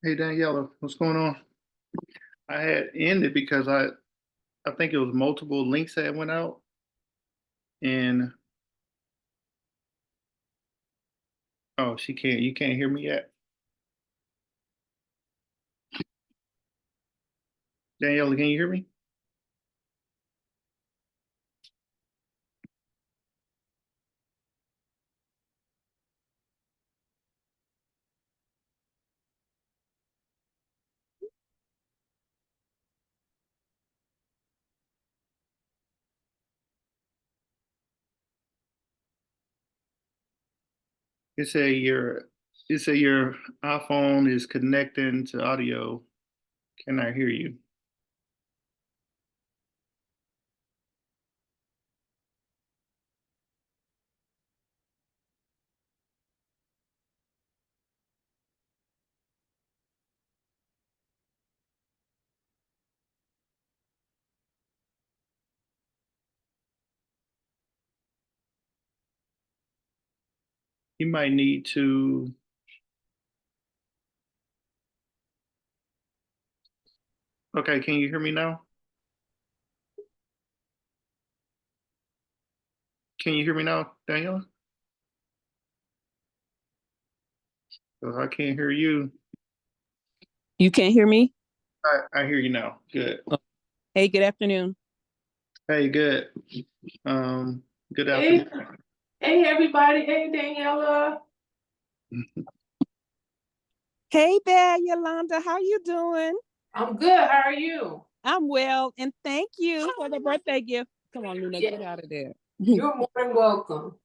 Hey Daniela, what's going on? I had ended because I think it was multiple links that went out, and oh, she can't. You can't hear me yet, Daniela. Can you hear me? It said your it said your iPhone is connecting to audio. Can I hear you? You might need to. Okay, can you hear me now? Can you hear me now, Daniela? 'Cause I can't hear you. You can't hear me? I hear you now. Good. Oh, hey, good afternoon. Hey, good. Um, good Hey, afternoon. hey everybody. Hey Daniela. Hey there, Yolanda. How you doing? I'm good. How are you? I'm well, and thank you for the birthday gift. Come on, Luna, Yeah, get out of there. you're more than welcome.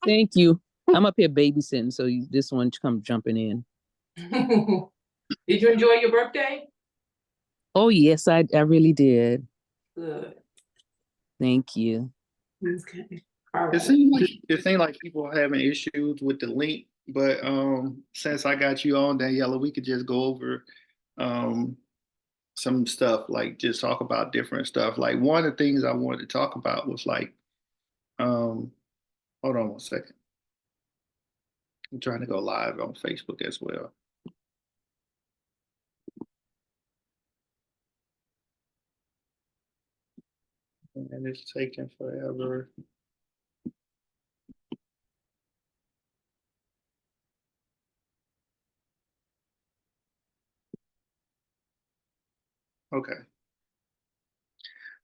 Thank you. I'm up here babysitting, so this one come jumping in. Did you enjoy your birthday? Oh yes, I really did. Good. Thank you. Okay. All It right. seems like it seems like people are having issues with the link, but since I got you on, Daniela, we could just go over um, some stuff, like just talk about different stuff. Like one of the things I wanted to talk about was like, um, hold on one second. I'm trying to go live on Facebook as well, and it's taking forever. Okay,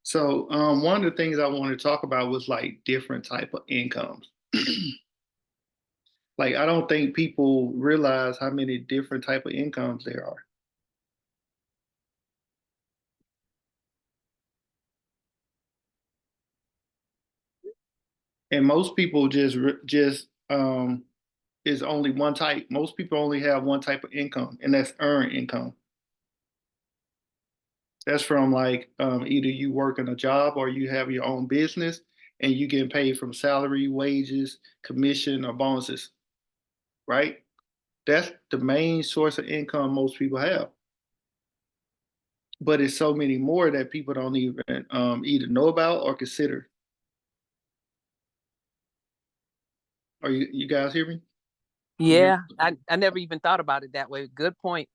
so one of the things I wanted to talk about was like different type of incomes. Like I don't think people realize how many different type of incomes there are. And most people just is only one type. Most people only have one type of income, and that's earned income. That's from like either you work in a job or you have your own business and you get paid from salary, wages, commission, or bonuses, right? That's the main source of income most people have. But it's so many more that people don't even either know about or consider. Are you guys hear me? You hear? Yeah, I never even thought about it that way. Good point.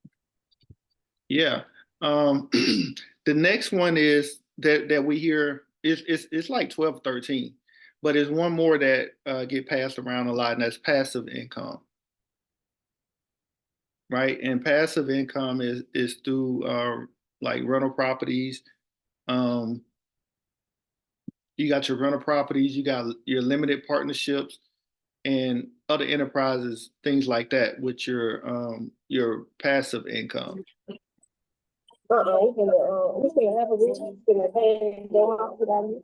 Yeah. The next one is that we hear it's like 12, 13, but it's one more that get passed around a lot, and that's passive income, right? And passive income is through like rental properties. Um, you got your rental properties, you got your limited partnerships, and other enterprises, things like that, with your passive income. We can have a meeting in the pay go out without me.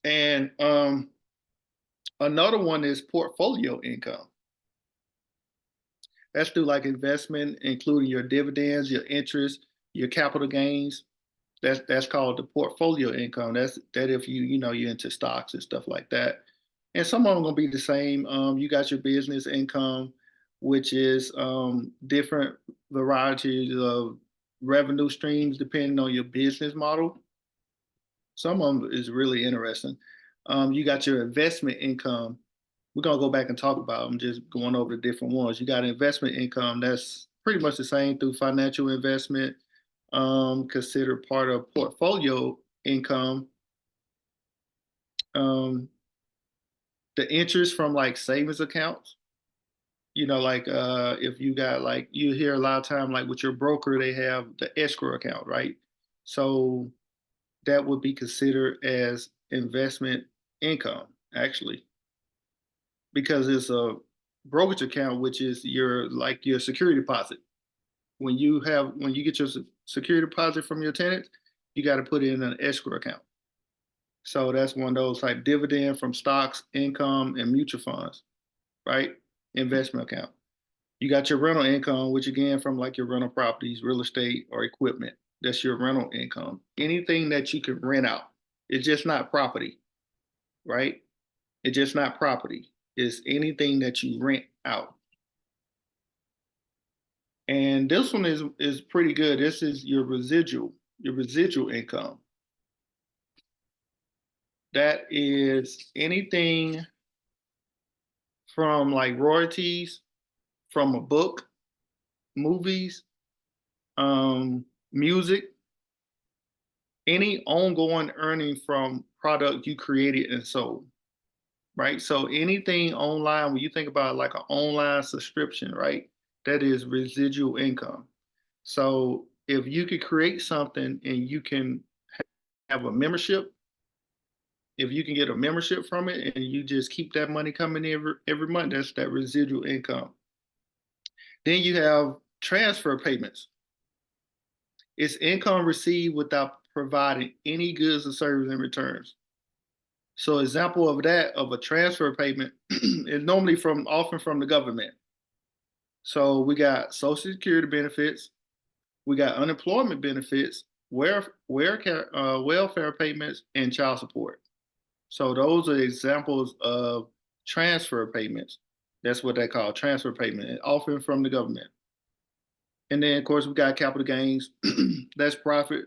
And another one is portfolio income. That's through like investment, including your dividends, your interest, your capital gains. That's called the portfolio income. That's that if you're into stocks and stuff like that. And some of them gonna be the same. You got your business income, which is different varieties of revenue streams depending on your business model. Some of them is really interesting. You got your investment income, we're gonna go back and talk about them, just going over the different ones. You got investment income, that's pretty much the same through financial investment, considered part of portfolio income. Um, the interest from like savings accounts, like if you got like you hear a lot of time like with your broker, they have the escrow account, right? So that would be considered as investment income, actually, because it's a brokerage account, which is your security deposit. When you get your security deposit from your tenant, you got to put it in an escrow account. So that's one of those like dividend from stocks, income, and mutual funds, right? Investment account. You got your rental income, which again from like your rental properties, real estate, or equipment. That's your rental income. Anything that you can rent out. It's just not property, right? It's just not property. It's anything that you rent out. And this one is pretty good. This is your residual income. That is anything from like royalties from a book, movies, music, any ongoing earning from product you created and sold, right? So anything online, when you think about like an online subscription, right? That is residual income. So if you could create something and you can have a membership, if you can get a membership from it and you just keep that money coming every month, that's that residual income. Then you have transfer payments. It's income received without providing any goods or services in returns. So example of that of a transfer payment is normally often from the government. So we got Social Security benefits, we got unemployment benefits, welfare payments, and child support. So those are examples of transfer payments. That's what they call transfer payment, often from the government. And then of course we got capital gains. That's profit.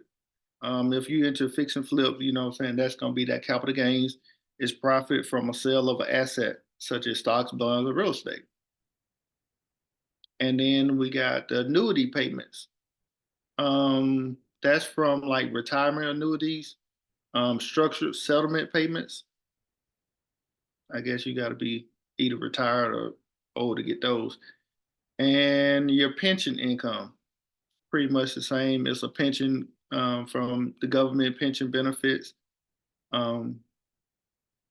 If you into fix and flip, you know what I'm saying, that's gonna be that capital gains. It's profit from a sale of an asset, such as stocks, bonds, or real estate. And then we got the annuity payments. That's from like retirement annuities, structured settlement payments. I guess you got to be either retired or old to get those. And your pension income, pretty much the same. It's a pension from the government pension benefits. Um,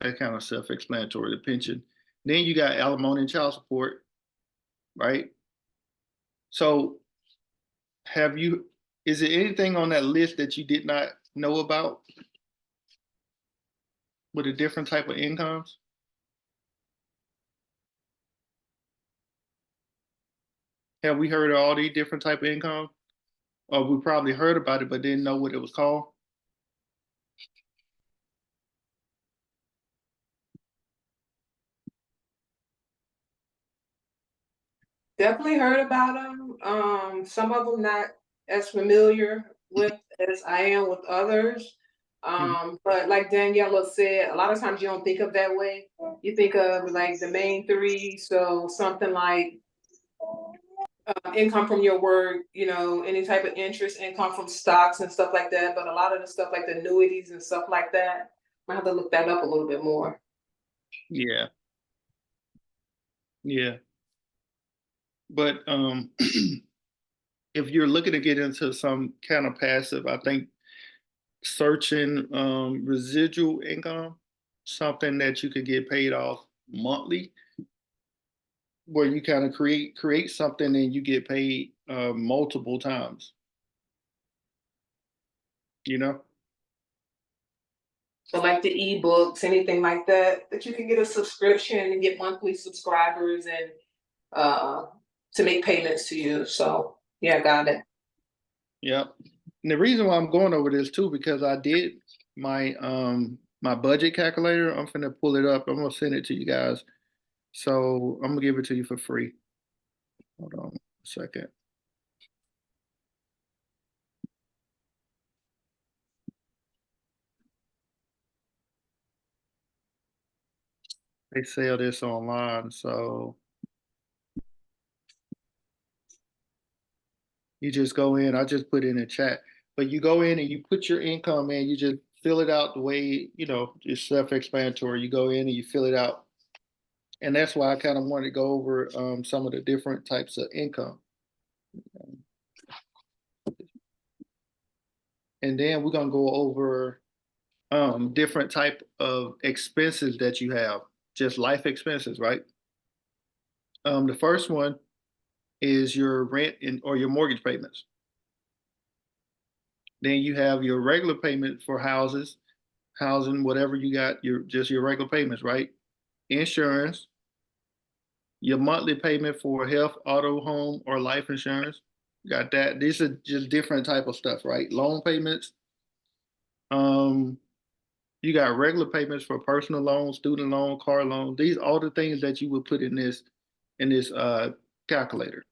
that kind of self-explanatory, the pension. Then you got alimony and child support, right? So have you, is there anything on that list that you did not know about with a different type of incomes? Have we heard of all these different type of income? Or we probably heard about it, but didn't know what it was called? Definitely heard about them. Some of them not as familiar with as I am with others. Mhm. But like Daniela said, a lot of times you don't think of that way. You think of like the main three. So something like income from your work, any type of interest income from stocks and stuff like that. But a lot of the stuff like the annuities and stuff like that, I have to look that up a little bit more. Yeah, yeah. But if you're looking to get into some kind of passive, I think searching residual income, something that you could get paid off monthly, where you kind of create something and you get paid multiple times, you know? So like the ebooks, anything like that you can get a subscription and get monthly subscribers and uh to make payments to you. So yeah, got it. Yep. And the reason why I'm going over this too, because I did my budget calculator. I'm gonna pull it up. I'm gonna send it to you guys. So I'm gonna give it to you for free. Hold on a second. They sell this online, so you just go in. I just put it in the chat, but you go in and you put your income in. You just fill it out the way it's self-explanatory. You go in and you fill it out, and that's why I kind of wanted to go over some of the different types of income, and then we're gonna go over different type of expenses that you have, just life expenses, right? The first one is your rent or your mortgage payments. Then you have your regular payment for housing, whatever you got, your regular payments, right? Insurance, your monthly payment for health, auto, home, or life insurance. Got that. These are just different type of stuff, right? Loan payments. Um, you got regular payments for personal loans, student loan, car loan. These all the things that you would put in this calculator.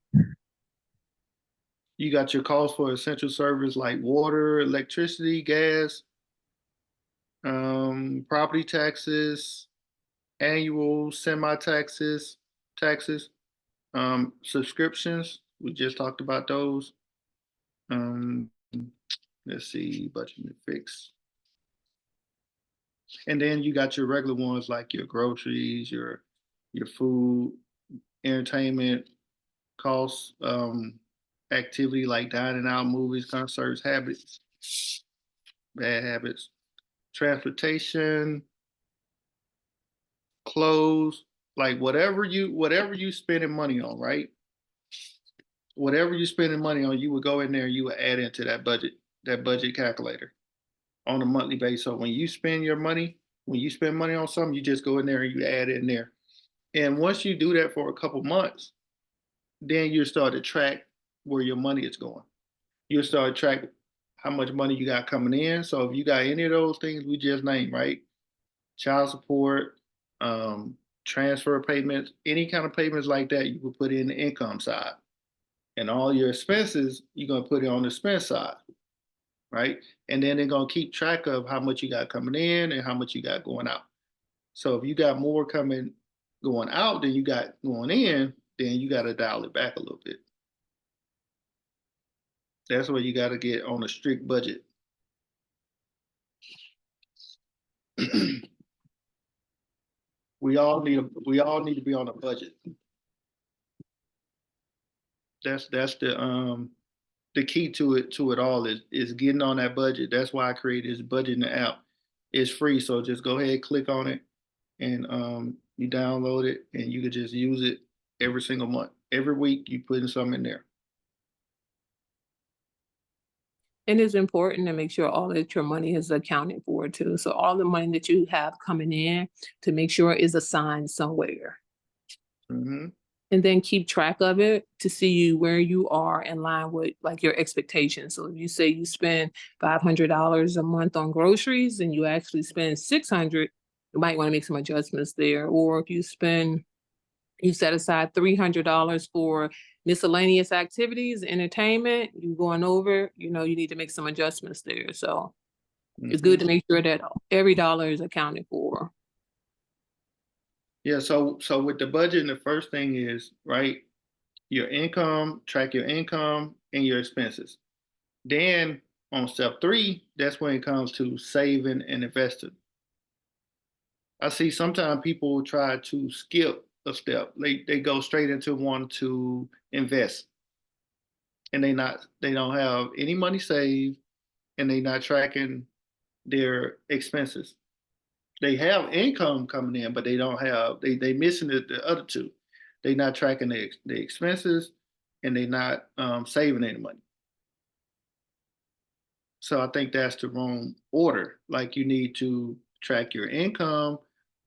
You got your costs for essential service like water, electricity, gas, property taxes, annual taxes, subscriptions. We just talked about those. Um, let's see, budget and fix. And then you got your regular ones like your groceries, your food, entertainment costs, activity like dining out, movies, concerts, habits, bad habits, transportation, clothes, like whatever you spending money on, right? Whatever you spending money on, you would go in there and you would add into that budget calculator on a monthly basis. So when you spend money on something, you just go in there and you add it in there. And once you do that for a couple months, then you start to track where your money is going. You'll start to track how much money you got coming in. So if you got any of those things we just named, right? Child support, transfer payments, any kind of payments like that, you would put in the income side. And all your expenses, you're gonna put it on the expense side, right? And then they're gonna keep track of how much you got coming in and how much you got going out. So if you got more going out than you got going in, then you got to dial it back a little bit. That's where you got to get on a strict budget. we all need to be on a budget. That's the key to it all is getting on that budget. That's why I created this budget in the app. It's free, so just go ahead, click on it, and you download it, and you can just use it every single month. Every week, you put in something in there. And it's important to make sure all that your money is accounted for too. So all the money that you have coming in to make sure is assigned somewhere. Mm-hmm. And then keep track of it to see where you are in line with like your expectations. So if you say you spend $500 a month on groceries and you actually spend $600, you might want to make some adjustments there. Or if you set aside $300 for miscellaneous activities, entertainment, you going over, you need to make some adjustments there. So it's good to make sure that every dollar is accounted for. Yeah, so with the budget, the first thing is, right, your income, track your income and your expenses. Then on step 3, that's when it comes to saving and investing. I see sometimes people try to skip a step. They go straight into wanting to invest. And they don't have any money saved, and they not tracking their expenses. They have income coming in, but they don't have they missing the other two. They not tracking the expenses, and they not saving any money. So I think that's the wrong order. Like you need to track your income,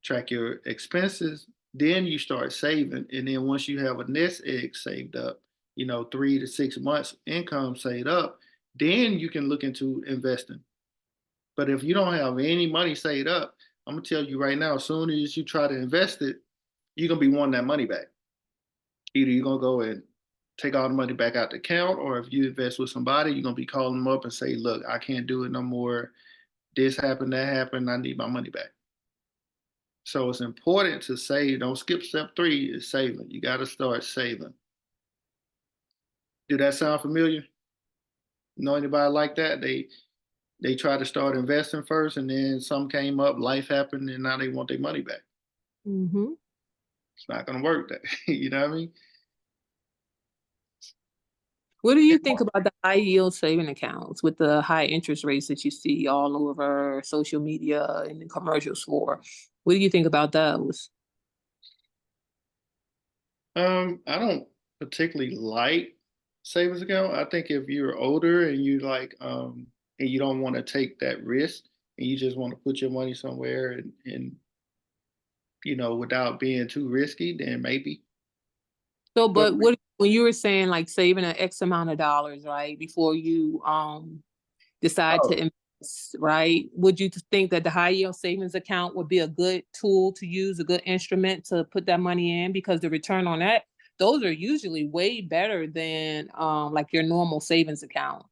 track your expenses, then you start saving, and then once you have a nest egg saved up, 3 to 6 months income saved up, then you can look into investing. But if you don't have any money saved up, I'm gonna tell you right now, as soon as you try to invest it, you're gonna be wanting that money back. Either you're gonna go and take all the money back out the account, or if you invest with somebody, you're gonna be calling them up and say, look, I can't do it no more. This happened, that happened, I need my money back. So it's important to save. Don't skip step 3 is saving. You got to start saving. Do that sound familiar? Know anybody like that? They try to start investing first, and then some came up, life happened, and now they want their money back. Mm-hmm. It's not going to work. That you know what I mean? What do you think about the high yield saving accounts with the high interest rates that you see all over social media and the commercials for? What do you think about those? I don't particularly like savings account. I think if you're older and you like and you don't want to take that risk and you just want to put your money somewhere and without being too risky, then maybe. So, But but what when you were saying like saving an X amount of dollars, right, before you decide to oh invest, right? Would you think that the high yield savings account would be a good tool to use, a good instrument to put that money in? Because the return on that, those are usually way better than like your normal savings account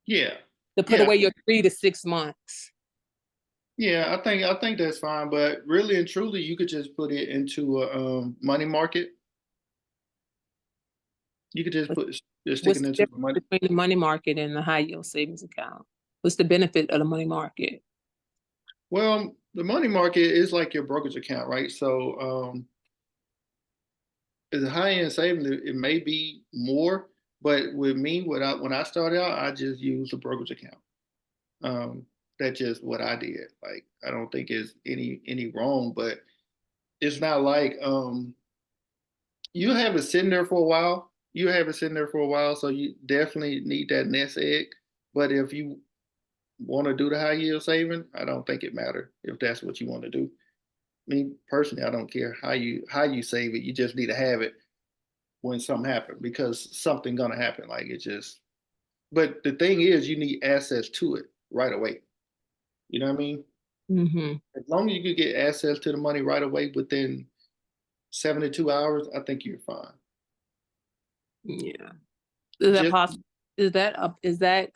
yeah, to put yeah, away your 3 to 6 months. yeah. I think that's fine. But really and truly, you could just put it into a money market. You could just What- just stick What's it the into the difference money. between the money market and the high yield savings account? What's the benefit of the money market? Well, the money market is like your brokerage account, right? So as a high end savings, it may be more, but with me, when I started out, I just used a brokerage account. Um, that's just what I did. Like I don't think it's any wrong, but it's not like you have it sitting there for a while. You have it sitting there for a while, so you definitely need that nest egg. But if you want to do the high yield saving, I don't think it matters if that's what you want to do. Me personally, I don't care how you save it. You just need to have it when something happens because something gonna happen. Like it just. But the thing is, you need access to it right away. You know what I mean? Mm-hmm. As long as you could get access to the money right away within 72 hours, I think you're fine. Yeah. Is that Just possible? Is that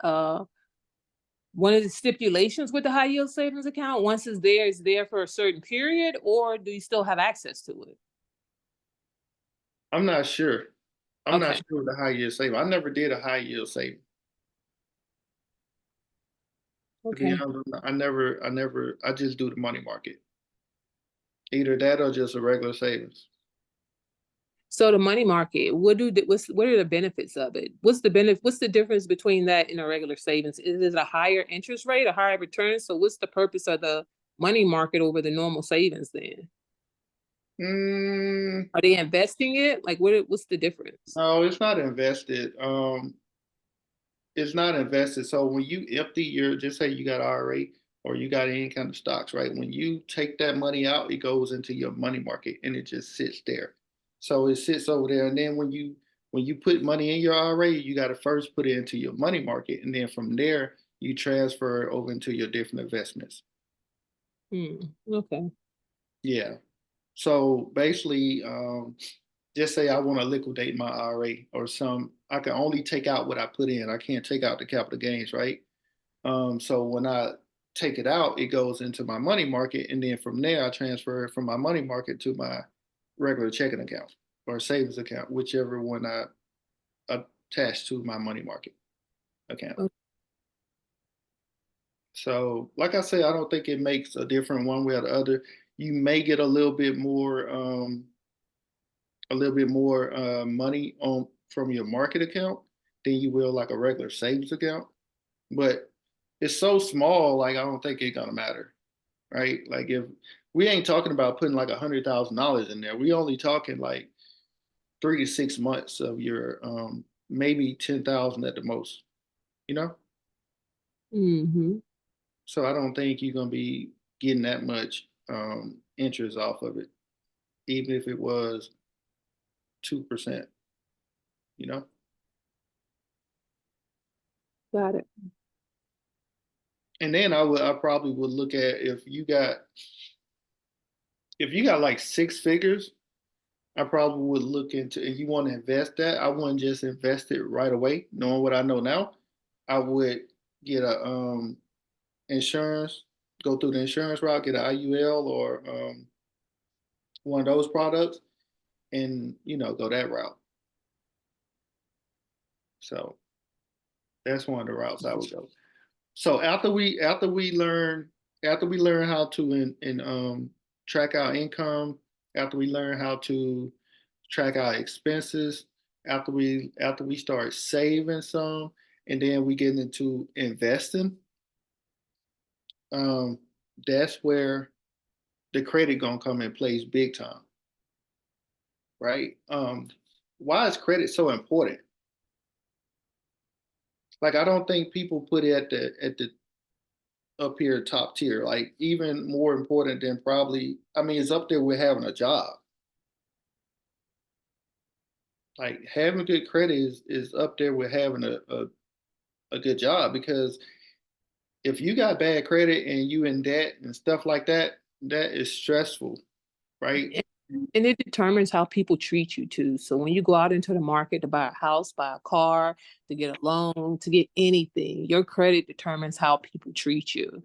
one of the stipulations with the high yield savings account? Once it's there for a certain period, or do you still have access to it? I'm not sure. I'm not Okay. sure with the high yield saving. I never did a high yield saving. To be Okay. honest, I just do the money market. Either that or just a regular savings. So the money market, what are the benefits of it? What's the difference between that and a regular savings? Is it a higher interest rate, a higher return? So what's the purpose of the money market over the normal savings then? Mm, Are they investing it? Like what's the difference? no, it's not invested. It's not invested. So when you empty your, just say you got IRA or you got any kind of stocks, right? When you take that money out, it goes into your money market and it just sits there. So it sits over there, and then when you put money in your IRA, you got to first put it into your money market, and then from there you transfer it over into your different investments. Okay. Yeah. So basically, just say I want to liquidate my IRA or some, I can only take out what I put in. I can't take out the capital gains, right? So when I take it out, it goes into my money market, and then from there I transfer it from my money market to my regular checking account or savings account, whichever one I attach to my money market account. O- So, like I say, I don't think it makes a difference one way or the other. You may get a little bit more money on from your market account than you will like a regular savings account, but it's so small. Like I don't think it's gonna matter, right? Like if we ain't talking about putting like $100,000 in there, we only talking like 3 to 6 months of your maybe 10,000 at the most, you know. Mhm. So I don't think you're gonna be getting that much interest off of it, even if it was 2%, you know. Got it. And then I probably would look at if you got like 6 figures, I probably would look into if you want to invest that. I wouldn't just invest it right away, knowing what I know now. I would get a insurance, go through the insurance route, get an IUL or one of those products, and go that route. So that's one of the routes I would go. So after we learn how to track our income, after we learn how to track our expenses, after we start saving some, and then we get into investing, um, that's where the credit gonna come in place big time, right? Why is credit so important? Like I don't think people put it at the up here top tier, like even more important than probably, I mean, it's up there with having a job. Like having good credit is up there with having a good job, because if you got bad credit and you in debt and stuff like that, that is stressful, right? And it determines how people treat you too. So when you go out into the market to buy a house, buy a car, to get a loan, to get anything, your credit determines how people treat you.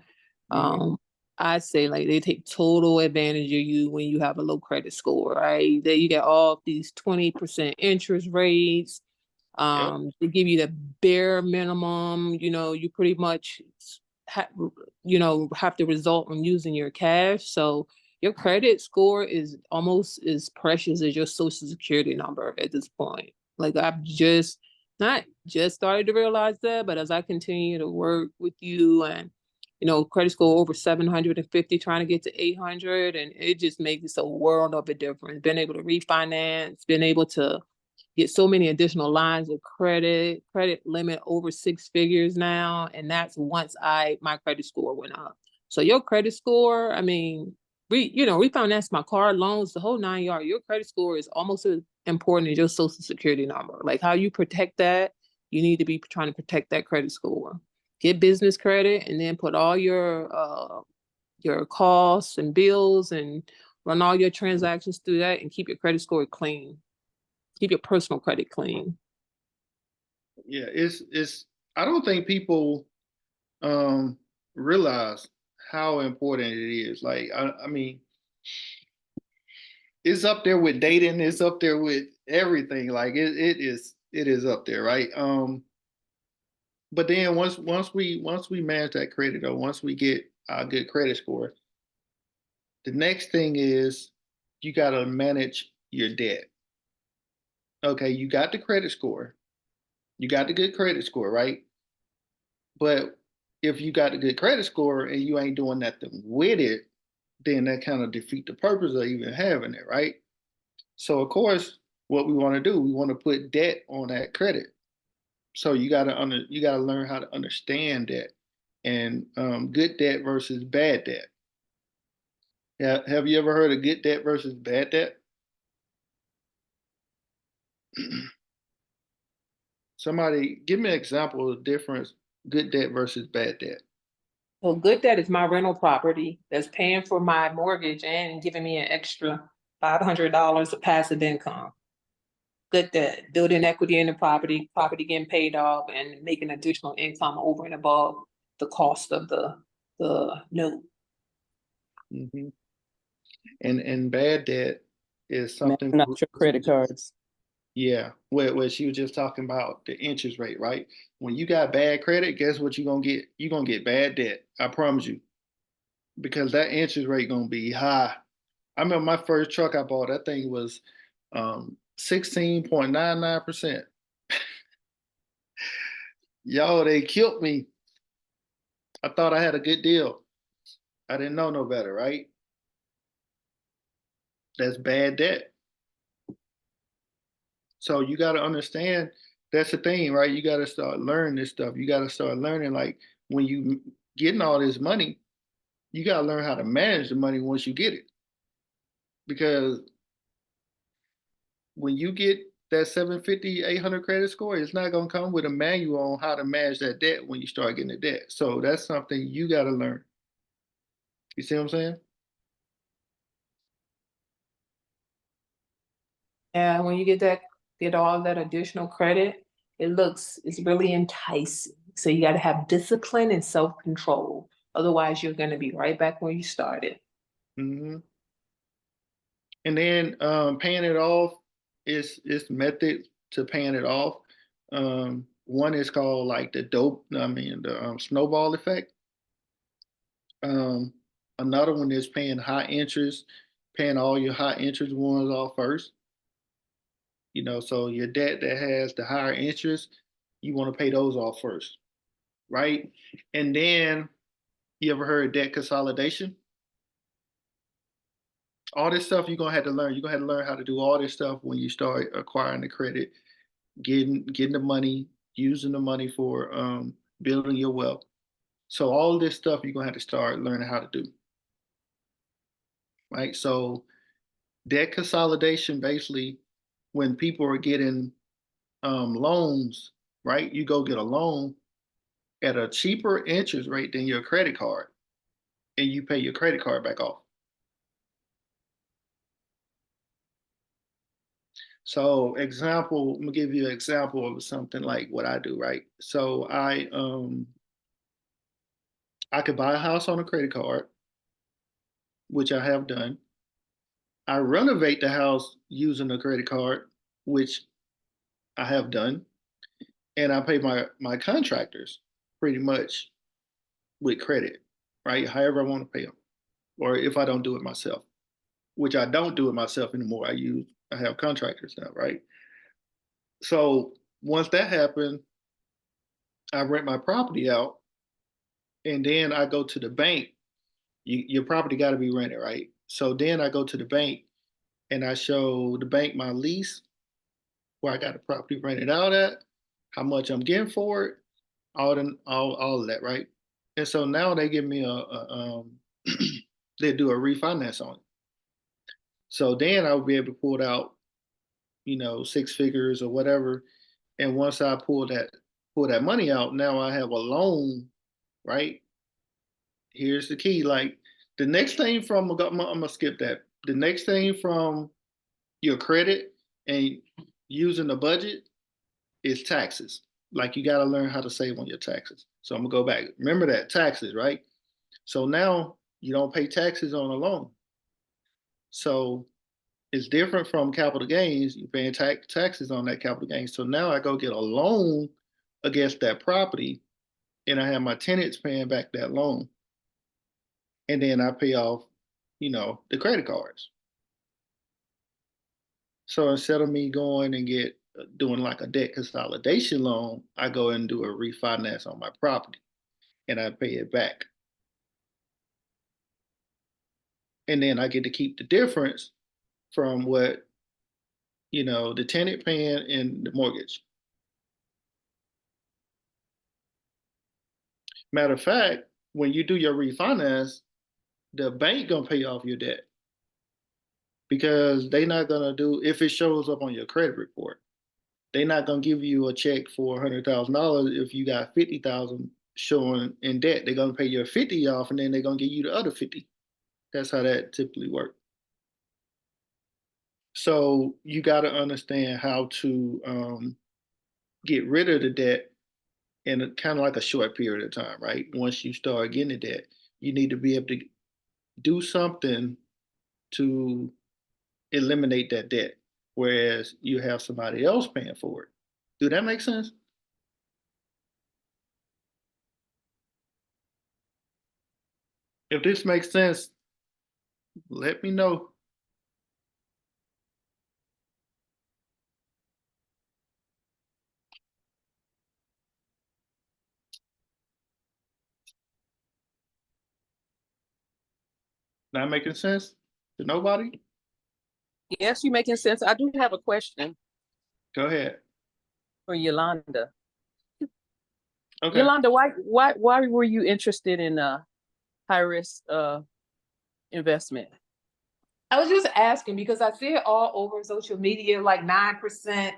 Mhm. I say like they take total advantage of you when you have a low credit score, right? That you get all these 20% interest rates. Yep. They give you the bare minimum, you pretty much ha- have to result in using your cash. So your credit score is almost as precious as your social security number at this point. Like I've just not just started to realize that, but as I continue to work with you and credit score over 750, trying to get to 800, and it just makes a world of a difference. Being able to refinance, being able to get so many additional lines of credit limit over 6 figures now. And that's once my credit score went up. So your credit score, I mean, refinance my car loans, the whole 9 yards. Your credit score is almost as important as your social security number. Like how you protect that, you need to be trying to protect that credit score. Get business credit and then put all your costs and bills and run all your transactions through that and keep your credit score clean. Keep your personal credit clean. Yeah, it's I don't think people um realize how important it is. Like I mean, it's up there with dating, it's up there with everything. Like it is up there, right? But then once we manage that credit, or once we get a good credit score, the next thing is you got to manage your debt. Okay, you got the credit score, you got the good credit score, right? But if you got a good credit score and you ain't doing nothing with it, then that kind of defeat the purpose of even having it, right? So of course, what we want to do, we want to put debt on that credit. So you gotta learn how to understand debt, and good debt versus bad debt. Yeah, have you ever heard of good debt versus bad debt? Somebody give me an example of the difference: good debt versus bad debt. So good debt is my rental property that's paying for my mortgage and giving me an extra $500 of passive income. Good debt, building equity in the property getting paid off and making additional income over and above the cost of the note. Hmm. And bad debt is something. Maxing out your credit cards. Yeah, where she was just talking about the interest rate, right? When you got bad credit, guess what you're gonna get? You're gonna get bad debt. I promise you, because that interest rate gonna be high. I remember my first truck I bought, that thing was 16.99%. Yo, they killed me. I thought I had a good deal. I didn't know no better, right? That's bad debt. So you got to understand that's the thing, right? You got to start learning this stuff. You got to start learning, like, when you getting all this money, you got to learn how to manage the money once you get it. Because when you get that 750, 800 credit score, it's not going to come with a manual on how to manage that debt when you start getting the debt. So that's something you got to learn. You see what I'm saying? And when you get all that additional credit, it's really enticing. So you got to have discipline and self-control. Otherwise, you're going to be right back where you started. Hmm. And then paying it off is method to paying it off. One is called like the snowball effect. Um, Another one is paying high interest, paying all your high interest ones off first. So your debt that has the higher interest, you want to pay those off first, right? And then you ever heard of debt consolidation? All this stuff you're gonna have to learn. You're gonna have to learn how to do all this stuff when you start acquiring the credit, getting the money, using the money for building your wealth. So all this stuff you're gonna have to start learning how to do, right? So debt consolidation basically when people are getting loans, right? You go get a loan at a cheaper interest rate than your credit card, and you pay your credit card back off. So example, I'm gonna give you an example of something like what I do, right? So I could buy a house on a credit card, which I have done. I renovate the house using a credit card, which I have done, and I pay my contractors pretty much with credit, right? However I want to pay them, or if I don't do it myself, which I don't do it myself anymore. I have contractors now, right? So once that happened, I rent my property out, and then I go to the bank. Your property got to be rented, right? So then I go to the bank and I show the bank my lease, where I got the property rented out at, how much I'm getting for it, all of that, right? And so now they give me they do a refinance on it. So then I'll be able to pull it out, 6 figures or whatever. And once I pull that money out, now I have a loan, right? Here's the key. Like the next thing I'm gonna skip that. The next thing from your credit and using the budget is taxes. Like you got to learn how to save on your taxes. So I'm gonna go back. Remember that taxes, right? So now you don't pay taxes on a loan. So it's different from capital gains. You're paying taxes on that capital gain. So now I go get a loan against that property, and I have my tenants paying back that loan, and then I pay off, the credit cards. So instead of me going and doing like a debt consolidation loan, I go and do a refinance on my property, and I pay it back, and then I get to keep the difference from what the tenant paying and the mortgage. Matter of fact, when you do your refinance, the bank gonna pay off your debt because they not gonna do if it shows up on your credit report. They not gonna give you a check for $100,000 if you got 50,000 showing in debt. They're gonna pay your 50 off, and then they're gonna give you the other 50. That's how that typically works. So you got to understand how to get rid of the debt in kind of like a short period of time, right? Once you start getting the debt, you need to be able to do something to eliminate that debt, whereas you have somebody else paying for it. Do that make sense? If this makes sense, let me know. Not making sense to nobody? Yes, you're making sense. I do have a question Go ahead. for Yolanda. Okay. Yolanda, why were you interested in high risk investment? I was just asking because I see it all over social media, like 9%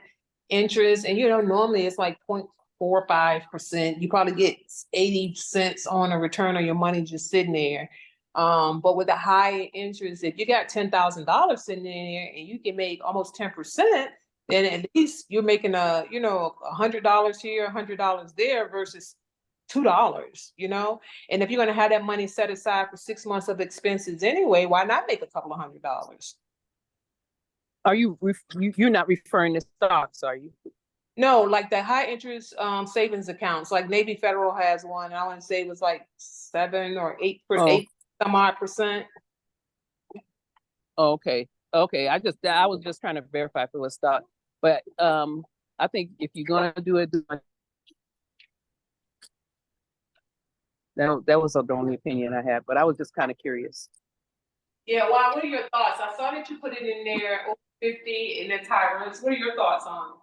interest, and normally it's like 0.45%. You probably get 80 cents on a return on your money just sitting there. But with a high interest, if you got $10,000 sitting there and you can make almost 10%, then at least you're making $100 here, $100 there versus $2, and if you're going to have that money set aside for 6 months of expenses anyway, why not make a couple of $100? Are you're not referring to stocks, are you? No, like the high interest savings accounts, like maybe Federal has one. I want to say it was like 7 or 8 Oh. 8 some odd percent. Okay. Okay. I was just trying to verify if it was stock. But I think if you're gonna do it, that was the only opinion I had, but I was just kind of curious. Yeah, well, what are your thoughts? I saw that you put it in there over 50 and that's high risk. What are your thoughts on it?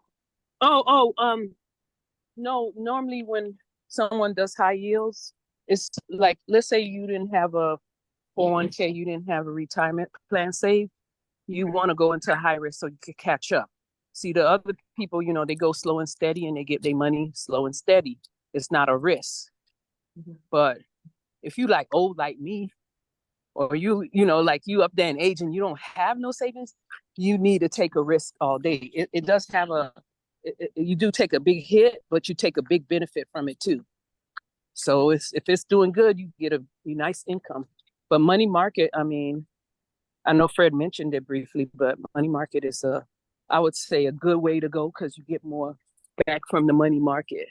No, normally when someone does high yields, it's like, let's say you didn't have a 401k, you didn't have a retirement plan saved, you want to go into high risk so you can catch up. See, the other people, they go slow and steady and they get their money slow and steady. It's not a risk. But if you like old like me, or like you up there in age and you don't have no savings, you need to take a risk all day. It does have you do take a big hit, but you take a big benefit from it too. So if it's doing good, you get a nice income. But money market, I mean, I know Fred mentioned it briefly, but money market is I would say a good way to go because you get more back from the money market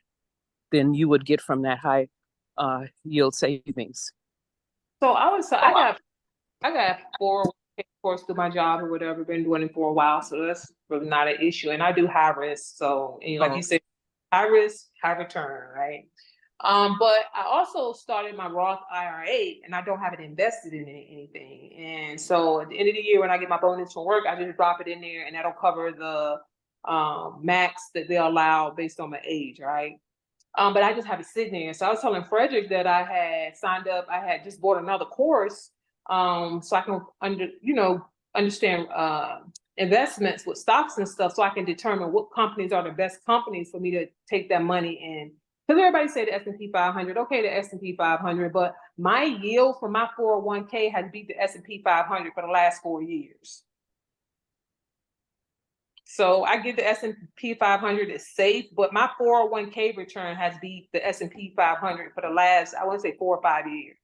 than you would get from that high yield savings. So I would say I got 401k, of course, through my job or whatever. Been doing it for a while, so that's really not an issue. And I do high risk, so like you said, high risk, high return, right? But I also started my Roth IRA, and I don't have it invested in anything. And so at the end of the year, when I get my bonus from work, I just drop it in there, and that'll cover the max that they allow based on my age, right? But I just have it sitting there. So I was telling Frederick that I had signed up. I had just bought another course, so I can understand investments with stocks and stuff, so I can determine what companies are the best companies for me to take that money in. Because everybody say the S&P 500, okay, the S&P 500, but my yield for my 401k has beat the S&P 500 for the last 4 years. So I get the S&P 500 is safe, but my 401k return has beat the S&P 500 for the last, I want to say 4 or 5 years.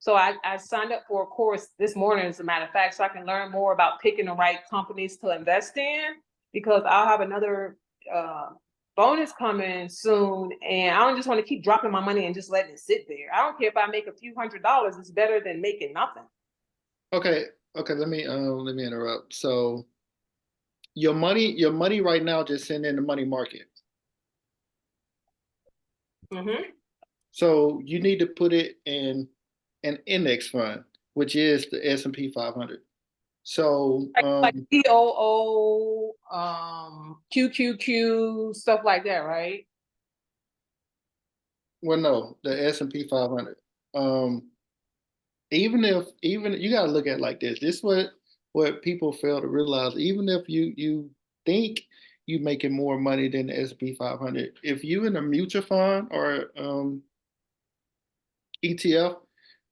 So I signed up for a course this morning, as a matter of fact, so I can learn more about picking the right companies to invest in, because I'll have another bonus coming soon, and I don't just want to keep dropping my money and just letting it sit there. I don't care if I make a few $100s; it's better than making nothing. Okay. Let me interrupt. So your money right now just sitting in the money market. So you need to put it in an index fund, which is the S&P 500. So like COO, QQQ, stuff like that, right? Well, no, the S&P 500. Even you got to look at it like this. This is what people fail to realize. Even if you think you're making more money than the S&P 500, if you in a mutual fund or ETF,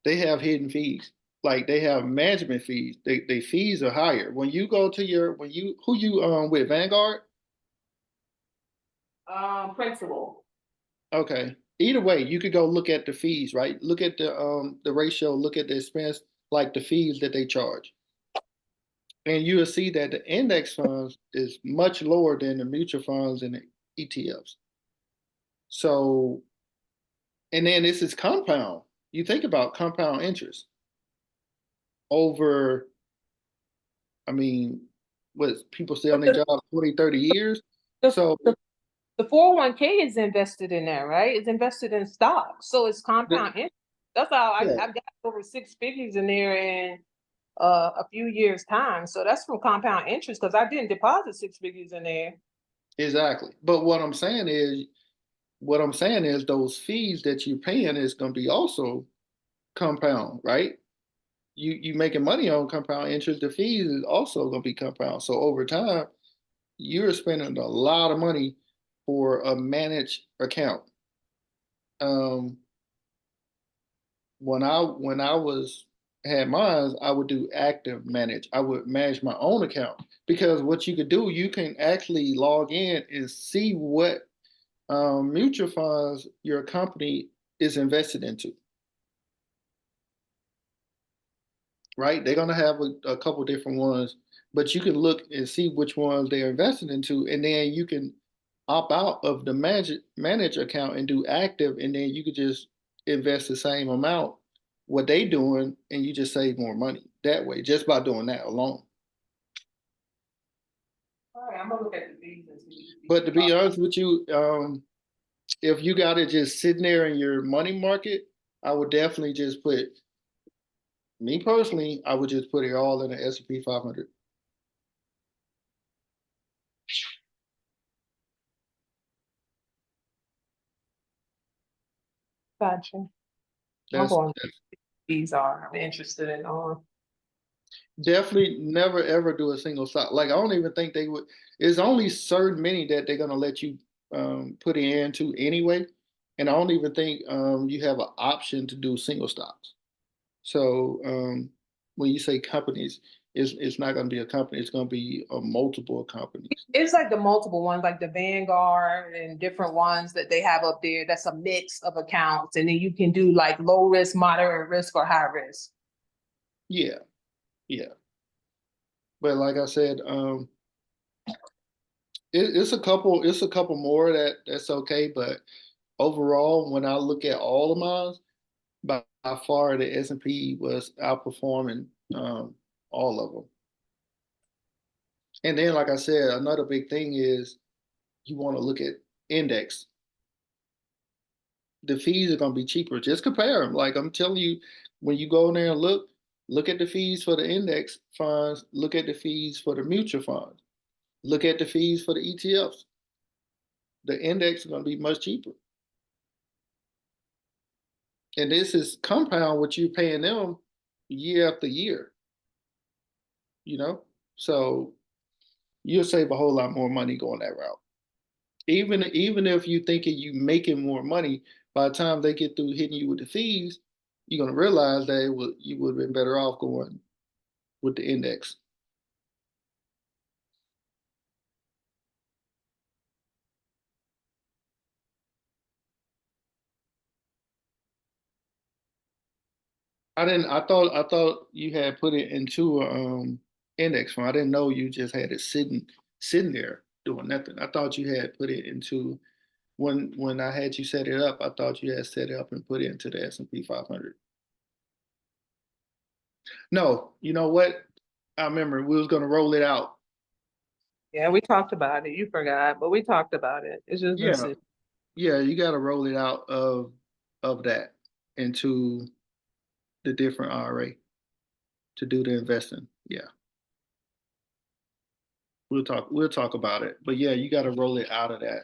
they have hidden fees. Like they have management fees. They fees are higher. When you go to who you with Vanguard? Principal. Okay. Either way, you could go look at the fees, right? Look at the ratio, look at the expense, like the fees that they charge. And you will see that the index funds is much lower than the mutual funds and the ETFs. So, and then this is compound. You think about compound interest over, I mean, what people stay on their job 20, 30 years. So the 401k is invested in there, right? It's invested in stocks. So it's compound interest. That's how I've got over 6 figures in there in a few years' time. So that's from compound interest, because I didn't deposit 6 figures in there. Exactly. But what I'm saying is those fees that you're paying is going to be also compound, right? You making money on compound interest, the fees is also going to be compound. So over time, you're spending a lot of money for a managed account. When I had mine, I would do active manage. I would manage my own account, because what you could do, you can actually log in and see what mutual funds your company is invested into. right? They're gonna have a couple different ones, but you can look and see which ones they're invested into, and then you can opt out of the manage account and do active, and then you could just invest the same amount what they doing, and you just save more money that way just by doing that alone. All right, I'm gonna look at the fees and see. But to be honest with you, if you got it just sitting there in your money market, I would definitely just put, me personally, I would just put it all in the S&P 500. Gotcha. I'm That's, going. that's These are. I'm interested in all. definitely never ever do a single stock. Like I don't even think they would. It's only certain many that they're gonna let you put it into anyway, and I don't even think you have an option to do single stocks. So when you say companies, it's not going to be a company. It's going to be a multiple companies. It's like the multiple ones, like the Vanguard and different ones that they have up there. That's a mix of accounts. And then you can do like low risk, moderate risk, or high risk. Yeah, yeah. But like I said, it's a couple. It's a couple more that's okay. But overall, when I look at all of mine, by far the S&P was outperforming all of them. And then, like I said, another big thing is you want to look at index. The fees are going to be cheaper. Just compare them. Like I'm telling you, when you go in there and look at the fees for the index funds, look at the fees for the mutual funds, look at the fees for the ETFs. The index is going to be much cheaper. And this is compound what you're paying them year after year, you know? So you'll save a whole lot more money going that route. Even if you thinking you making more money, by the time they get through hitting you with the fees, you're gonna realize that you would have been better off going with the index. I thought you had put it into a index fund. I didn't know you just had it sitting there doing nothing. I thought you had put it into when I had you set it up, I thought you had set it up and put it into the S&P 500. No, you know what? I remember we was gonna roll it out. Yeah, we talked about it. You forgot, but we talked about it. It's just been Yeah, sitting. yeah, you got to roll it out of that into the different IRA to do the investing. Yeah, we'll talk about it. But yeah, you got to roll it out of that.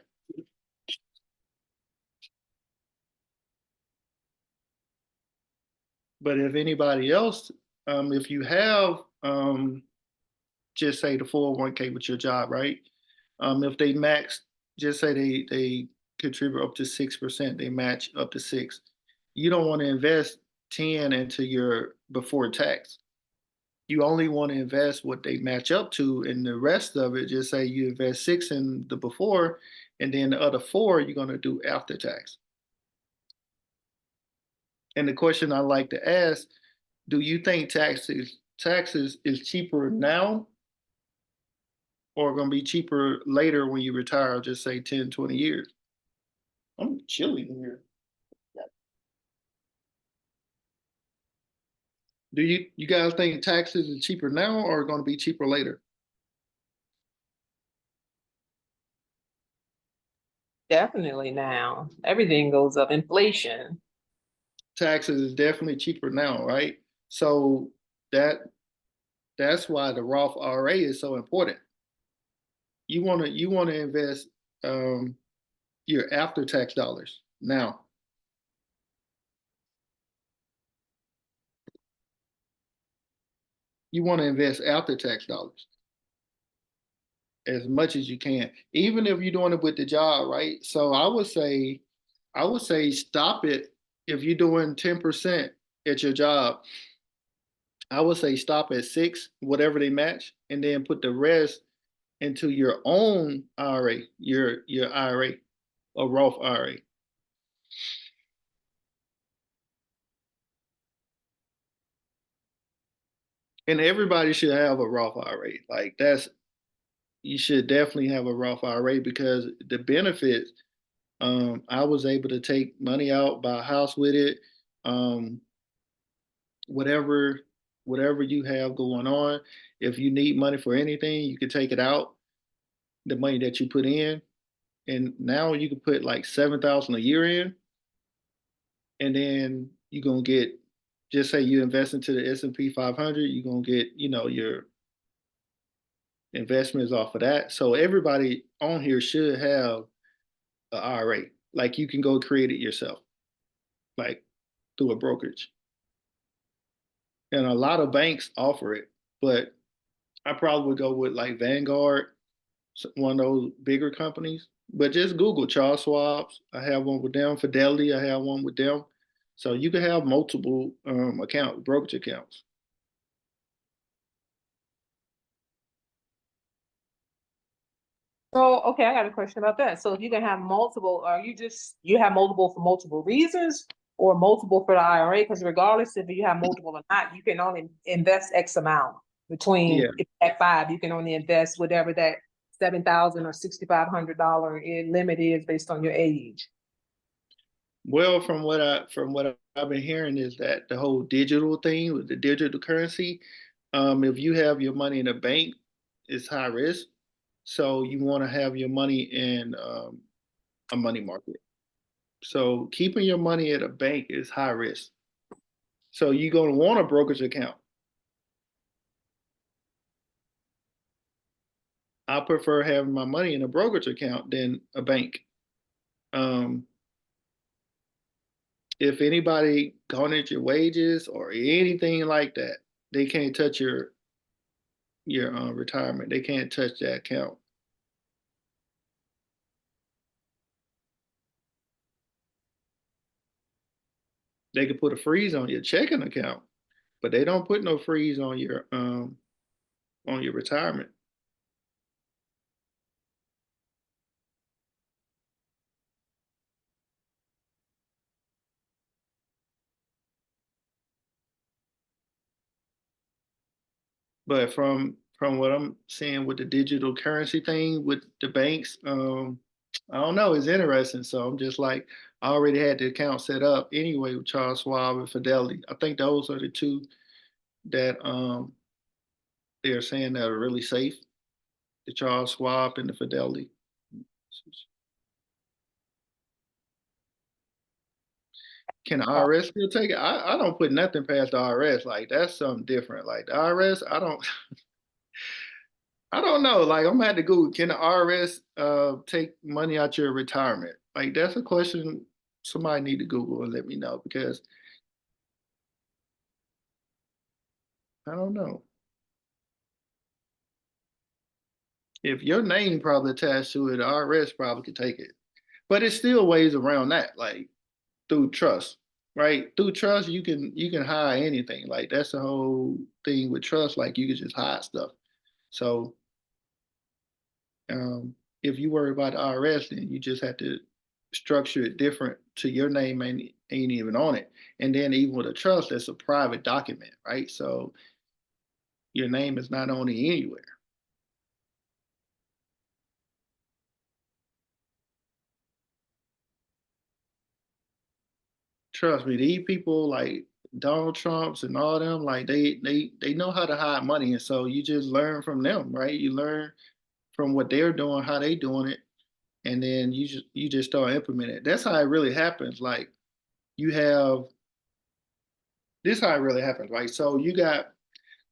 But if anybody else, if you have just say the 401k with your job, right? If they max, just say they contribute up to 6%, they match up to 6. You don't want to invest 10 into your before tax. You only want to invest what they match up to, and the rest of it, just say you invest 6 in the before, and then the other 4 you're going to do after tax. And the question I like to ask, do you think taxes is cheaper now or going to be cheaper later when you retire, just say 10, 20 years? I'm chilling here. Do you guys think taxes is cheaper now or going to be cheaper later? Definitely now. Everything goes up. Inflation. Taxes is definitely cheaper now, right? So that that's why the Roth IRA is so important. You want to invest your after tax dollars now. You want to invest after tax dollars as much as you can, even if you're doing it with the job, right? So I would say stop it if you're doing 10% at your job. I would say stop at 6, whatever they match, and then put the rest into your own IRA, your IRA, a Roth IRA. And everybody should have a Roth IRA. Like that's you should definitely have a Roth IRA because the benefits. I was able to take money out, buy a house with it. Um, whatever whatever you have going on, if you need money for anything, you can take it out, the money that you put in, and now you can put like 7,000 a year in, and then you're gonna get, just say you invest into the S&P 500, you're gonna get, your investments off of that. So everybody on here should have an IRA. Like you can go create it yourself, like through a brokerage. And a lot of banks offer it, but I probably would go with like Vanguard, one of those bigger companies. But just Google Charles Schwab's. I have one with them. Fidelity, I have one with them. So you can have multiple brokerage accounts. So, okay, I got a question about that. So if you can have multiple, are you have multiple for multiple reasons or multiple for the IRA? Because regardless if you have multiple or not, you can only invest X amount between Yeah. at five, you can only invest whatever that 7,000 or $6,500 limit is based on your age. Well, from what I've been hearing is that the whole digital thing with the digital currency, if you have your money in a bank, it's high risk. So you want to have your money in a money market. So keeping your money at a bank is high risk. So you're going to want a brokerage account. I prefer having my money in a brokerage account than a bank. Um, if anybody garnishes your wages or anything like that, they can't touch your retirement. They can't touch that account. They could put a freeze on your checking account, but they don't put no freeze on your retirement. But from what I'm seeing with the digital currency thing with the banks, I don't know, it's interesting. So I'm just like, I already had the account set up anyway with Charles Schwab and Fidelity. I think those are the two that they're saying that are really safe, the Charles Schwab and the Fidelity. Can the IRS still take it? I don't put nothing past the IRS. Like that's something different. Like the IRS, I don't know. Like I'm gonna have to Google, can the IRS take money out your retirement? Like that's a question somebody need to Google and let me know because I don't know. If your name probably attached to it, the IRS probably could take it. But it's still ways around that, like through trust, right? Through trust, you can hide anything. Like that's the whole thing with trust. Like you can just hide stuff. So if you worry about the IRS, then you just have to structure it different to your name ain't even on it. And then even with a trust, that's a private document, right? So your name is not on it anywhere. Trust me, these people like Donald Trumps and all them, like they know how to hide money, and so you just learn from them, right? You learn from what they're doing, how they doing it, and then you just start implementing it. That's how it really happens. Like you have this how it really happens, right? So you got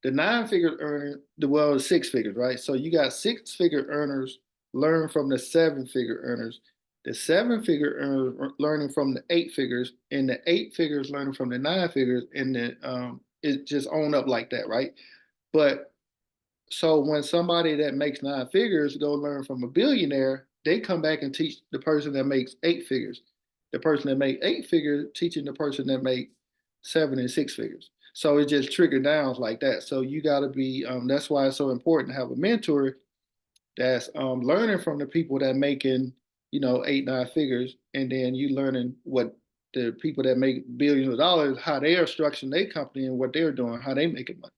the nine-figure earner, the six figures, right? So you got six-figure earners learn from the seven-figure earners, the seven-figure earners learning from the eight figures, and the eight figures learning from the nine figures, and then it just on up like that, right? But so when somebody that makes nine figures go learn from a billionaire, they come back and teach the person that makes eight figures. The person that make eight figures teaching the person that make seven and six figures. So it just trigger downs like that. So you got to be. That's why it's so important to have a mentor that's learning from the people that making eight nine figures, and then you learning what the people that make billions of dollars how they are structuring their company and what they're doing, how they making money.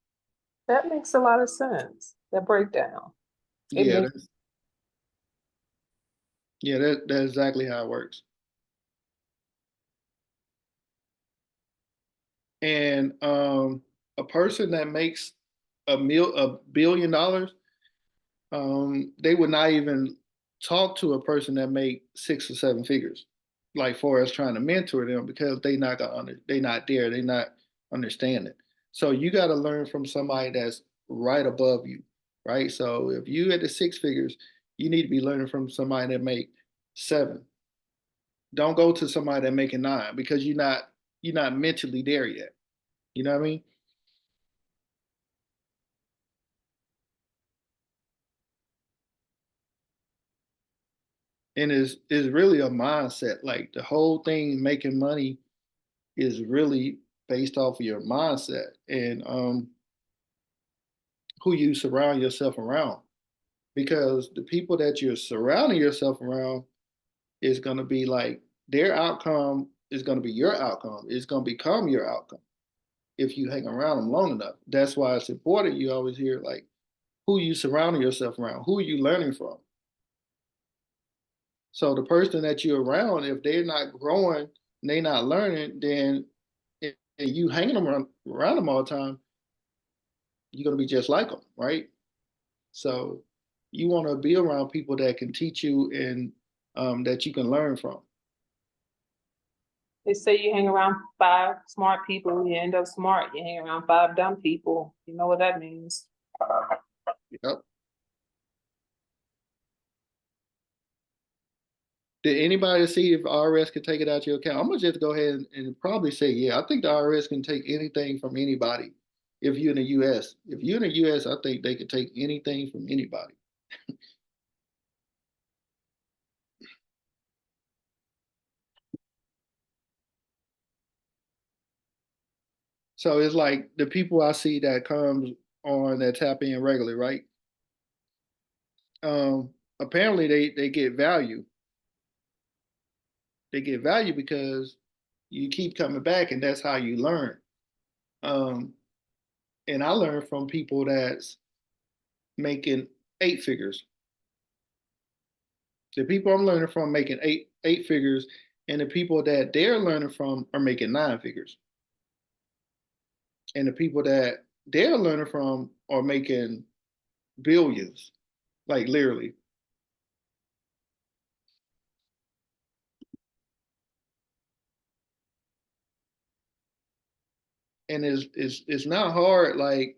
That makes a lot of sense. That breakdown. It Yeah, makes that's exactly how it works. And a person that makes $1 billion, they would not even talk to a person that make 6 or 7 figures, like for us trying to mentor them, because they not there, they not understanding. So you got to learn from somebody that's right above you, right? So if you at the 6 figures, you need to be learning from somebody that make 7. Don't go to somebody that making 9, because you're not mentally there yet. You know what I mean? And is really a mindset. Like the whole thing, making money, is really based off of your mindset and who you surround yourself around. Because the people that you're surrounding yourself around is going to be like, their outcome is going to be your outcome. It's going to become your outcome if you hang around them long enough. That's why it's important. You always hear like, who you surrounding yourself around, who are you learning from. So the person that you're around, if they're not growing and they're not learning, then and you hanging them around them all the time, you're gonna be just like them, right? So you want to be around people that can teach you and that you can learn from. They say you hang around 5 smart people, you end up smart. You hang around 5 dumb people, you know what that means. Yep. Did anybody see if IRS could take it out your account? I'm gonna just go ahead and probably say, yeah, I think the IRS can take anything from anybody. If you're in the US, if you're in the US, I think they could take anything from anybody. So it's like the people I see that comes on that tap in regularly, right? Um, Apparently they get value. They get value because you keep coming back, and that's how you learn. Um, and I learned from people that's making 8 figures. The people I'm learning from making eight figures, and the people that they're learning from are making 9 figures. And the people that they're learning from are making billions, like literally. And it's not hard. Like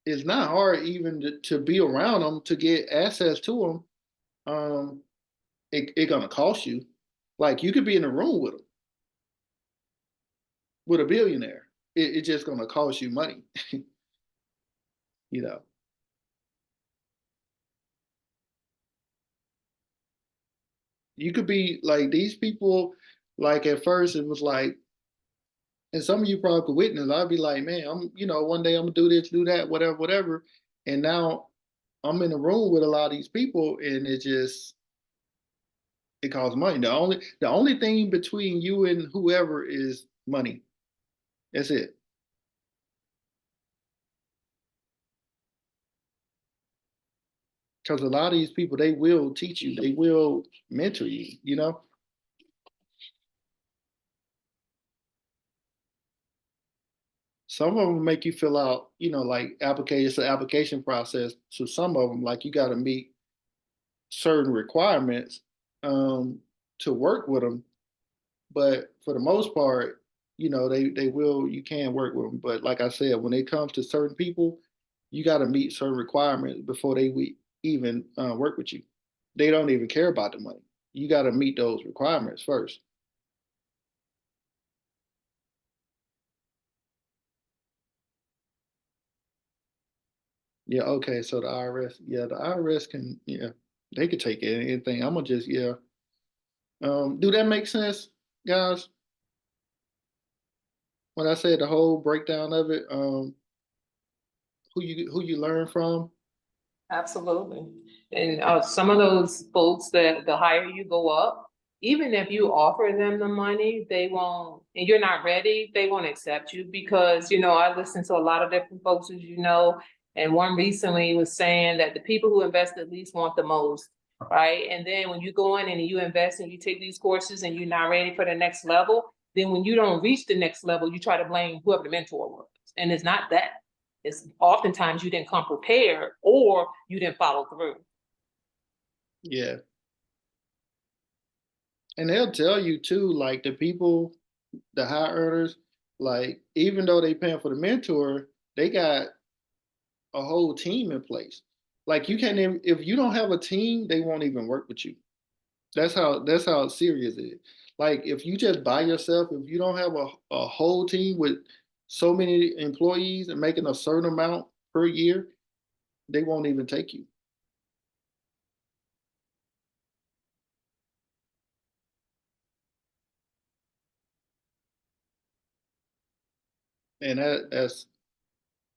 it's not hard even to be around them, to get access to them. It gonna cost you. Like you could be in a room with them, with a billionaire. It just gonna cost you money. you know. You could be like these people. Like at first, it was like, and some of you probably could witness. I'd be like, man, one day I'm gonna do this, do that, whatever, whatever. And now I'm in a room with a lot of these people, and it costs money. The only thing between you and whoever is money. That's it. Because a lot of these people, they will teach you, they will mentor you. Some of them make you fill out, like application. It's an application process. So some of them, like you got to meet certain requirements um, to work with them. But for the most part, they will. You can work with them. But like I said, when it comes to certain people, you got to meet certain requirements before they even work with you. They don't even care about the money. You got to meet those requirements first. Yeah. Okay. So the IRS, yeah, the IRS can, yeah, they could take anything. I'm gonna just, yeah. Do that make sense, guys? When I said the whole breakdown of it, who you learn from? Absolutely. And some of those folks that the higher you go up, even if you offer them the money, they won't, and you're not ready, they won't accept you because, I listen to a lot of different folks, as you know, and one recently was saying that the people who invest the least want the most, right? And then when you go in and you invest and you take these courses and you're not ready for the next level, then when you don't reach the next level, you try to blame whoever the mentor was. And it's not that. It's oftentimes you didn't come prepared or you didn't follow through. Yeah. And they'll tell you too, like the people, the high earners, like even though they paying for the mentor, they got a whole team in place. Like you can't even, if you don't have a team, they won't even work with you. That's how serious it is. Like if you just by yourself, if you don't have a whole team with so many employees and making a certain amount per year, they won't even take you. And that's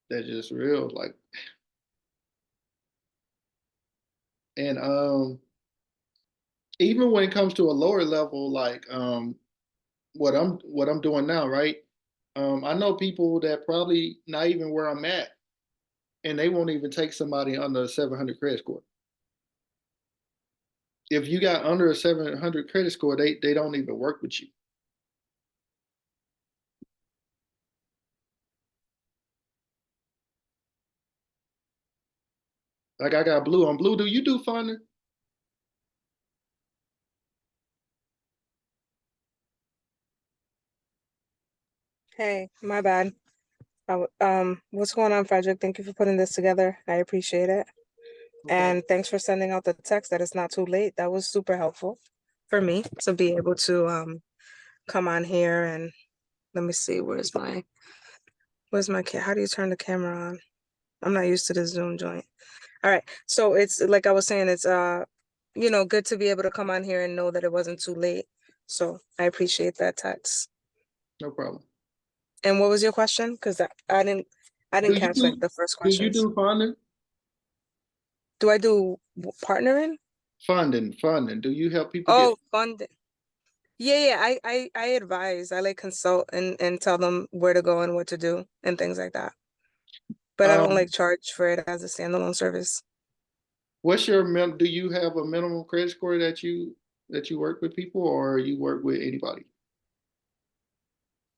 just real. Like and even when it comes to a lower level, like what I'm doing now, right? I know people that probably not even where I'm at, and they won't even take somebody under a 700 credit score. If you got under a 700 credit score, they don't even work with you. Like I got Blue on Blue. Do you do funding? Hey, my bad. What's going on, Frederick? Thank you for putting this together. I appreciate it. Okay. And thanks for sending out the text that it's not too late. That was super helpful for me to be able to come on here and let me see, where's my how do you turn the camera on? I'm not used to the Zoom joint. All right. So it's like I was saying, it's good to be able to come on here and know that it wasn't too late. So I appreciate that text. No problem. And what was your question? Because I Do didn't you catch like the first do you questions. do funding? Do I do partnering? Funding. Do you help people get? Oh, funding. Yeah. I advise. I like consult and tell them where to go and what to do and things like that. But I don't Um, like charge for it as a standalone service. what's your do you have a minimum credit score that you work with people, or you work with anybody?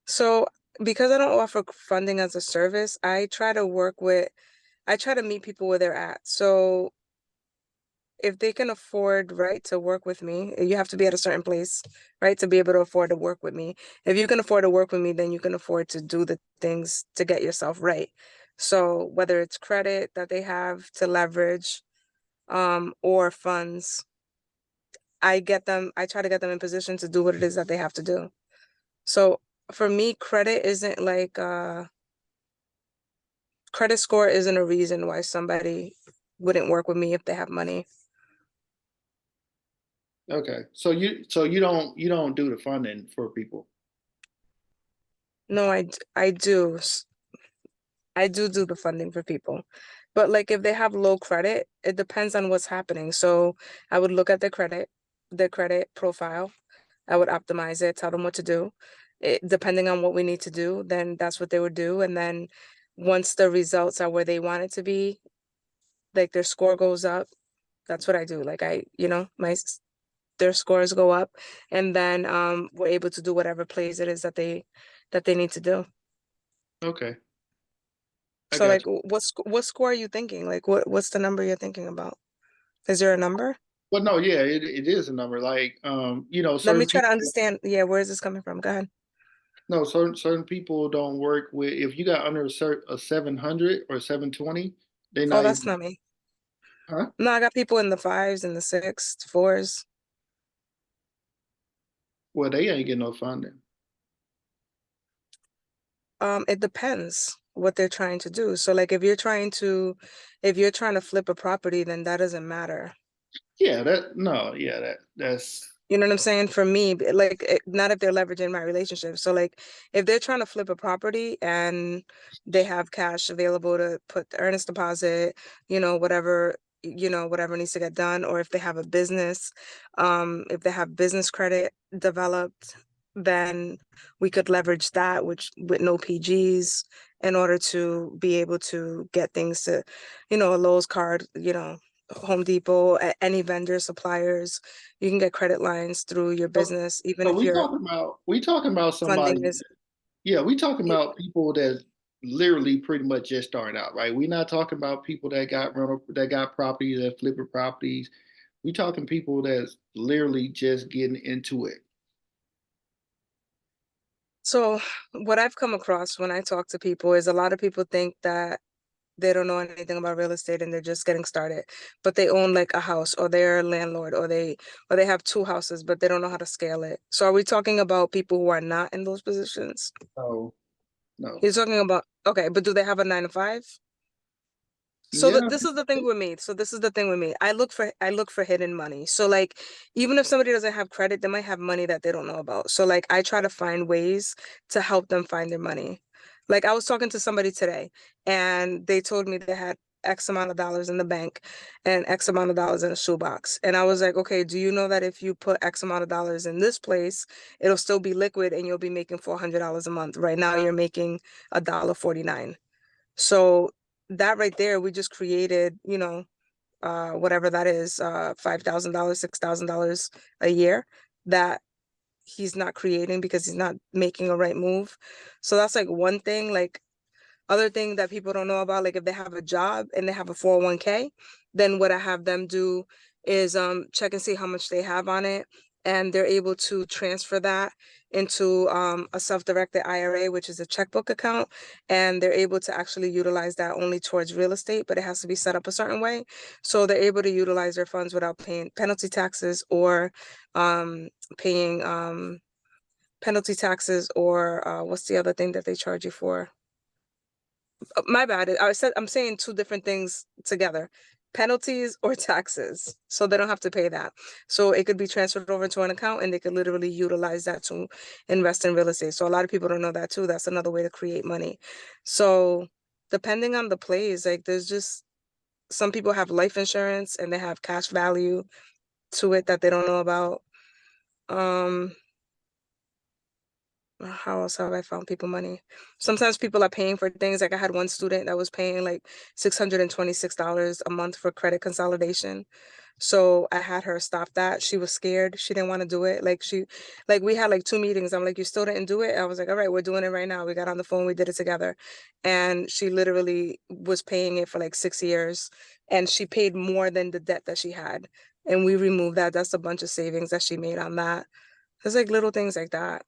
So because I don't offer funding as a service, I try to meet people where they're at. So if they can afford, right, to work with me, you have to be at a certain place, right, to be able to afford to work with me. If you can afford to work with me, then you can afford to do the things to get yourself right. So whether it's credit that they have to leverage, or funds, I try to get them in position to do what it is that they have to do. So for me, credit score isn't a reason why somebody wouldn't work with me if they have money. Okay, so you don't do the funding for people. No, I do. I do the funding for people. But like if they have low credit, it depends on what's happening. So I would look at their credit profile. I would optimize it, tell them what to do. Depending on what we need to do, then that's what they would do. And then once the results are where they want it to be, like their score goes up, that's what I do. Like their scores go up, and then we're able to do whatever plays it is that they need to do. Okay, I So got like you. what score are you thinking? Like what's the number you're thinking about? Is there a number? But no, yeah, it is a number. Like Let me certain try to people. understand. Yeah, where is this coming from? Go ahead. No, certain people don't work with. If you got under a 700 or 720, they Oh, not that's even. not me. Huh? No, I got people in the fives and the six, fours. Well, they ain't getting no funding. It depends what they're trying to do. So like if you're trying to flip a property, then that doesn't matter. Yeah, that no, yeah, that's You know what I'm saying? For me, like not if they're leveraging my relationship. So like if they're trying to flip a property and they have cash available to put the earnest deposit, whatever, you know, whatever needs to get done, or if they have a business, if they have business credit developed, then we could leverage that, which with no PGs, in order to be able to get things to, you know, a Lowe's card, you know, Home Depot, any vendor, suppliers, you can get credit lines through your So, business, even so if your we talking about funding somebody. is. Yeah, we talking about people that literally pretty much just starting out, right? We're not talking about people that got rental, that got properties, that flipping properties. We talking people that's literally just getting into it. So what I've come across when I talk to people is a lot of people think that they don't know anything about real estate and they're just getting started, but they own like a house, or they're a landlord, or they have two houses, but they don't know how to scale it. So are we talking about people who are not in those positions? So no, You're talking about, okay, but do they have a 9 to 5? So yeah, this is the thing with me. So this is the thing with me. I look for hidden money. So like even if somebody doesn't have credit, they might have money that they don't know about. So like I try to find ways to help them find their money. Like I was talking to somebody today and they told me they had X amount of dollars in the bank and X amount of dollars in a shoebox. And I was like, okay, do you know that if you put X amount of dollars in this place, it'll still be liquid and you'll be making $400 a month. Right now you're making $1.49. So that right there, we just created, you know, whatever that is, $5,000, $6,000 a year that he's not creating because he's not making a right move. So that's like one thing. Like other thing that people don't know about, like if they have a job and they have a 401k, then what I have them do is check and see how much they have on it, and they're able to transfer that into a self-directed IRA, which is a checkbook account, and they're able to actually utilize that only towards real estate, but it has to be set up a certain way. So they're able to utilize their funds without paying penalty taxes or paying penalty taxes or what's the other thing that they charge you for? My bad. I'm saying two different things together. Penalties or taxes. So they don't have to pay that. So it could be transferred over to an account and they could literally utilize that to invest in real estate. So a lot of people don't know that too. That's another way to create money. So depending on the plays, like there's just some people have life insurance and they have cash value to it that they don't know about. Um how else have I found people money? Sometimes people are paying for things. Like I had one student that was paying like $626 a month for credit consolidation. So I had her stop that. She was scared. She didn't want to do it. Like we had like 2 meetings. I'm like, you still didn't do it? I was like, all right, we're doing it right now. We got on the phone, we did it together. And she literally was paying it for like 6 years. And she paid more than the debt that she had. And we removed that. That's a bunch of savings that she made on that. There's like little things like that.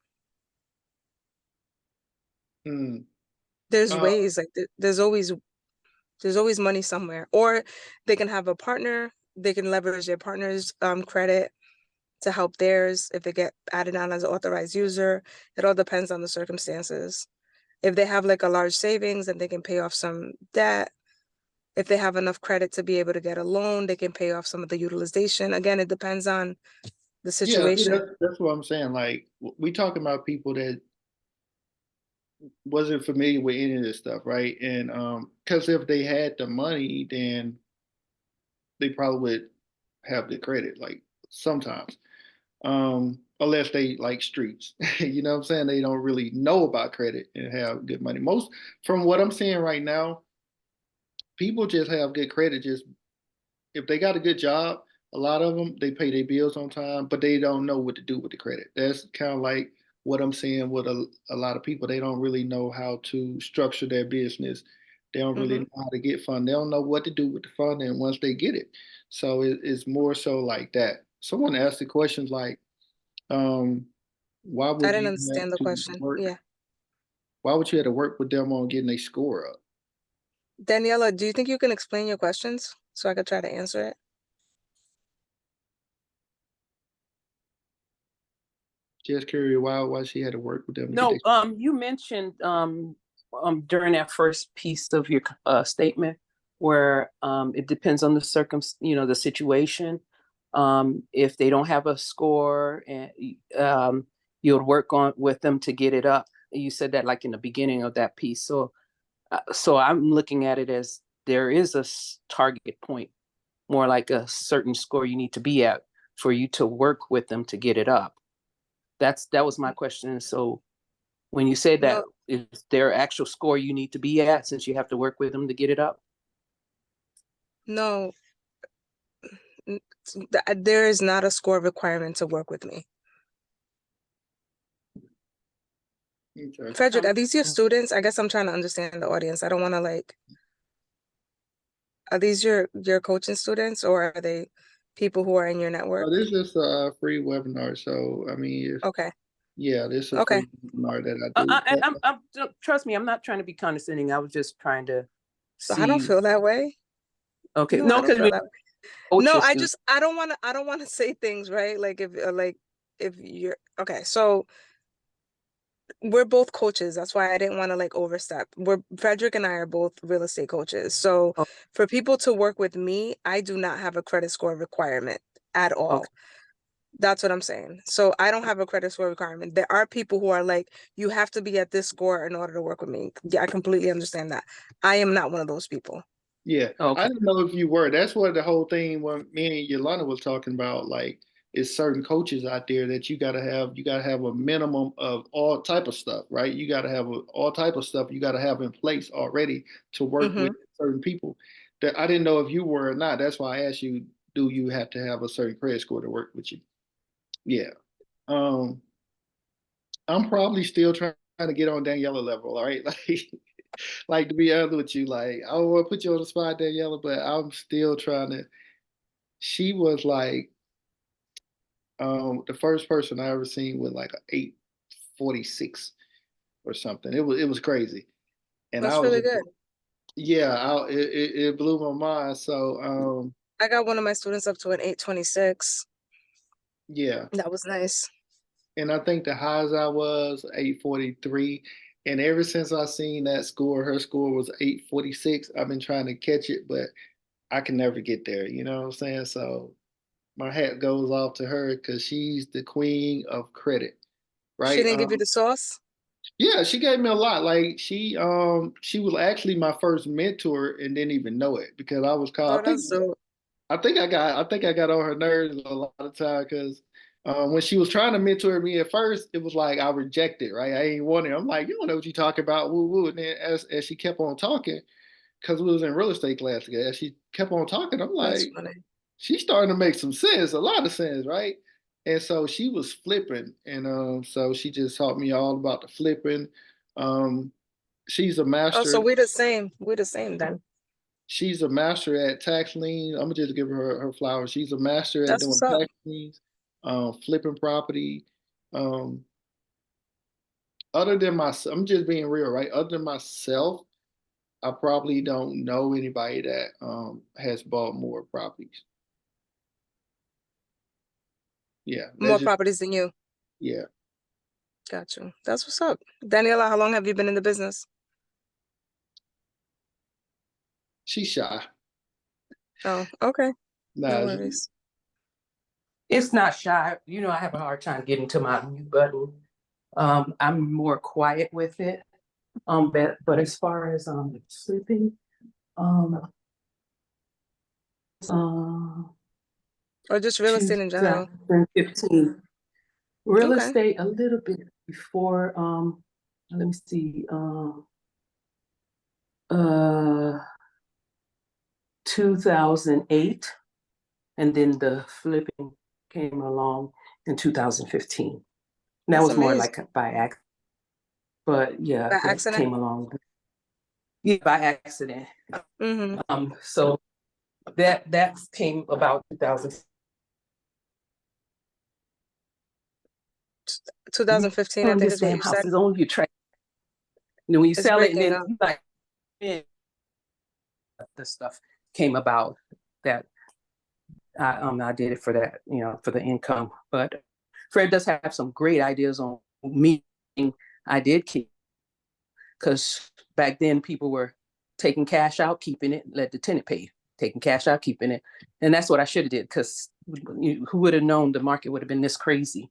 mm. There's uh, ways, like there's always money somewhere. Or they can have a partner, they can leverage their partner's credit to help theirs if they get added on as an authorized user. It all depends on the circumstances. If they have like a large savings and they can pay off some debt, if they have enough credit to be able to get a loan, they can pay off some of the utilization. Again, it depends on the yeah, see, situation. that's what I'm saying. Like we talking about people that wasn't familiar with any of this stuff, right? And because if they had the money, then they probably would have the credit. Like sometimes, unless they like streets, you know what I'm saying? They don't really know about credit and have good money. Most from what I'm seeing right now, people just have good credit. Just if they got a good job, a lot of them they pay their bills on time, but they don't know what to do with the credit. That's kind of like what I'm seeing with a lot of people. They don't really know how to structure their business. They don't really Hmm. know how to get fund. They don't know what to do with the fund, and once they get it, so it's more so like that. Someone asked the questions like, um, "Why I would didn't you understand have the to question. work? Yeah. Why would you have to work with them on getting a score up?" Daniela, do you think you can explain your questions so I could try to answer it? Just curious why she had to work with them to get No, their. you mentioned during that first piece of your statement where it depends on the the situation. If they don't have a score, and you'll work on with them to get it up. You said that like in the beginning of that piece. So I'm looking at it as there is a target point more like a certain score you need to be at for you to work with them to get it up. That was my question. So when you say that, No, is there actual score you need to be at since you have to work with them to get it up? no, there is not a score requirement to work with me. Okay. Frederick, are these your students? I guess I'm trying to understand the audience. I don't want to like, are these your coaching students, or are they people who are in your network? Oh, this is a free webinar. So, I mean, Okay. yeah, this is a Okay. free webinar that I do. And trust me, I'm not trying to be condescending. I was just trying to So I don't see. feel that way. Okay, No, no, I don't because feel that way. No, coaches do. I don't want to say things, right? Like if you're okay, so we're both coaches. That's why I didn't want to like overstep. Frederick and I are both real estate coaches. So Oh, for people to work with me, I do not have a credit score requirement at all. okay. That's what I'm saying. So I don't have a credit score requirement. There are people who are like, you have to be at this score in order to work with me. Yeah, I completely understand that. I am not one of those people. Yeah, I Okay. didn't know if you were. That's what the whole thing when me and Yolanda was talking about. Like, it's certain coaches out there that you gotta have. You gotta have a minimum of all type of stuff, right? You gotta have all type of stuff. You gotta have in place already to work Mm-hmm. with certain people. That I didn't know if you were or not. That's why I asked you. Do you have to have a certain credit score to work with you? Yeah. Um, I'm probably still trying to get on Daniela level. All right, like to be honest with you, like I don't want to put you on the spot, Daniela, but I'm still trying to. She was like the first person I ever seen with like a 846 or something. It was crazy, and I That's was really just good. yeah, it blew my mind. So I got one of my students up to an 826. yeah, That was nice. and I think the highs I was 843. And ever since I seen that score, her score was 846. I've been trying to catch it, but I can never get there. You know what I'm saying? So my hat goes off to her because she's the queen of credit, She right? didn't give you the sauce? Yeah, she gave me a lot. Like she was actually my first mentor and didn't even know it because I was Oh, called. that's so. I think I got on her nerves a lot of time because when she was trying to mentor me at first, it was like I rejected, right? I ain't want it. I'm like, you don't know what you talking about, woo woo. And then as she kept on talking, because we was in real estate class together, as she kept on talking, I'm That's like, funny. she's starting to make some sense, a lot of sense, right? And so she was flipping, and so she just taught me all about the flipping. Um, she's a Oh, so master. we're the same. We're the same then. She's a master at tax liens. I'm gonna just give her flowers. She's a master at That's doing what's up. tax liens, flipping property. Um, other than myself, I'm just being real, right? Other than myself, I probably don't know anybody that has bought more properties. Yeah, More that's just properties than you. yeah. Got you. That's what's up. Daniela, how long have you been in the business? She's shy. Oh, okay. No Nah, worries. It's not shy. I have a hard time getting to my mute button. I'm more quiet with it. But as far as sleeping, um, uh, Or just real estate in general. 2015. Real Okay. estate a little bit before. Let me see. Uh, 2008, and then the flipping came along in 2015. That That's was more amazing. like by accident, but yeah, By that accident? came along. Yeah, by accident. Mm-hmm. So that came about 2000. 2015, I On think this is what damn you house said. is only you try. When you It's sell it, and breaking then up. like the stuff came about that I did it for that, for the income. But Fred does have some great ideas on me. I did keep, because back then people were taking cash out, keeping it, let the tenant pay. Taking cash out, keeping it, and that's what I should have did. Because who would have known the market would have been this crazy?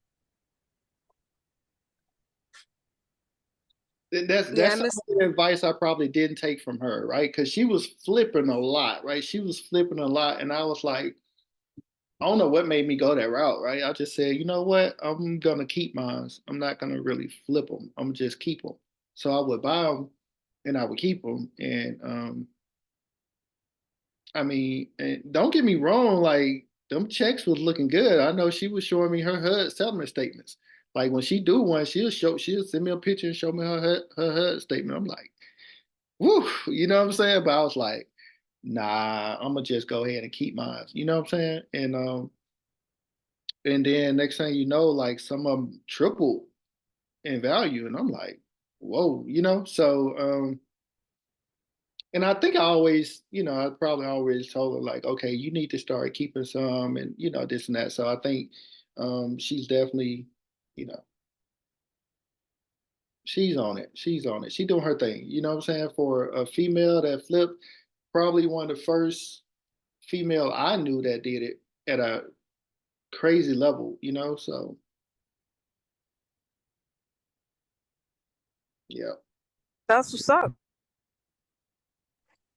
That's Yeah, some of the advice I probably didn't take from her, right? Because she was flipping a lot, right? She was flipping a lot, and I was like, I don't know what made me go that route, right? I just said, you know what? I'm gonna keep mine. I'm not gonna really flip them. I'm just keep them. So I would buy them, and I would keep them. And I mean, and don't get me wrong, like them checks was looking good. I know she was showing me her HUD settlement statements. Like when she do one, she'll send me a picture and show me her HUD statement. I'm like, woo, you know what I'm saying? But I was like, nah, I'm gonna just go ahead and keep mine. You know what I'm saying? And then next thing you know, like some of them tripled in value, and I'm like, whoa, you know. So and I think I always, I probably always told her like, okay, you need to start keeping some, and this and that. So I think she's definitely, you know, she's on it. She's on it. She's doing her thing. You know what I'm saying? For a female that flipped, probably one of the first female I knew that did it at a crazy level. So yeah. that's what's up.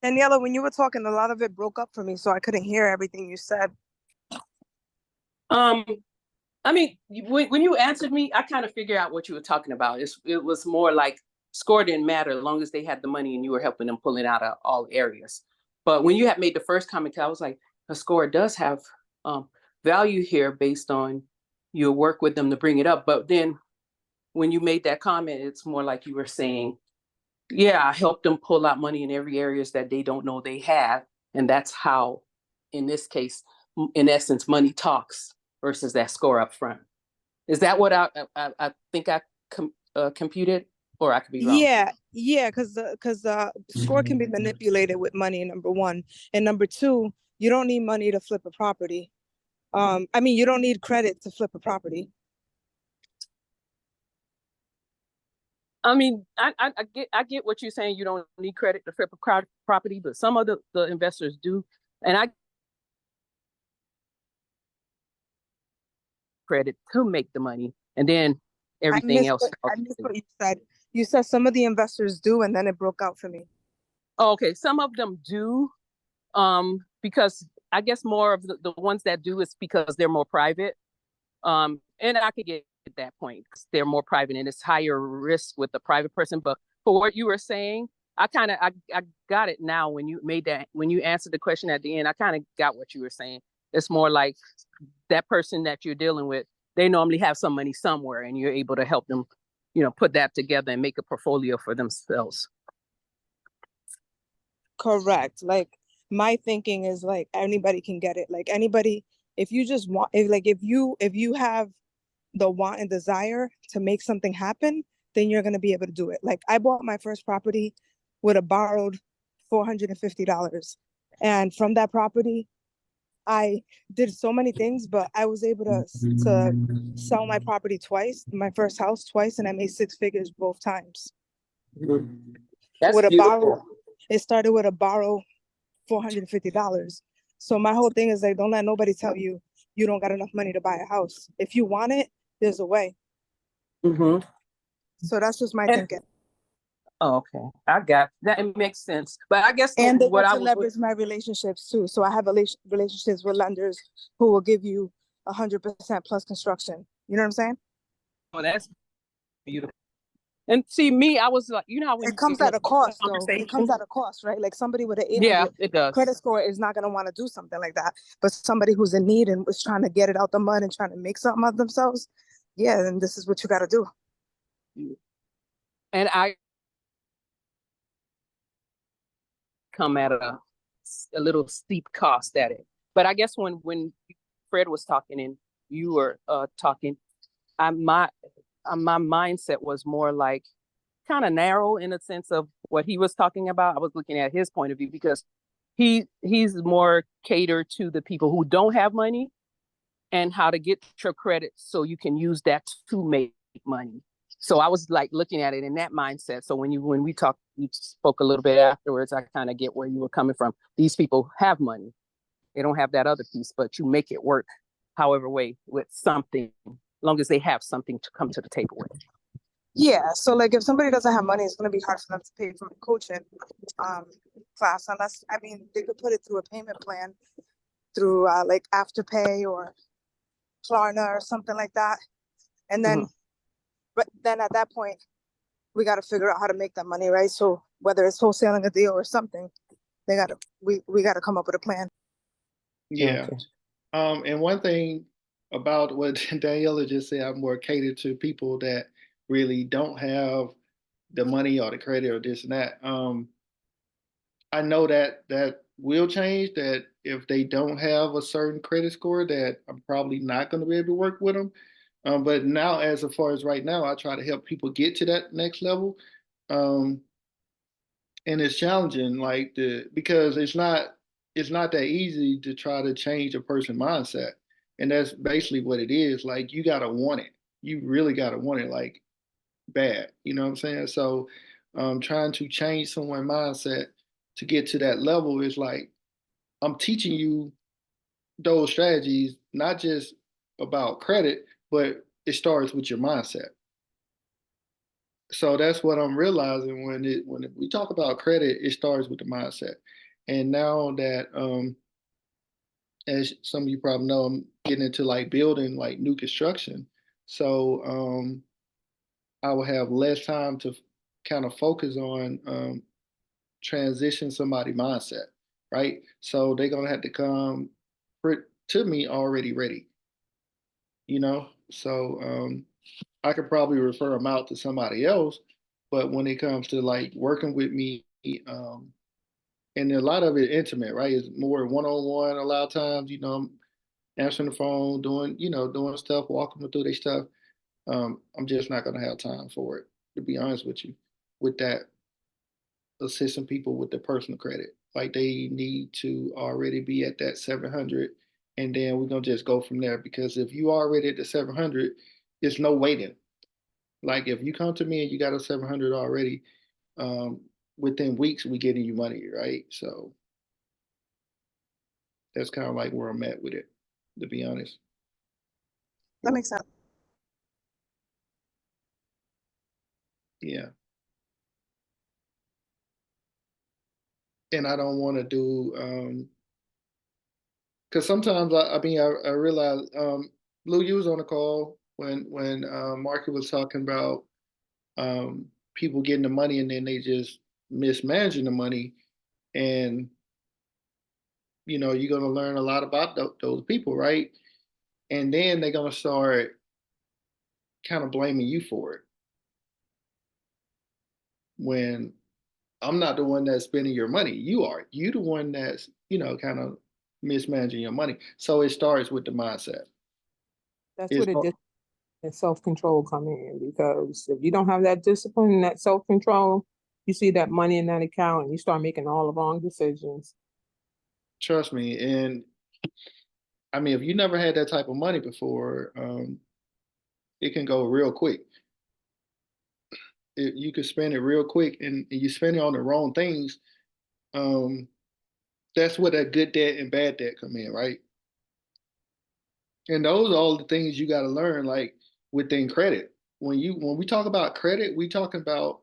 Daniela, when you were talking, a lot of it broke up for me, so I couldn't hear everything you said. I mean, when you answered me, I kind of figured out what you were talking about. It was more like score didn't matter as long as they had the money and you were helping them pull it out of all areas. But when you had made the first comment, I was like, a score does have value here based on your work with them to bring it up. But then when you made that comment, it's more like you were saying, yeah, I helped them pull out money in every areas that they don't know they have. And that's how, in this case, in essence, money talks versus that score up front. Is that what I think I computed, or I could be wrong? Yeah, because the score can be manipulated with money, number one. And number two, you don't need money to flip a property. I mean, you don't need credit to flip a property. I mean, I get what you're saying. You don't need credit to flip a property, but some of the investors do, and I credit to make the money, and then everything else. I missed what you said. You said some of the investors do, and then it broke out for me. Oh, okay, some of them do, because I guess more of the ones that do is because they're more private. And I could get that point. They're more private and it's higher risk with the private person. But for what you were saying, I got it now when you answered the question at the end. I kind of got what you were saying. It's more like that person that you're dealing with, they normally have some money somewhere and you're able to help them, put that together and make a portfolio for themselves. Correct. Like my thinking is like anybody can get it. Like anybody, if you just want, if you have the want and desire to make something happen, then you're gonna be able to do it. Like I bought my first property with a borrowed $450, and from that property, I did so many things, but I was able to sell my property twice, my first house twice, and I made six figures both times. That's with a beautiful. borrow. It started with a borrow $450. So my whole thing is like, don't let nobody tell you you don't got enough money to buy a house. If you want it, there's a way. Mm-hmm. So that's just my thinking. Oh, okay, I got that. It makes sense. But I guess and they get to leverage my relationships too. So I have relationships with lenders who will give you 100% plus construction. You know what I'm saying? Oh, that's beautiful. And see, me, I was like, when it comes at a cost, though. It comes at a cost, right? Like somebody with an 800 credit score is not going to want to do something like that. But somebody who's in need and was trying to get it out the mud and trying to make something of themselves, yeah, then this is what you got to do. And I come at a little steep cost at it. But I guess when Fred was talking and you were talking, my mindset was more like kind of narrow in the sense of what he was talking about. I was looking at his point of view because he's more catered to the people who don't have money and how to get your credit so you can use that to make money. So I was like looking at it in that mindset. So when we talked, you spoke a little bit afterwards, I kind of get where you were coming from. These people have money. They don't have that other piece, but you make it work however way with something, as long as they have something to come to the table with. Yeah, so like if somebody doesn't have money, it's gonna be hard for them to pay for a coaching class unless, I mean, they could put it through a payment plan through like Afterpay or Klarna or something like that. And then, but then at that point, we got to figure out how to make that money, right? So whether it's wholesaling a deal or something, we got to come up with a plan. Yeah. Okay. And one thing about what Daniela just said, I'm more catered to people that really don't have the money or the credit or this and that. I know that that will change. That if they don't have a certain credit score, that I'm probably not going to be able to work with them. But now, as far as right now, I try to help people get to that next level. Um, and it's challenging, like the because it's not that easy to try to change a person's mindset, and that's basically what it is. Like you gotta want it. You really gotta want it, like bad. You know what I'm saying? So, trying to change someone's mindset to get to that level is like I'm teaching you those strategies, not just about credit, but it starts with your mindset. So that's what I'm realizing when we talk about credit, it starts with the mindset. And now that as some of you probably know, I'm getting into like building like new construction. So I will have less time to kind of focus on transition somebody mindset, right? So they're gonna have to come to me already ready, you know. So I could probably refer them out to somebody else, but when it comes to like working with me, and a lot of it intimate, right? It's more one on one. A lot of times, I'm answering the phone, doing stuff, walking them through their stuff. I'm just not gonna have time for it, to be honest with you. With that, assisting people with their personal credit, like they need to already be at that 700, and then we're gonna just go from there. Because if you already at the 700, there's no waiting. Like if you come to me and you got a 700 already, um, within weeks we getting you money, right? So that's kind of like where I'm at with it, to be honest. That makes sense. Yeah, and I don't want to do because sometimes I realize Lou, you was on the call when Marky was talking about people getting the money and then they just mismanaging the money, and you're gonna learn a lot about those people, right? And then they're gonna start kind of blaming you for it when I'm not the one that's spending your money. You are. You the one that's, kind of mismanaging your money. So it starts with the mindset. That's where It's the discipline and self-control come in, because if you don't have that discipline and that self-control, you see that money in that account and you start making all the wrong decisions. Trust me. And I mean, if you never had that type of money before, it can go real quick. You could spend it real quick, and you spend it on the wrong things. Um, that's where that good debt and bad debt come in, right? And those are all the things you got to learn, like within credit. When we talk about credit, we talk about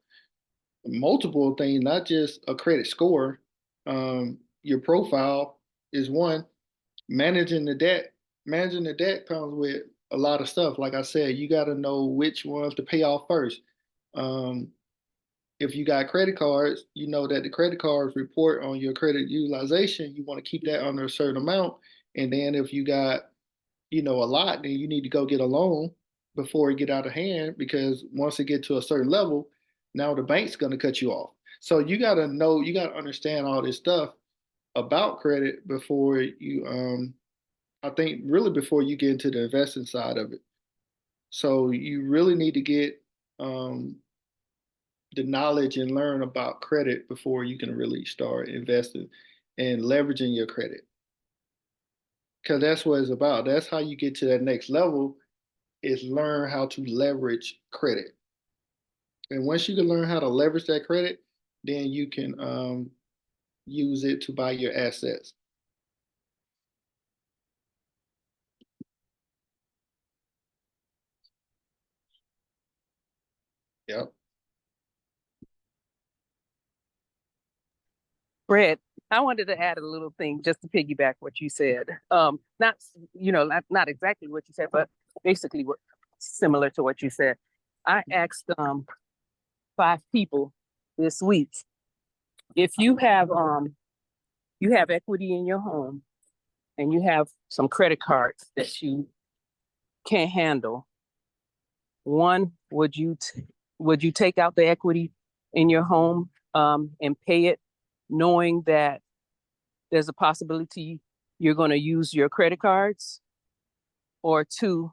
multiple things, not just a credit score. Your profile is one. Managing the debt, managing the debt comes with a lot of stuff. Like I said, you got to know which ones to pay off first. Um, if you got credit cards, you know that the credit cards report on your credit utilization. You want to keep that under a certain amount. And then if you got, a lot, then you need to go get a loan before it get out of hand, because once it get to a certain level, now the bank's going to cut you off. So you got to understand all this stuff about credit before you, I think really before you get into the investing side of it. So you really need to get um, the knowledge and learn about credit before you can really start investing and leveraging your credit. Because that's what it's about. That's how you get to that next level, is learn how to leverage credit. And once you can learn how to leverage that credit, then you can use it to buy your assets. Yep. Fred, I wanted to add a little thing just to piggyback what you said. Not not exactly what you said, but basically what similar to what you said. I asked 5 people this week if you have equity in your home and you have some credit cards that you can't handle. One, would you take out the equity in your home and pay it, knowing that there's a possibility you're going to use your credit cards? Or 2,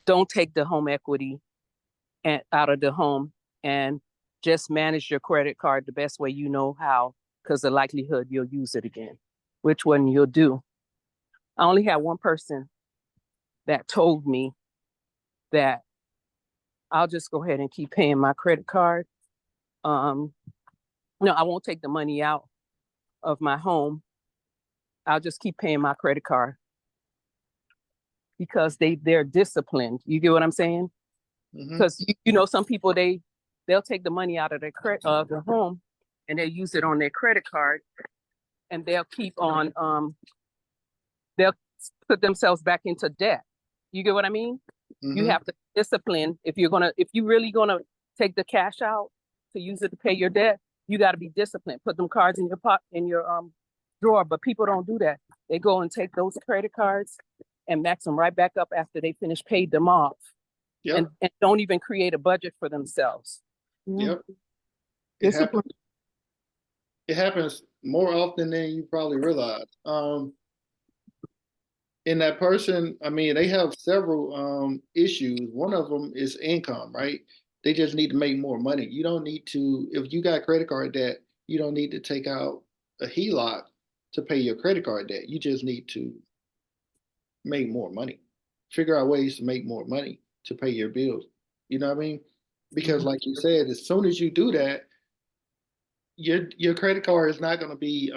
don't take the home equity out of the home and just manage your credit card the best way you know how, because the likelihood you'll use it again. Which one you'll do? I only had one person that told me that I'll just go ahead and keep paying my credit card. No, I won't take the money out of my home. I'll just keep paying my credit card because they're disciplined. You get what I'm saying? Mhm. Because some people they'll take the money out of their home and they'll use it on their credit card, and they'll keep on they'll put themselves back into debt. You get what I mean? You Mhm. have to discipline if you really gonna take the cash out to use it to pay your debt. You got to be disciplined. Put them cards in your drawer. But people don't do that. They go and take those credit cards and max them right back up after they finish paid them off, Yep. and don't even create a budget for themselves. Yep. It Discipline. happens. It happens more often than you probably realize. And that person, I mean, they have several issues. One of them is income, right? They just need to make more money. You don't need to, if you got credit card debt, you don't need to take out a HELOC to pay your credit card debt. You just need to make more money. Figure out ways to make more money to pay your bills. You know what I mean? Because like you said, as soon as you do that, your credit card is not going to be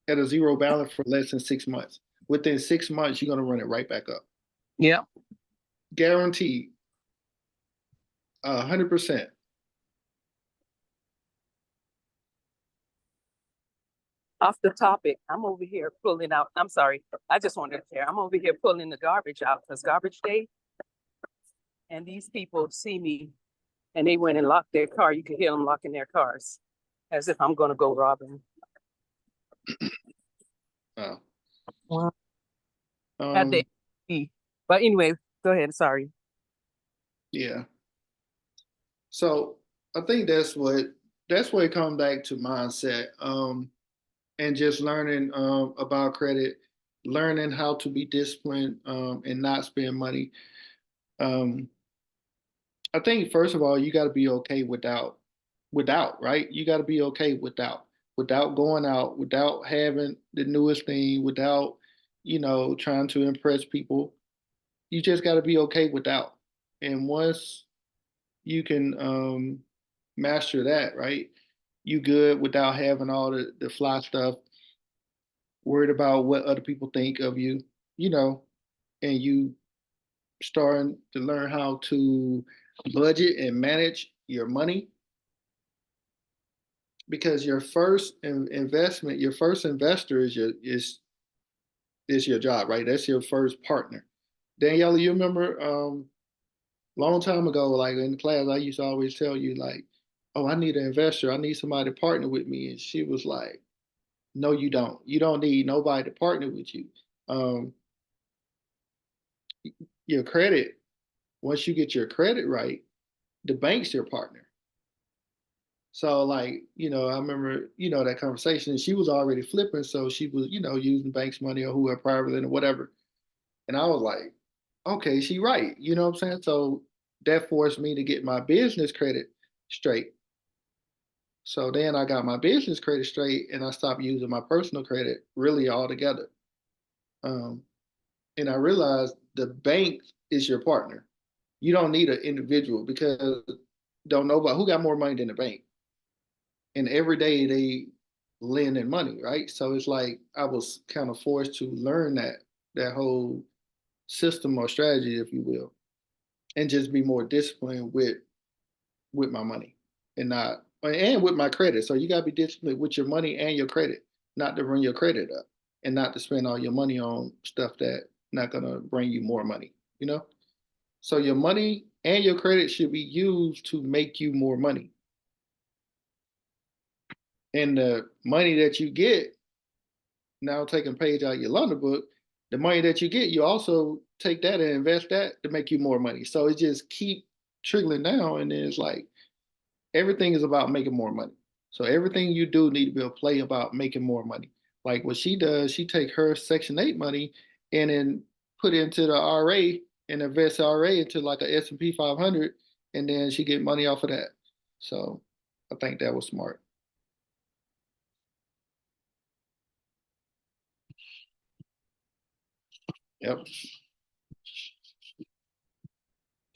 at a zero balance for less than 6 months. Within 6 months, you're going to run it right back up. Yeah. Guaranteed. 100%. Off the topic, I'm over here pulling out. I'm sorry. I just wanted to share. I'm over here pulling the garbage out because garbage day. And these people see me and they went and locked their car. You can hear them locking their cars as if I'm going to go rob them. Oh. Wow. Had Um, they, but anyway, go ahead. Sorry. yeah. So I think that's what it comes back to mindset. And just learning about credit, learning how to be disciplined and not spend money. Um, I think first of all, you got to be okay without, right? You got to be okay without going out, without having the newest thing, without, trying to impress people. You just got to be okay without. And once you can master that, right? You good without having all the fly stuff, worried about what other people think of you, you know, and you starting to learn how to budget and manage your money, because your first investment, your first investor is your job, right? That's your first partner. Daniela, you remember long time ago, like in class, I used to always tell you like, "Oh, I need an investor. I need somebody to partner with me," and she was like, "No, you don't. You don't need nobody to partner with you. Um, your credit. Once you get your credit right, the bank's your partner." So like, I remember, that conversation, and she was already flipping. So she was, using bank's money or whoever privately or whatever. And I was like, okay, she right. You know what I'm saying? So that forced me to get my business credit straight. So then I got my business credit straight and I stopped using my personal credit really altogether. Um, and I realized the bank is your partner. You don't need an individual because don't know about who got more money than the bank. And every day they lend in money, right? So it's like I was kind of forced to learn that whole system or strategy, if you will. and just be more disciplined with my money and with my credit. So you gotta be disciplined with your money and your credit, not to run your credit up and not to spend all your money on stuff that not gonna bring you more money, you know? So your money and your credit should be used to make you more money. And the money that you get, now taking page out of your London book, the money that you get, you also take that and invest that to make you more money. So it just keep trickling down, and then it's like everything is about making more money. So everything you do need to be a play about making more money. Like what she does, she take her Section 8 money and then put it into the RA and invest RA into like a S&P 500, and then she get money off of that. So I think that was smart. Yep.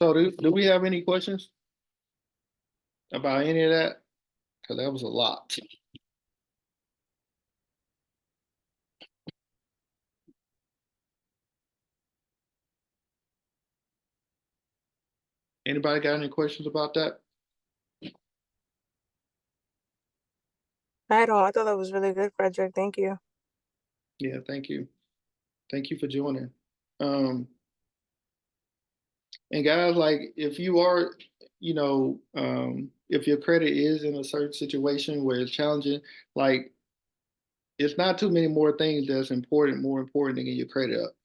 So do we have any questions about any of that? Because that was a lot. Anybody got any questions about that? I don't. I thought that was really good, Frederick. Thank you. Yeah, thank you. Thank you for joining. Um, and guys, like if you are, if your credit is in a certain situation where it's challenging, like it's not too many more things that's important, more important than getting your credit up.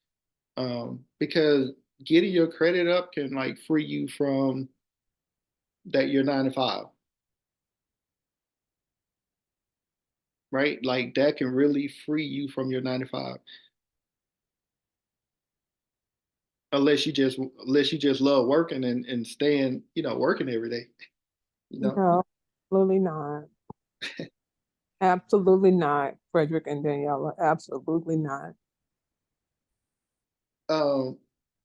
Because getting your credit up can like free you from that your 9 to 5, right? Like that can really free you from your 9 to 5. Unless you just love working and staying, working every day, you know. No, absolutely not. Absolutely not, Frederick and Daniela. Absolutely not. Um,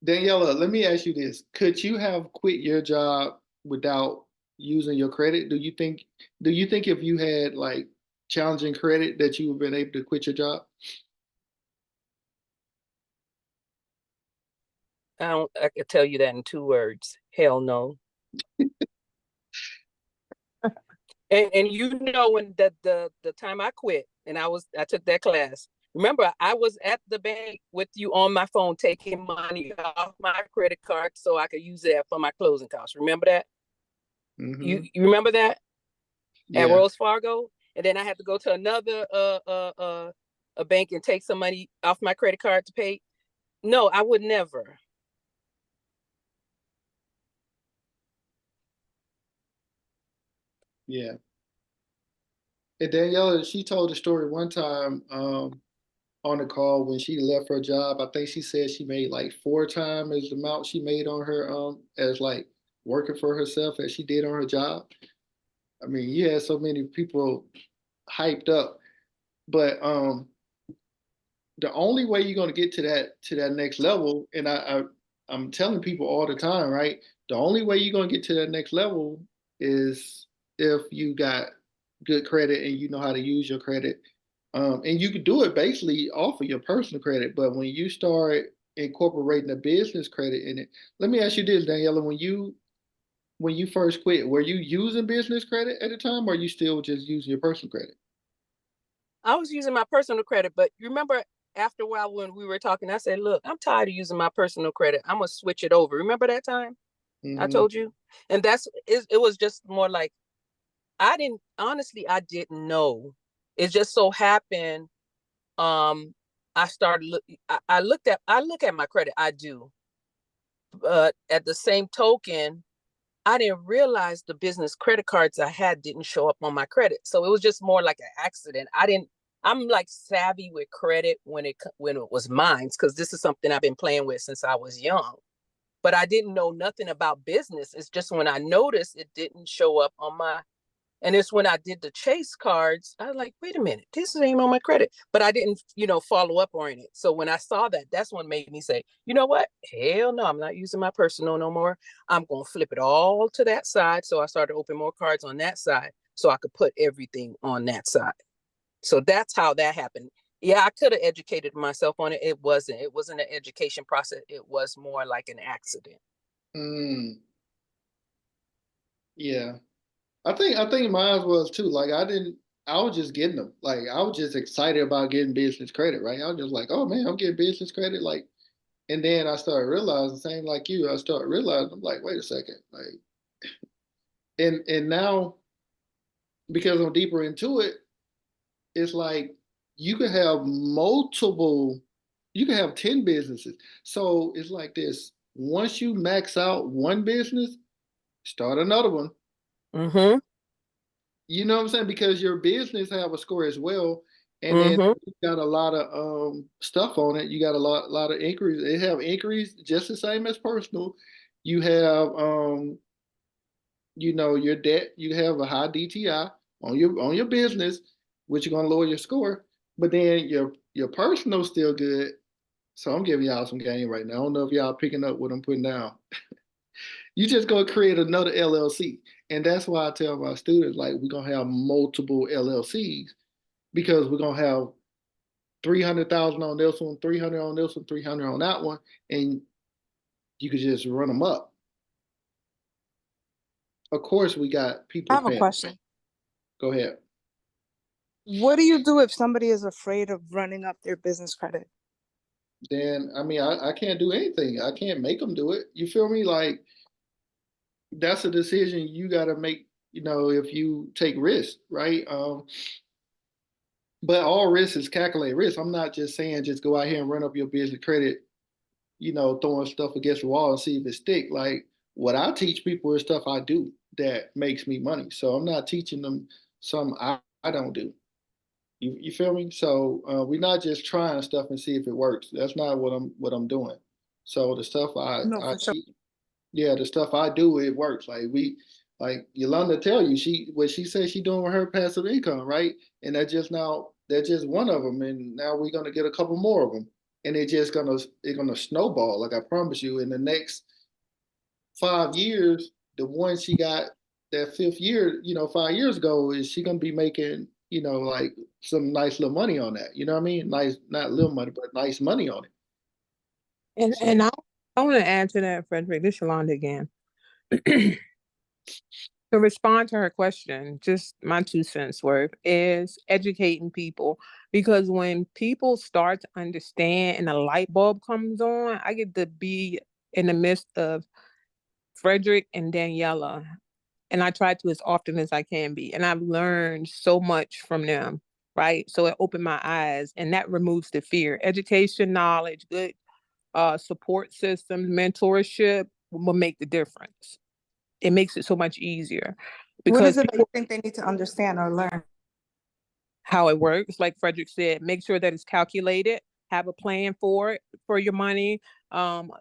Daniela, let me ask you this. Could you have quit your job without using your credit? Do you think if you had like challenging credit that you would have been able to quit your job? I could tell you that in 2 words. Hell no. And when the time I quit and I took that class. Remember, I was at the bank with you on my phone taking money off my credit card so I could use that for my closing costs. Remember that? You remember that at Yeah, Wells Fargo? And then I had to go to another a bank and take some money off my credit card to pay. No, I would never. yeah. And Daniela, she told a story one time on the call when she left her job. I think she said she made like 4 times the amount she made on her as like working for herself as she did on her job. I mean, you had so many people hyped up, but the only way you're going to get to that next level, and I'm telling people all the time, right? The only way you're going to get to that next level is if you got good credit and you know how to use your credit. And you can do it basically off of your personal credit, but when you start incorporating a business credit in it, let me ask you this, Daniela, when you first quit, were you using business credit at the time, or are you still just using your personal credit? I was using my personal credit, but you remember after a while when we were talking, I said, look, I'm tired of using my personal credit. I'm gonna switch it over. Remember that time I Hmm. told you? And it was just more like I didn't know. It just so happened I started look I look at my credit, I do. But at the same token, I didn't realize the business credit cards I had didn't show up on my credit. So it was just more like an accident. I'm like savvy with credit when it was mine because this is something I've been playing with since I was young. But I didn't know nothing about business. It's just when I noticed it didn't show up on my and it's when I did the chase cards, I was like, wait a minute, this ain't on my credit. But I didn't, follow up on it. So when I saw that, that's what made me say, you know what? Hell no, I'm not using my personal no more. I'm going to flip it all to that side. So I started to open more cards on that side so I could put everything on that side. So that's how that happened. Yeah, I could have educated myself on it. It wasn't. It wasn't an education process. It was more like an accident. Mm, yeah. I think mine was too. Like I was just getting them. Like I was just excited about getting business credit, right? I was just like, oh man, I'm getting business credit. Like, and then I started realizing, same like you, I started realizing, I'm like, wait a second, like, and now because I'm deeper into it, it's like you could have multiple, you can have 10 businesses. So it's like this. Once you max out one business, start another one. Mm-hmm. You know what I'm saying? Because your business have a score as well. And then Mm-hmm. you got a lot of stuff on it. You got a lot of inquiries. They have inquiries just the same as personal. You have your debt, you have a high DTI on your business, which you're gonna lower your score. But then your personal still good. So I'm giving y'all some game right now. I don't know if y'all picking up what I'm putting down. You just gonna create another LLC. And that's why I tell my students, like, we're gonna have multiple LLCs because we're gonna have 300,000 on this one, 300 on this one, 300 on that one, and you could just run them up. Of course, we got I people have a paying. question. Go ahead. What do you do if somebody is afraid of running up their business credit? Then I mean, I can't do anything. I can't make them do it. You feel me? Like that's a decision you got to make. If you take risks, right? But all risk is calculated risk. I'm not just saying just go out here and run up your business credit, throwing stuff against the wall and see if it stick. Like what I teach people is stuff I do that makes me money. So I'm not teaching them some I don't do. You feel me? So we're not just trying stuff and see if it works. That's not what I'm doing. So the stuff No, I for sure. teach, yeah, the stuff I do, it works. Like Yolanda tell you, what she says she doing with her passive income, right? And that's just one of them, and now we're gonna get a couple more of them, and it's gonna snowball. Like I promise you, in the next 5 years, the one she got that fifth year, 5 years ago, is she gonna be making, like some nice little money on that. You know what I mean? Nice, not little money, but nice money on it. And So and I want to add to that, Frederick. This is Yolanda again. To respond to her question, just my 2 cents worth is educating people, because when people start to understand and a light bulb comes on, I get to be in the midst of Frederick and Daniela, and I try to as often as I can be, and I've learned so much from them, right? So it opened my eyes, and that removes the fear. Education, knowledge, good support systems, mentorship will make the difference. It makes it so much easier What is because it that you people, think they need to understand or learn? how it works, like Frederick said, make sure that it's calculated, have a plan for it, for your money, um,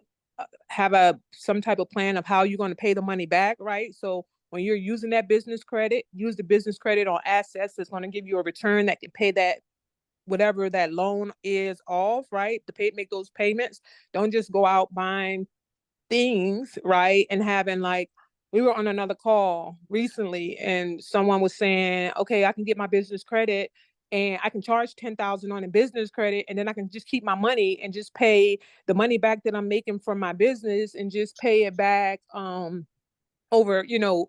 have some type of plan of how you're going to pay the money back, right? So when you're using that business credit, use the business credit on assets that's going to give you a return that can pay that whatever that loan is off, right? Make those payments. Don't just go out buying things, right? And having like, we were on another call recently and someone was saying, okay, I can get my business credit and I can charge 10,000 on a business credit, and then I can just keep my money and just pay the money back that I'm making from my business and just pay it back over, in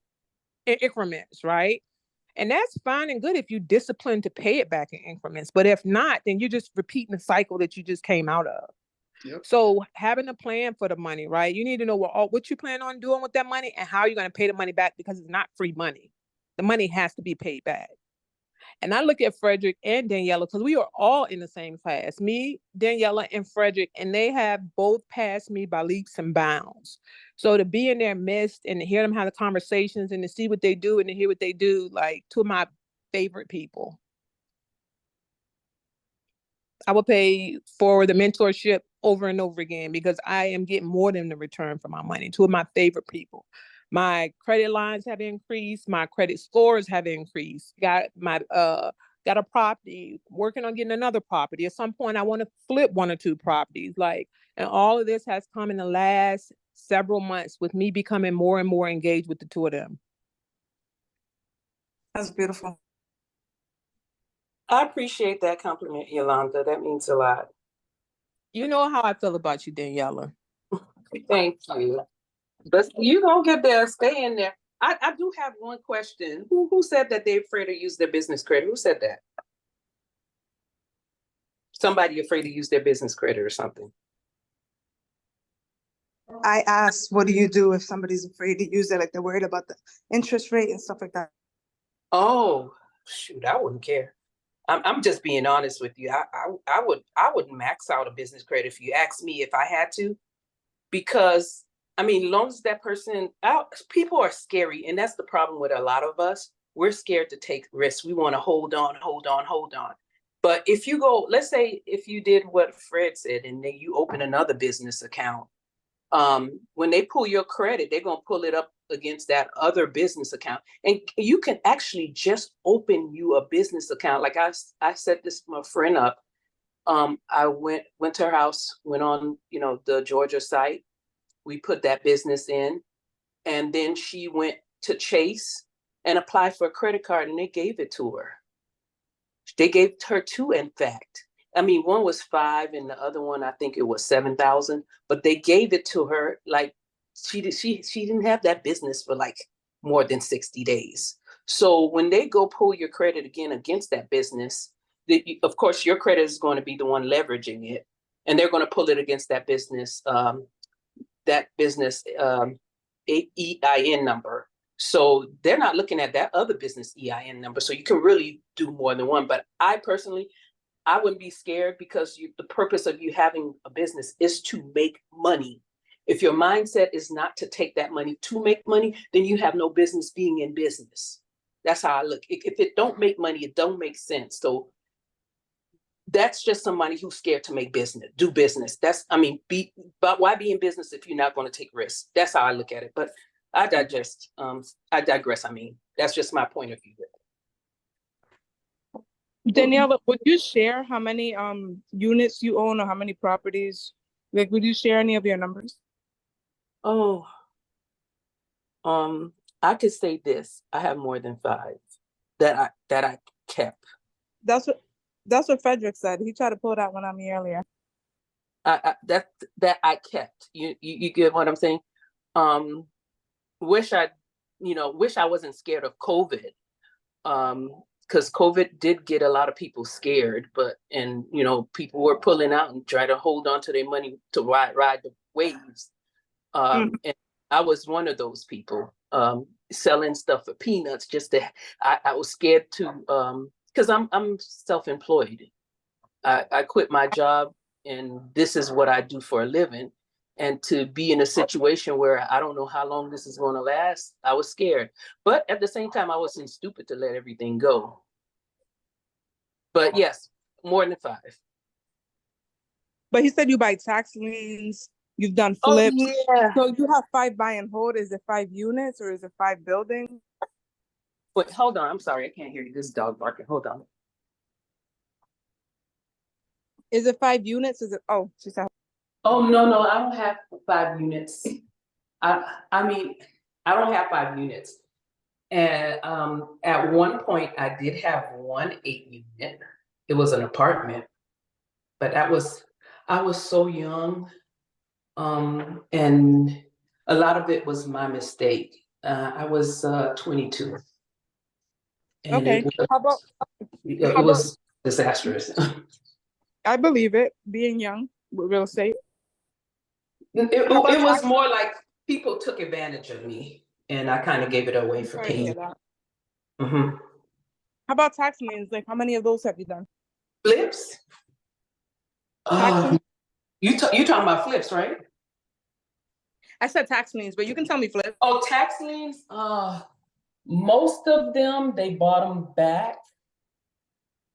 increments, right? And that's fine and good if you discipline to pay it back in increments. But if not, then you're just repeating the cycle that you just came out of. yep. So having a plan for the money, right? You need to know what you plan on doing with that money and how you're going to pay the money back, because it's not free money. The money has to be paid back. And I look at Frederick and Daniela because we are all in the same class, me, Daniela, and Frederick, and they have both passed me by leaps and bounds. So to be in their midst and to hear them have the conversations and to see what they do and to hear what they do, like two of my favorite people. I will pay for the mentorship over and over again because I am getting more than the return for my money. Two of my favorite people. My credit lines have increased. My credit scores have increased. Got a property, working on getting another property. At some point, I want to flip 1 or 2 properties. And all of this has come in the last several months with me becoming more and more engaged with the two of them. That's beautiful. I appreciate that compliment, Yolanda. That means a lot. You know how I feel about you, Daniela. Thank you. But you gonna get there, stay in there. I do have one question. Who said that they're afraid to use their business credit? Who said that? Somebody afraid to use their business credit or something. I asked, what do you do if somebody's afraid to use it? Like they're worried about the interest rate and stuff like that. Oh, shoot, I wouldn't care. I'm just being honest with you. I would max out a business credit if you ask me if I had to, because I mean, as long as that person out, people are scary, and that's the problem with a lot of us. We're scared to take risks. We want to hold on, hold on, hold on. But if you go, let's say if you did what Fred said, and then you open another business account, when they pull your credit, they're gonna pull it up against that other business account, and you can actually just open you a business account. Like I set this my friend up. I went to her house, went on the Georgia site. We put that business in, and then she went to Chase and applied for a credit card, and they gave it to her. They gave her two, in fact. I mean, one was 5, and the other one, I think it was 7,000. But they gave it to her like she didn't have that business for like more than 60 days. So when they go pull your credit again against that business, of course your credit is going to be the one leveraging it, and they're going to pull it against that business EIN number. So they're not looking at that other business EIN number. So you can really do more than one. But I personally, I wouldn't be scared, because the purpose of you having a business is to make money. If your mindset is not to take that money to make money, then you have no business being in business. That's how I look. If it don't make money, it don't make sense. So that's just somebody who's scared to make business, do business. But why be in business if you're not going to take risks? That's how I look at it. But I digress. I mean, that's just my point of view. Daniela, would you share how many units you own or how many properties? Like, would you share any of your numbers? Oh, I could say this. I have more than 5 that I kept. That's what Frederick said. He tried to pull that one on me earlier. That I kept. You get what I'm saying? Wish I wasn't scared of COVID. Because COVID did get a lot of people scared, and people were pulling out and trying to hold on to their money to ride the waves. And I was one of those people, selling stuff for peanuts. I was scared to, because I'm self-employed. I quit my job, and this is what I do for a living. And to be in a situation where I don't know how long this is going to last, I was scared. But at the same time, I wasn't stupid to let everything go. But yes, more than 5. But he said you buy tax liens, you've done flips. Oh, yeah. So you have 5 buy and hold. Is it 5 units or is it 5 buildings? Wait, hold on. I'm sorry. I can't hear you. This dog barking. Hold on. Is it 5 units? She said. Oh, no, I don't have 5 units. I mean, I don't have 5 units. And at one point, I did have one 8-unit. It was an apartment, but I was so young, and a lot of it was my mistake. I was 22, and Okay. it was disastrous. I believe it. Being young with real estate. It was more like people took advantage of me, and I kind of gave it away for pain. How about tax liens? Like, how many of those have you done? Flips? You talking about flips, right? I said tax liens, but you can tell me flips. Oh, tax liens? Most of them, they bought them back.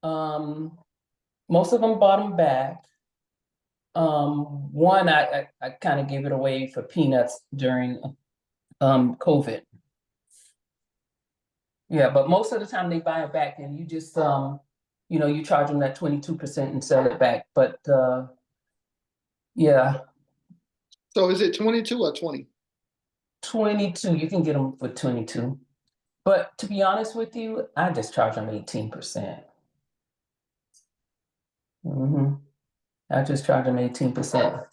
Most of them bought them back. One, I kind of gave it away for peanuts during COVID. Yeah, but most of the time they buy it back, and you just you charge them that 22% and sell it back. But yeah. So is it 22 or 20? 22. You can get them for 22. But to be honest with you, I just charge them 18%. I just charge them 18%.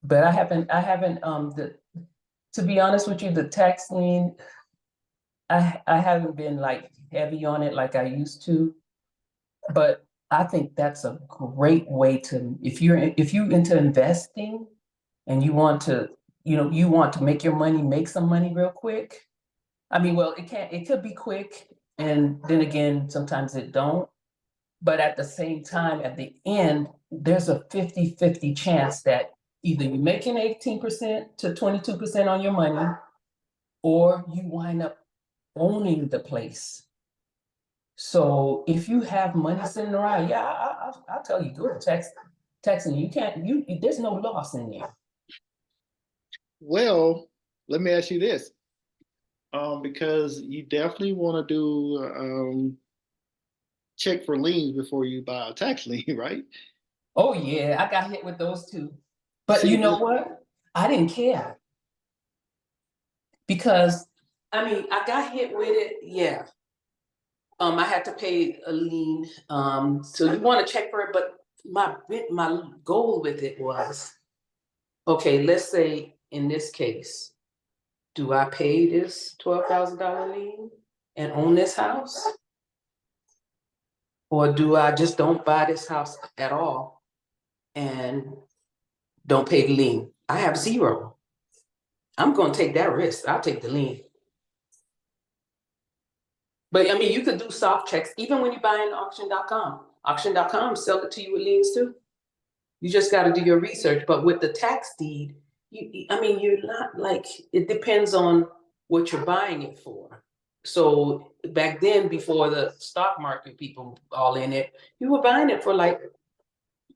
But I haven't, to be honest with you, the tax lien, I haven't been like heavy on it like I used to. But I think that's a great way to, if you into investing and you want to, you want to make your money, make some money real quick. I mean, well, it could be quick, and then again, sometimes it don't. But at the same time, at the end, there's a 50-50 chance that either you're making 18% to 22% on your money, or you wind up owning the place. So if you have money sitting around, yeah, I'll tell you, go to taxing. You can't, there's no loss in there. Well, let me ask you this. Because you definitely want to do check for liens before you buy a tax lien, right? Oh yeah, I got hit with those too. But See, you know what? I didn't care. Because I mean, I got hit with it, yeah. I had to pay a lien. So you want to check for it, but my goal with it was, okay, let's say in this case, do I pay this $12,000 lien and own this house? Or do I just don't buy this house at all and don't pay the lien? I have zero. I'm going to take that risk. I'll take the lien. But I mean, you could do soft checks even when you buy in auction.com. Auction.com sell it to you with liens too. You just got to do your research. But with the tax deed, I mean, you're not like, it depends on what you're buying it for. So back then, before the stock market people all in it, you were buying it for like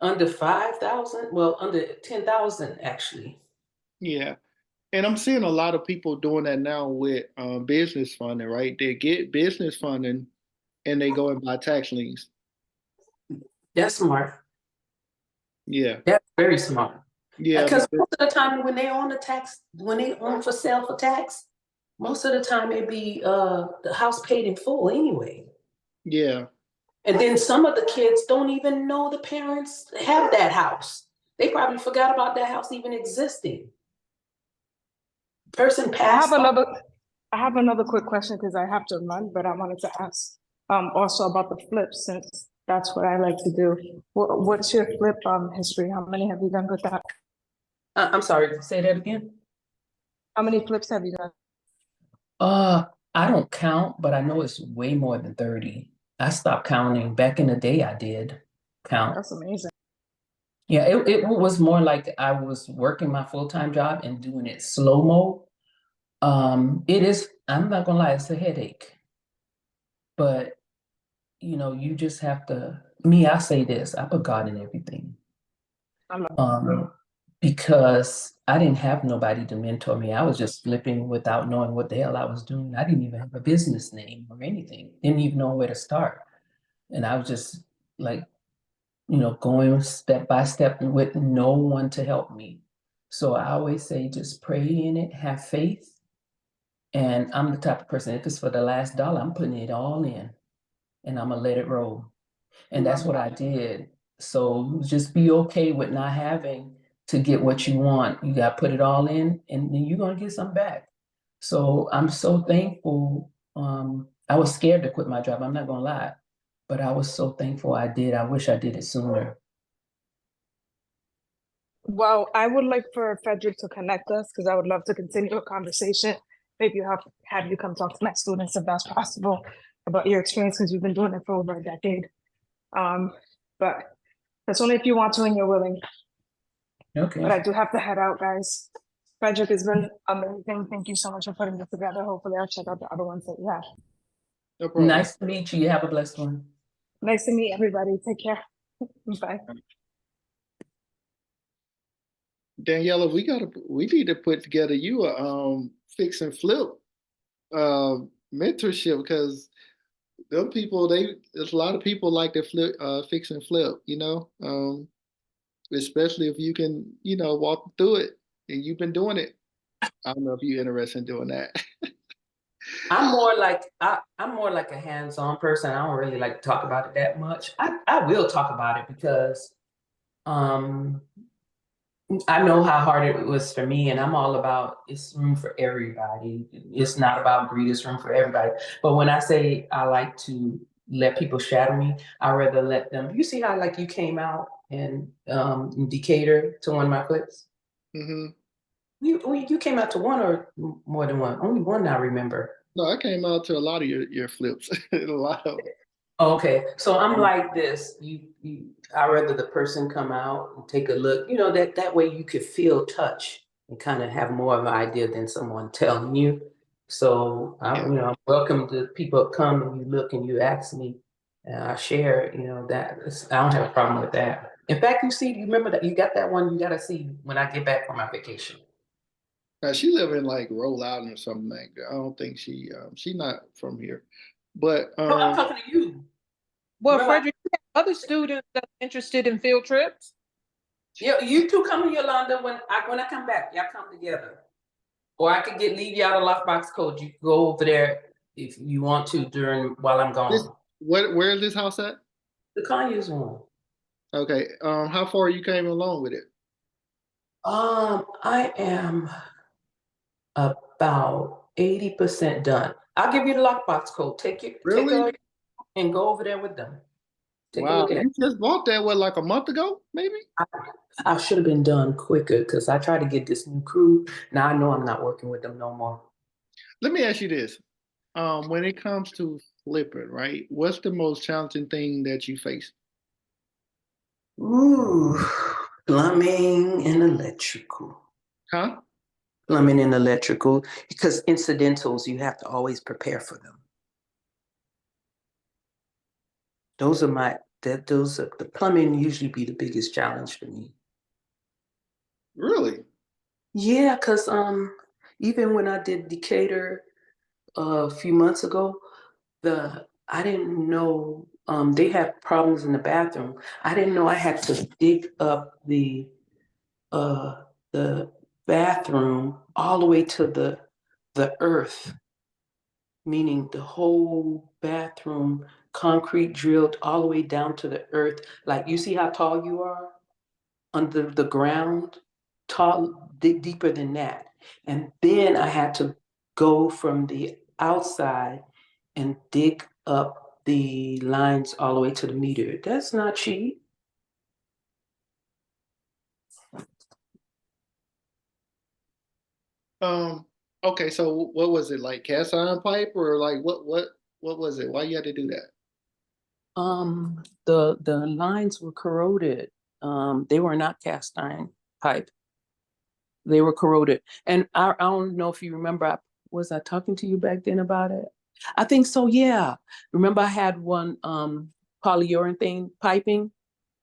under 5,000, well, under 10,000 actually. yeah. And I'm seeing a lot of people doing that now with business funding, right? They get business funding and they go and buy tax liens. That's smart. Yeah. That's very smart. Yeah. Because most of the time when they on for sale for tax, most of the time it be the house paid in full anyway. Yeah. And then some of the kids don't even know the parents have that house. They probably forgot about that house even existing. Person passed. I have another quick question because I have to run, but I wanted to ask also about the flips since that's what I like to do. What's your flip history? How many have you done with that? I'm sorry, say that again. How many flips have you done? I don't count, but I know it's way more than 30. I stopped counting. Back in the day, I did count. That's amazing. Yeah, it was more like I was working my full-time job and doing it slow-mo. It is, I'm not gonna lie, it's a headache. But you just have to, I say this, I put God in everything. Because I didn't have nobody to mentor me. I was just flipping without knowing what the hell I was doing. I didn't even have a business name or anything. Didn't even know where to start. And I was just like, going step by step with no one to help me. So I always say, just pray in it, have faith. And I'm the type of person, if it's for the last dollar, I'm putting it all in and I'm gonna let it roll. And that's what I did. So just be okay with not having to get what you want. You got to put it all in and then you're going to get some back. So I'm so thankful. I was scared to quit my job. I'm not going to lie, but I was so thankful I did. I wish I did it sooner. Well, I would like for Frederick to connect us because I would love to continue a conversation. Maybe have you come talk to my students if that's possible about your experience because you've been doing it for over a decade. But that's only if you want to and you're willing. Okay. But I do have to head out, guys. Frederick has been amazing. Thank you so much for putting this together. Hopefully I'll check out the other ones that you have. No problem. Nice to meet you. You have a blessed one. Nice to meet everybody. Take care. Bye. Daniela, we need to put together you a fix and flip mentorship because them people there's a lot of people like to flip fix and flip, especially if you can, walk through it and you've been doing it. I don't know if you're interested in doing that. I'm more like a hands-on person. I don't really like to talk about it that much. I will talk about it because I know how hard it was for me, and I'm all about it's room for everybody. It's not about greed, it's room for everybody. But when I say I like to let people shadow me, I rather let them. You see how like you came out and in Decatur to one of my clips? Hmm. You came out to one or more than one? Only one I remember. No, I came out to a lot of your flips, a lot of Okay, so I'm them. like this. I rather the person come out and take a look. You know that way you could feel touch and kind of have more of an idea than someone telling you. So Yeah. I'm welcome to people come and you look and you ask me, and I share. I don't have a problem with that. In fact, you remember that you got that one. You got to see when I get back from my vacation. Now she live in like Rhode Island or something like that. I don't think she not from here. But No, I'm talking to you. Well, Remember, Frederick, you have other students that are interested in field trips. yeah, you two come to Yolanda when I come back. Y'all come together. Or I could leave you out a lockbox code. You can go over there if you want to while I'm this gone. where is this house at? The Kanye's one. Okay. How far you came along with it? I am about 80% done. I'll give you the lockbox code. Take Really? it and go over there with them. Take a Wow. look at it. You just bought that what like a month ago, maybe? I should have been done quicker because I tried to get this new crew. Now I know I'm not working with them no more. Let me ask you this. When it comes to flipping, right? What's the most challenging thing that you face? Ooh, plumbing and electrical. Huh? Plumbing and electrical, because incidentals, you have to always prepare for them. Those are the plumbing usually be the biggest challenge for me. Really? Yeah, because even when I did Decatur a few months ago, I didn't know they had problems in the bathroom. I didn't know I had to dig up uh the bathroom all the way to the earth, meaning the whole bathroom concrete drilled all the way down to the earth. Like you see how tall you are under the ground, tall, deeper than that. And then I had to go from the outside and dig up the lines all the way to the meter. That's not cheap. Um, okay, so what was it like cast iron pipe or like what was it? Why you had to do that? The lines were corroded. They were not cast iron pipe. They were corroded. And I don't know if you remember, was I talking to you back then about it? I think so, yeah. Remember I had one polyurethane piping?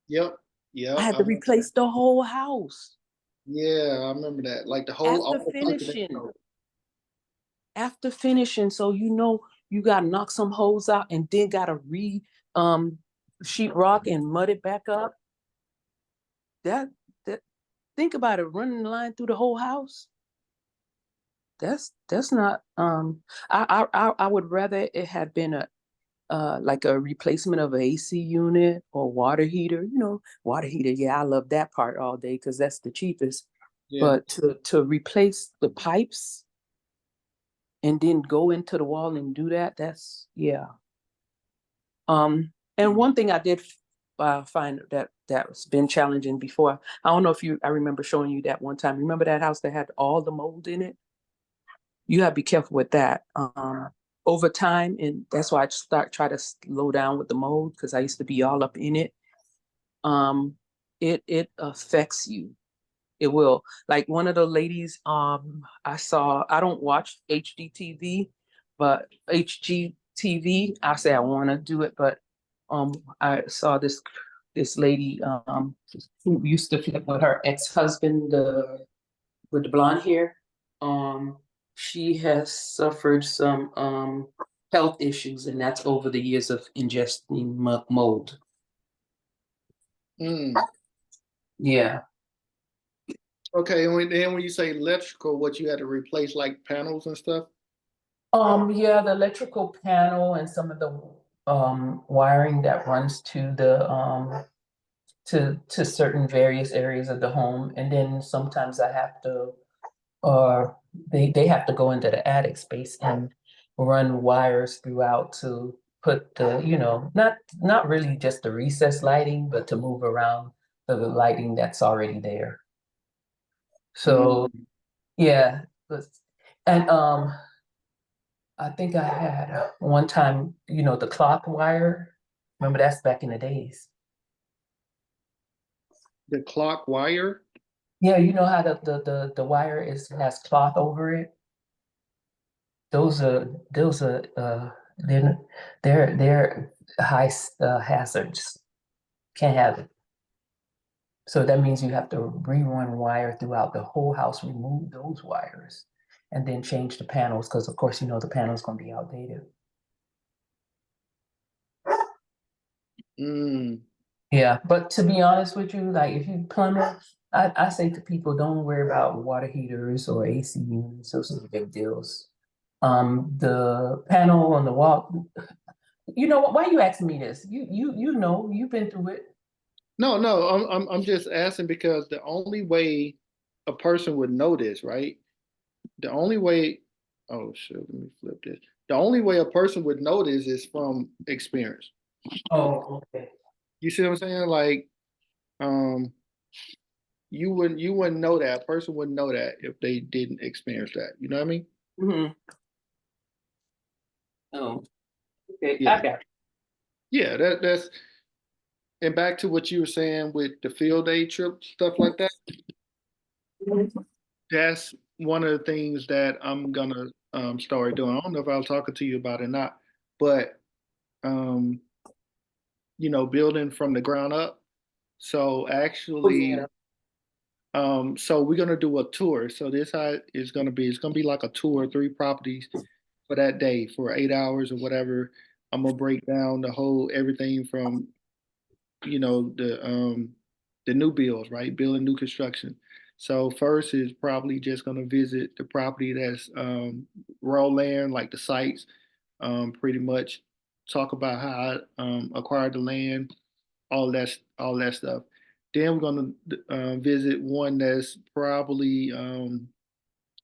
Yep. I Yep. had I to remember that. replace the whole house Yeah, I remember that. Like the whole after all the pipe in finishing. that. After finishing, so you gotta knock some holes out and then gotta um sheet rock and mud it back up. That that think about it, running the line through the whole house. That's not I would rather it had been a like a replacement of an AC unit or water heater. Water heater, yeah, I love that part all day because that's the cheapest. Yeah. But to replace the pipes and then go into the wall and do that, that's yeah. And one thing I did find that's been challenging before. I don't know if I remember showing you that one time. Remember that house that had all the mold in it? You gotta be careful with that. Over time, and that's why I try to slow down with the mold because I used to be all up in it. Um, it affects you. It will. Like one of the ladies I saw, I don't watch HGTV, but HGTV, I say I want to do it, but I saw this lady who used to flip with her ex-husband with the blonde hair. Um, she has suffered some health issues, and that's over the years of ingesting mold. Mm. Yeah. Okay, and then when you say electrical, what you had to replace like panels and stuff? Yeah, the electrical panel and some of the wiring that runs to to certain various areas of the home, and then sometimes I have to, or they have to go into the attic space and run wires throughout to put the, not really just the recessed lighting, but to move around the lighting that's already there. So yeah, and I think I had one time, the cloth wire. Remember, that's back in the days. The clock wire. Yeah, you know how the wire has cloth over it. Those are they're high hazards. Can't have it. So that means you have to rerun wire throughout the whole house, remove those wires, and then change the panels because, of course, the panel's going to be outdated. Mm. Yeah, but to be honest with you, like if you plumber, I say to people, don't worry about water heaters or AC units. Those are the big deals. The panel on the wall. Why are you asking me this? You've been through it. No, no, I'm just asking because the only way a person would know this, right? The only way, oh shit, let me flip this. The only way a person would know this is from experience. Oh, okay. You see what I'm saying? Like, um, you wouldn't know that. A person wouldn't know that if they didn't experience that. You know what I mean? Mm-hmm. Oh, okay. Yeah. I got it. Yeah, that's and back to what you were saying with the field day trip, stuff like that. That's one of the things that I'm gonna start doing. I don't know if I was talking to you about it or not, but um, building from the ground up. So Oh, actually, yeah. so we're gonna do a tour. So this how it's gonna be. It's gonna be like a tour of 3 properties for that day for 8 hours or whatever. I'm gonna break down the whole everything from the new builds, right? Building new construction. So first is probably just gonna visit the property that's raw land, like the sites, pretty much talk about how I acquired the land, all that stuff. Then we're gonna visit one that's probably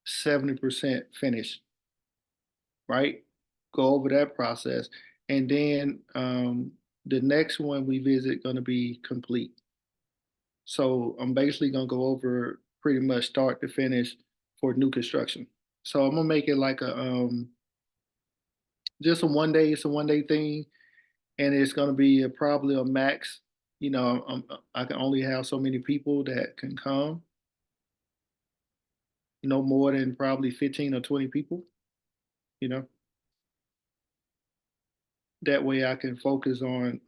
70% finished, right? Go over that process, and then the next one we visit gonna be complete. So I'm basically gonna go over pretty much start to finish for new construction. So I'm gonna make it like a just a one day. It's a 1 day thing, and it's gonna be probably a max. I can only have so many people that can come. No more than probably 15 or 20 people. You know, that way I can focus on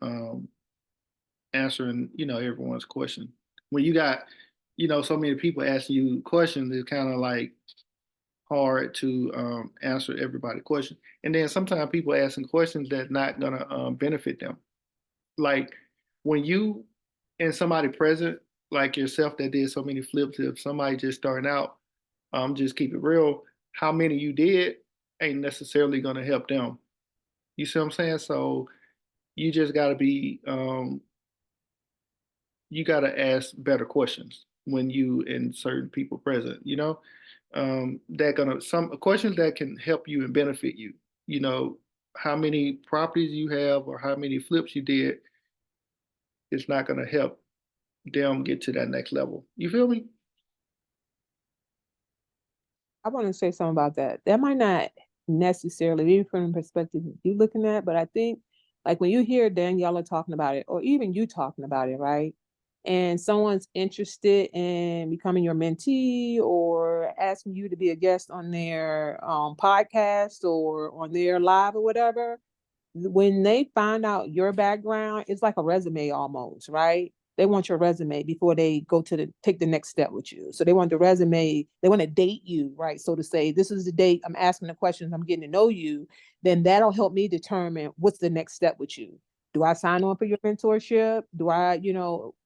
answering everyone's question. When you got so many people asking you questions, it's kind of like hard to answer everybody's question. And then sometimes people asking questions that not gonna benefit them. Like when you and somebody present, like yourself that did so many flips, if somebody just starting out, just keep it real. How many you did ain't necessarily gonna help them. You see what I'm saying? So you just gotta be you got to ask better questions when you and certain people present, that gonna some questions that can help you and benefit you. You know, how many properties you have or how many flips you did, it's not gonna help them get to that next level. You feel me? I want to say something about that. That might not necessarily be from the perspective you're looking at, but I think like when you hear Daniela talking about it, or even you talking about it, right? And someone's interested in becoming your mentee or asking you to be a guest on their podcast or on their live or whatever, when they find out your background, it's like a resume almost, right? They want your resume before they go to take the next step with you. So they want the resume, they want to date you, right? So to say, this is the date, I'm asking the questions, I'm getting to know you, then that'll help me determine what's the next step with you. Do I sign on for your mentorship? Do I,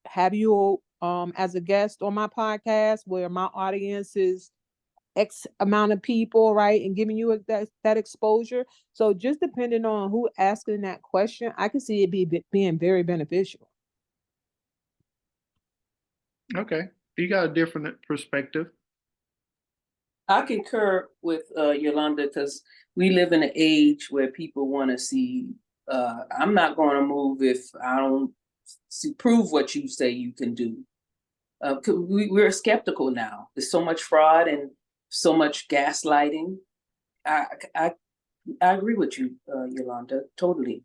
have you as a guest on my podcast where my audience is X amount of people, right? And giving you that exposure. So just depending on who asking that question, I can see it being very beneficial. Okay. You got a different perspective. I concur with Yolanda because we live in an age where people want to see. I'm not going to move if I don't see prove what you say you can do. 'Cause we're skeptical now. There's so much fraud and so much gaslighting. I I, I agree with you, Yolanda. Totally.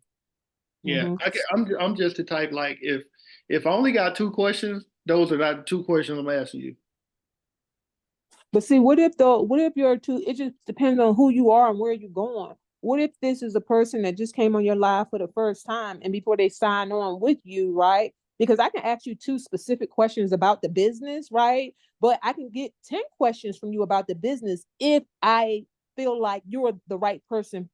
Yeah, Mhm. I'm just the type like if I only got two questions, those are not the two questions I'm asking you. But see, what if you're too, it just depends on who you are and where you're going. What if this is a person that just came on your live for the first time and before they sign on with you, right? Because I can ask you two specific questions about the business, right? But I can get 10 questions from you about the business if I feel like you're the right person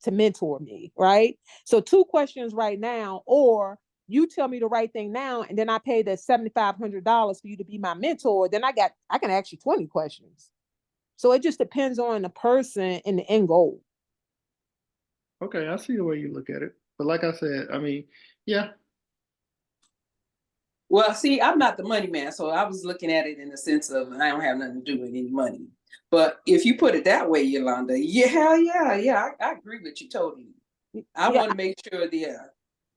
to mentor me, right? So two questions right now, or you tell me the right thing now, and then I pay the $7,500 for you to be my mentor. Then I can ask you 20 questions. So it just depends on the person and the end goal. Okay, I see the way you look at it. But like I said, I mean, yeah, Well, see, I'm not the money man, so I was looking at it in the sense of I don't have nothing to do with any money. But if you put it that way, Yolanda, yeah, hell yeah, I agree with you totally. I Yeah, want to make sure, yeah.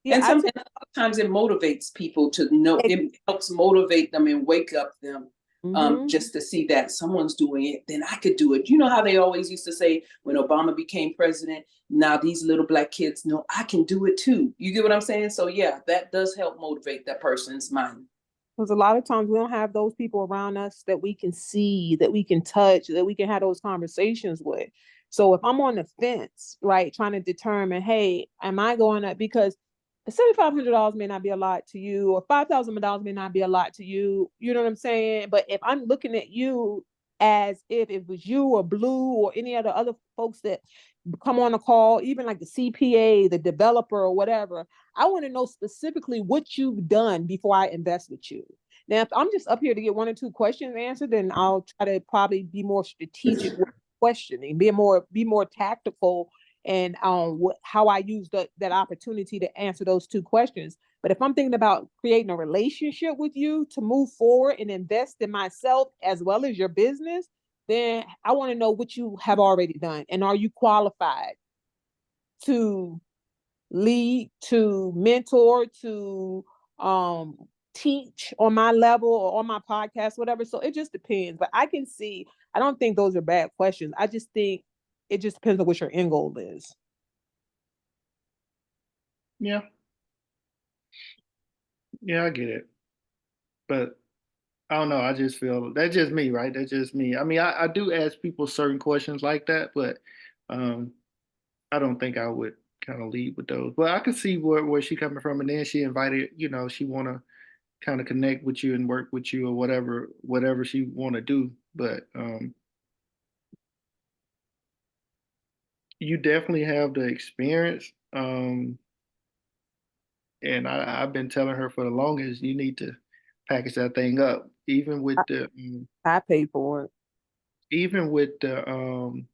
yeah, And a lot of times it motivates people to know, it helps motivate them and wake up them mhm. just to see that someone's doing it, then I could do it. You know how they always used to say when Obama became president, now these little black kids know I can do it too. You get what I'm saying? So yeah, that does help motivate that person's mind. Because a lot of times we don't have those people around us that we can see, that we can touch, that we can have those conversations with. So if I'm on the fence, right, trying to determine, hey, am I going to, because $7,500 may not be a lot to you, or $5,000 may not be a lot to you. You know what I'm saying? But if I'm looking at you as if it was you or Blue or any of the other folks that come on a call, even like the CPA, the developer, or whatever, I want to know specifically what you've done before I invest with you. Now, if I'm just up here to get one or two questions answered, then I'll try to probably be more strategic with questioning, be more tactical, and how I use that opportunity to answer those two questions. But if I'm thinking about creating a relationship with you to move forward and invest in myself as well as your business, then I want to know what you have already done, and are you qualified to lead, to mentor, to um teach on my level or on my podcast, whatever. So it just depends. But I can see, I don't think those are bad questions. I just think it just depends on what your end goal is. yeah, yeah, I get it. But I don't know. I just feel that's just me, right? That's just me. I mean, I do ask people certain questions like that, but um, I don't think I would kind of lead with those. But I could see where she coming from, and then she invited, she want to kind of connect with you and work with you or whatever she want to do. But you definitely have the experience. And I've been telling her for the longest, you need to package that thing up, I, I pay for it. even with the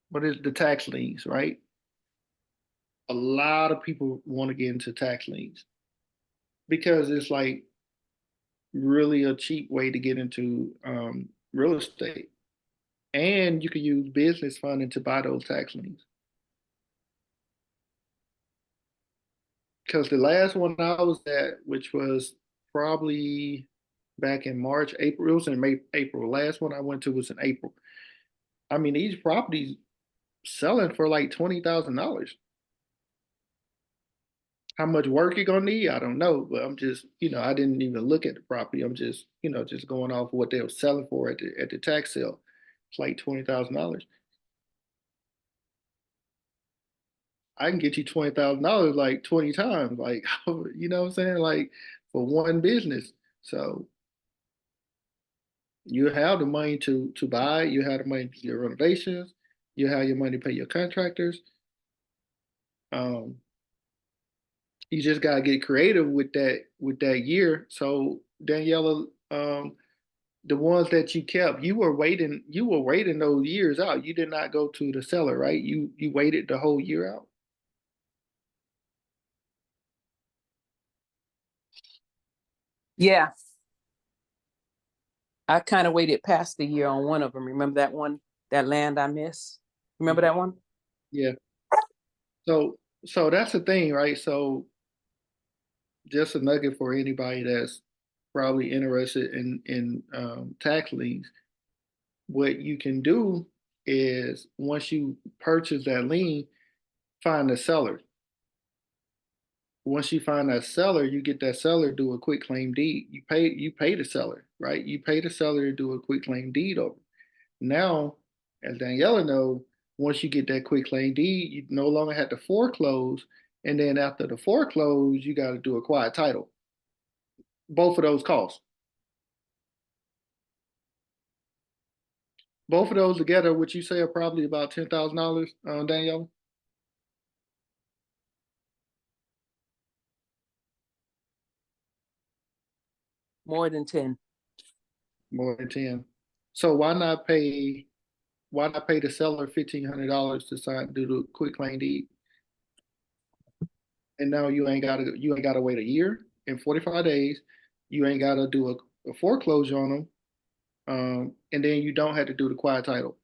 what is the tax liens, right? A lot of people want to get into tax liens because it's like really a cheap way to get into real estate, and you can use business funding to buy those tax liens. Because the last one I was at, which was probably back in March, April, it was in April. Last one I went to was in April. I mean, these properties selling for like $20,000. How much work you're gonna need, I don't know, but I'm just, I didn't even look at the property. I'm just, just going off of what they were selling for at the tax sale. It's like $20,000. I can get you $20,000 like 20 times, like you know what I'm saying, like for one business. So you have the money to buy, you have the money to do your renovations, you have your money to pay your contractors. Um, you just gotta get creative with that year. So Daniela, the ones that you kept, you were waiting those years out. You did not go to the seller, right? You waited the whole year out. Yeah. I kind of waited past the year on one of them. Remember that one, that land I missed? Remember that one? Yeah. So that's the thing, right? So just a nugget for anybody that's probably interested in tax liens. What you can do is once you purchase that lien, find the seller. Once you find that seller, you get that seller to do a quick claim deed. You pay the seller, right? You pay the seller to do a quick claim deed over. Now, as Daniela knows, once you get that quick claim deed, you no longer have to foreclose. And then after the foreclose, you got to do a quiet title. Both of those costs. Both of those together, which you say are probably about $10,000, Daniela? More than 10. More than 10. So why not pay the seller $1,500 to do the quick claim deed? And now you ain't gotta wait a year and 45 days. You ain't gotta do a foreclosure on them. And then you don't have to do the quiet title.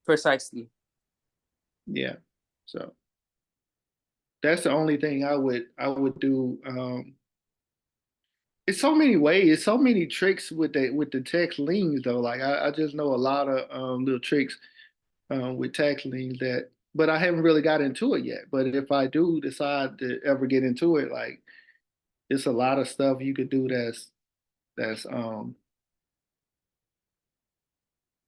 Precisely. Yeah. So that's the only thing I would do. It's so many ways, so many tricks with the tax liens though. Like I just know a lot of little tricks with tax liens but I haven't really got into it yet. But if I do decide to ever get into it, like it's a lot of stuff you could do that's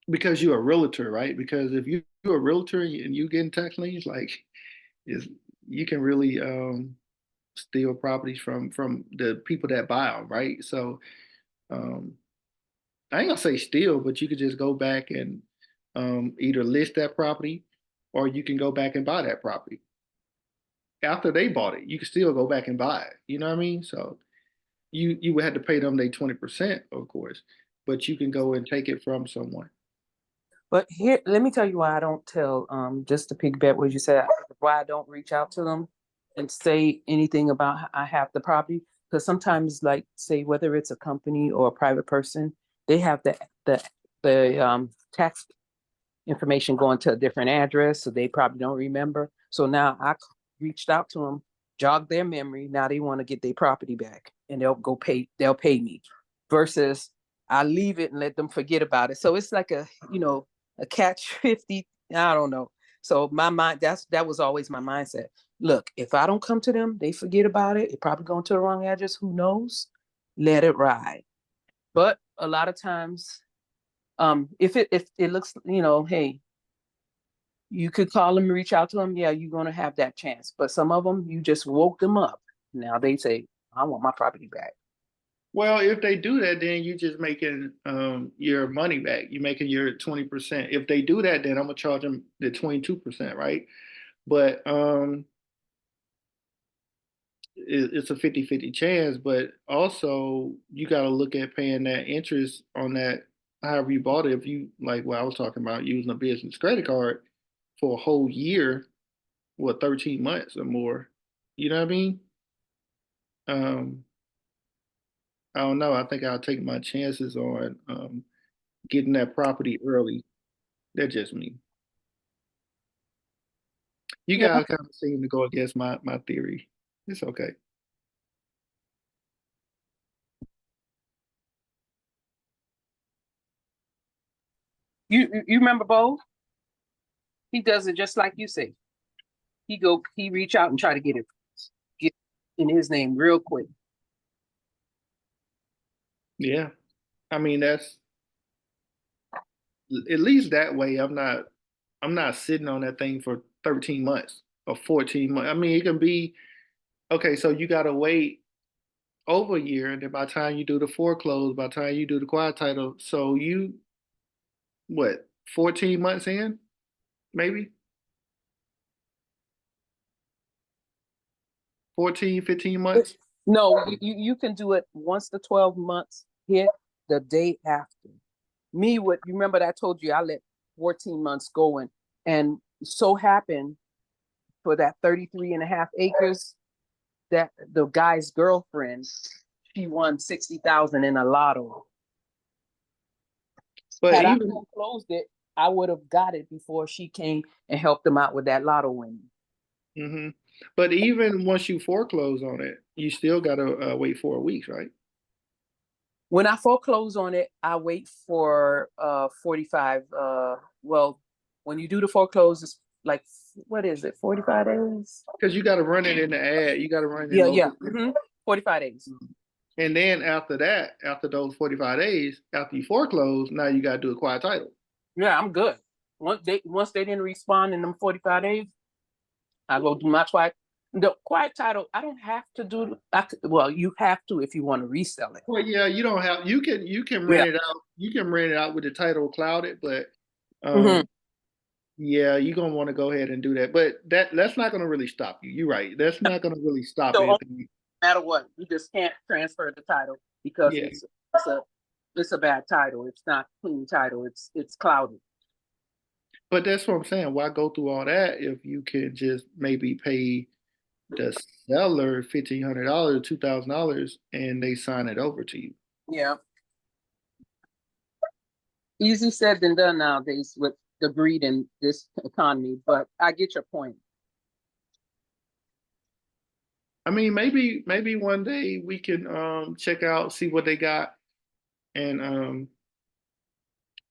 because you're a realtor, right? Because if you're a realtor and you get in tax liens, like is you can really steal properties from the people that buy them, right? So um, I ain't gonna say steal, but you could just go back and either list that property or you can go back and buy that property. After they bought it, you can still go back and buy it. You know what I mean? So you would have to pay them their 20%, of course, but you can go and take it from someone. But here, let me tell you why I don't tell, just to piggyback what you said, why I don't reach out to them and say anything about I have the property. Because sometimes, like, say, whether it's a company or a private person, they have the tax information going to a different address, so they probably don't remember. So now reached out to them, jogged their memory. Now they want to get their property back, and they'll pay me. Versus I leave it and let them forget about it. So it's like a catch 50. I don't know. So my mind, that was always my mindset. Look, if I don't come to them, they forget about it. It probably going to the wrong address. Who knows? Let it ride. But a lot of times, if it looks, hey, you could call them, reach out to them. Yeah, you're gonna have that chance. But some of them, you just woke them up. Now they say, I want my property back. Well, if they do that, then you're just making your money back. You're making your 20%. If they do that, then I'm gonna charge them the 22%, right? But it's a 50-50 chance, but also you got to look at paying that interest on that however you bought it. If you like what I was talking about using a business credit card for a whole year, 13 months or more, you know what I mean? Um, I don't know. I think I'll take my chances on getting that property early. That's just me. You Yeah. guys kind of seem to go against my theory. It's okay. You remember Bo? He does it just like you say. He reach out and try to get in his name real quick. Yeah. I mean, that's at least that way I'm not sitting on that thing for 13 months or 14 months. I mean, it can be okay, so you gotta wait over a year, and then by the time you do the foreclose, by the time you do the quiet title, so you what, 14 months in, maybe? 14, 15 months? No, you can do it once the 12 months hit, the day after. What you remember that I told you I let 14 months go and so happened for that 33 and a half acres that the guy's girlfriend, she won 60,000 in a lotto. But Had I even foreclosed it, I would have got it before she came and helped them out with that lotto winning. hmm but even once you foreclose on it, you still gotta wait 4 weeks, right? When I foreclose on it, I wait for 45. Well, when you do the foreclose, it's like, what is it, 45 days? Because you gotta run it in the ad. You gotta run it in Yeah, local. yeah. 45 days. And then after that, after those 45 days, after you foreclose, now you gotta do a quiet title. Yeah, I'm good. Once they didn't respond in them 45 days, I go do my quiet. The quiet title, I don't have to do. Well, you have to if you want to resell it. Well, yeah, you don't have you can rent it out. You can rent it out with the title clouded, but Mhm. yeah, you're gonna want to go ahead and do that. But that's not gonna really stop you. You're right. That's not gonna really stop So anything. no matter what, you just can't transfer the title because Yeah. it's a bad title. It's not clean title. It's clouded. But that's what I'm saying. Why go through all that if you can just maybe pay the seller $1,500, $2,000, and they sign it over to you? Yeah. Easy said than done nowadays with the greed in this economy, but I get your point. I mean, maybe one day we can check out, see what they got, and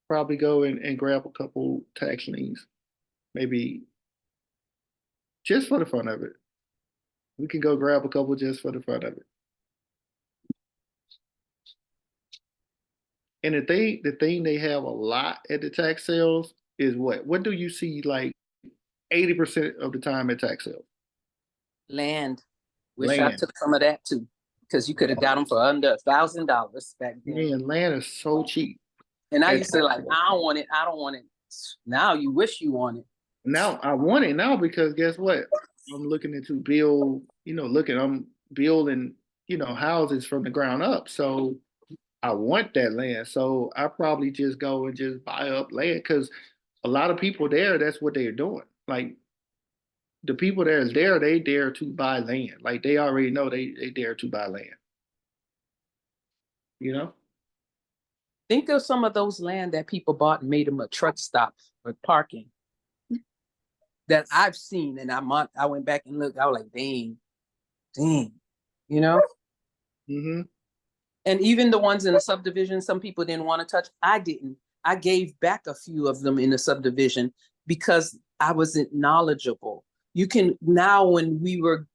probably go and grab a couple tax liens. Maybe just for the fun of it. We can go grab a couple just for the fun of it. And the thing they have a lot at the tax sales is what? What do you see like 80% of the time at tax sales? Land. Wish I Land. took some of that too, because you could have got them for under $1,000 back then. Man, land is so cheap. And I at used to like, I don't want it. I don't want it. Now you wish you want it. Now I want it now because guess what? I'm looking into build, I'm building, houses from the ground up. So I want that land. So I probably just go and just buy up land because a lot of people there, that's what they're doing. Like the people that is there, they dare to buy land. Like they already know they dare to buy land. You know? Think of some of those land that people bought and made them a truck stop for parking that I've seen. And I went back and looked. I was like, dang, you know? Mm-hmm. And even the ones in the subdivision, some people didn't want to touch. I didn't. I gave back a few of them in the subdivision because I wasn't knowledgeable. You can now, when we were,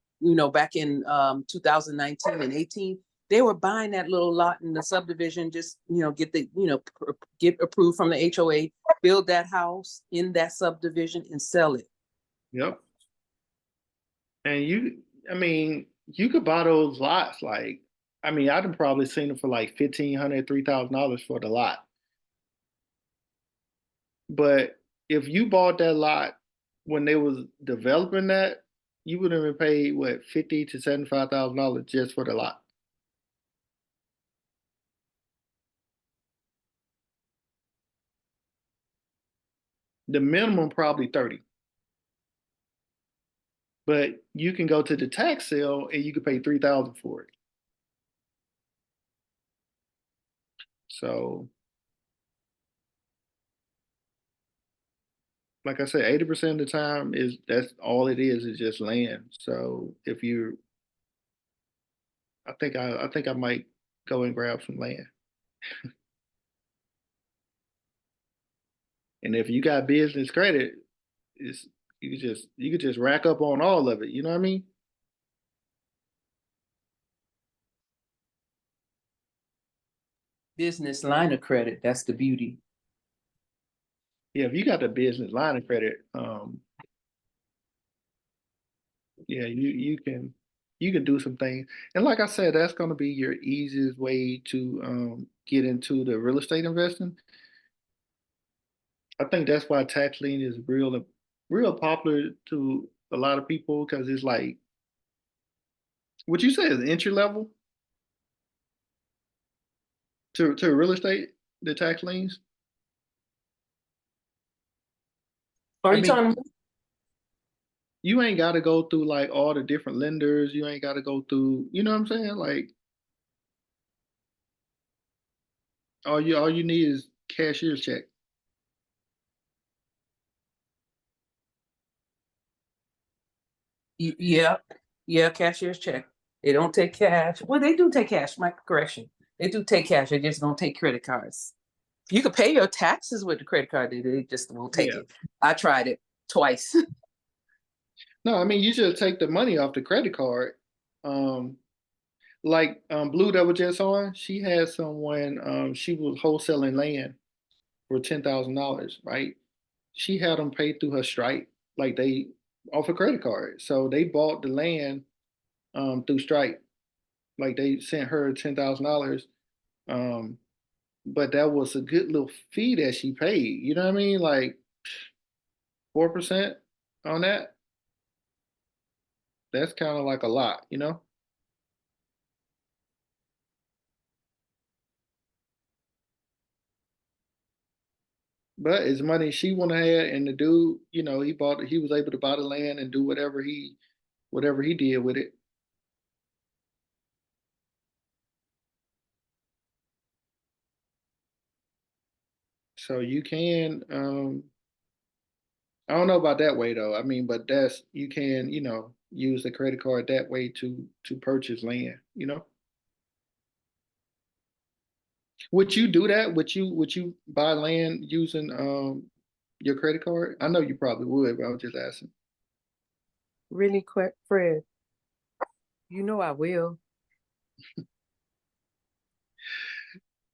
back in 2019 and 18, they were buying that little lot in the subdivision, just, get approved from the HOA, build that house in that subdivision and sell it. Yep. And you could buy those lots like, I've probably seen them for like $1,500, $3,000 for the lot. But if you bought that lot when they was developing that, you would have been paid what, $50,000 to $75,000 just for the lot. The minimum probably 30. But you can go to the tax sale and you can pay 3,000 for it. So like I said, 80% of the time that's all it is just land. So if you I think I might go and grab some land. And if you got business credit, it's you could just rack up on all of it. You know what I mean? Business line of credit. That's the beauty. Yeah, if you got the business line of credit, yeah, you can do some things. And like I said, that's gonna be your easiest way to get into the real estate investing. I think that's why tax lien is real popular to a lot of people because it's like what you say is entry level to real estate, the tax liens. Are I you mean, telling me? you ain't got to go through like all the different lenders. You ain't got to go through, you know what I'm saying? Like all you need is cashier's check. Yeah, yeah, cashier's check. They don't take cash. Well, they do take cash, my correction. They do take cash, they just don't take credit cards. You can pay your taxes with the credit card, they just won't take Yeah. it. I tried it twice. No, I mean you should take the money off the credit card. Like Blue that was just on, she had someone she was wholesaling land for $10,000, right? She had them paid through her Stripe, like they off a credit card. So they bought the land through Stripe. Like they sent her $10,000. Um, but that was a good little fee that she paid. You know what I mean? Like 4% on that. That's kind of like a lot, you know? But it's money she went ahead and the dude, he was able to buy the land and do whatever he did with it. So you can I don't know about that way though. I mean, but that's you can, use the credit card that way to purchase land, you know? Would you do that? Would you buy land using your credit card? I know you probably would, but I was just asking. Really quick, Fred, you know I will.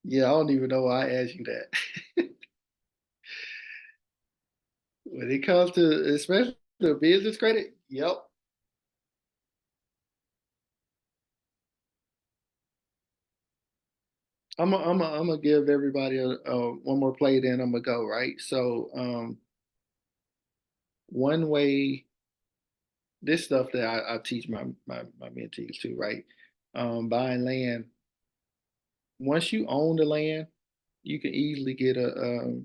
Yeah, I don't even know why I asked you that. When it comes to especially the business credit, yep. I'm gonna give everybody one more play, then I'm gonna go, right? So one way, this stuff that I teach my mentees too, right? Buying land. Once you own the land, you can easily get a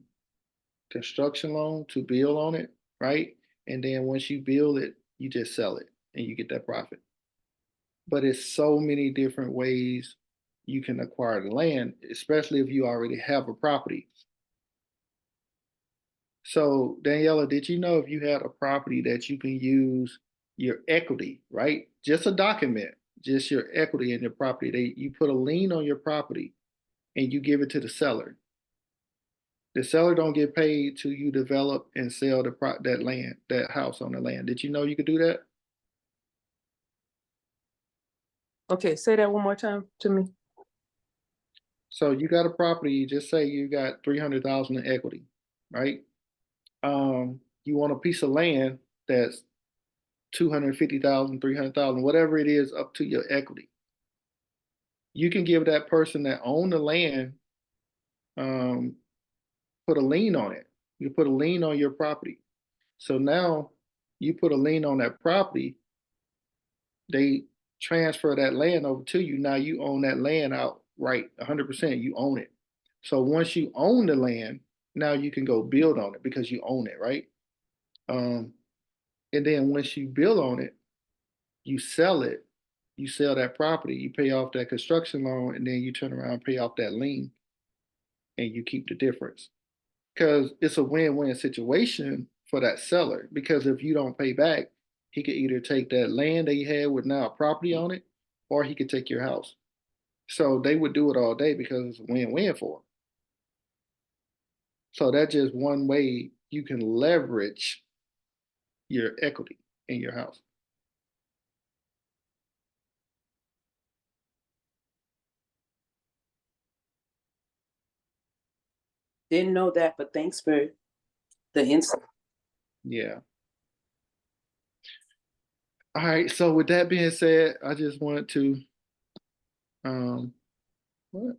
construction loan to build on it, right? And then once you build it, you just sell it and you get that profit. But it's so many different ways you can acquire the land, especially if you already have a property. So, Daniela, did you know if you had a property that you can use your equity, right? Just a document, just your equity in your property. You put a lien on your property and you give it to the seller. The seller don't get paid till you develop and sell that land, that house on the land. Did you know you could do that? Okay, say that one more time to me. So you got a property, just say you got 300,000 in equity, right? You want a piece of land that's 250,000, 300,000, whatever it is, up to your equity. You can give that person that own the land, um, put a lien on it. You put a lien on your property. So now you put a lien on that property, they transfer that land over to you. Now you own that land outright, 100%. You own it. So once you own the land, now you can go build on it because you own it, right? Um, and then once you build on it, you sell it. You sell that property, you pay off that construction loan, and then you turn around and pay off that lien, and you keep the difference. Because it's a win-win situation for that seller. Because if you don't pay back, he could either take that land that he had with now a property on it, or he could take your house. So they would do it all day because it's a win-win for them. So that's just one way you can leverage your equity in your house. Didn't know that, but thanks for the insight. Yeah. All right. So with that being said, I just want to what?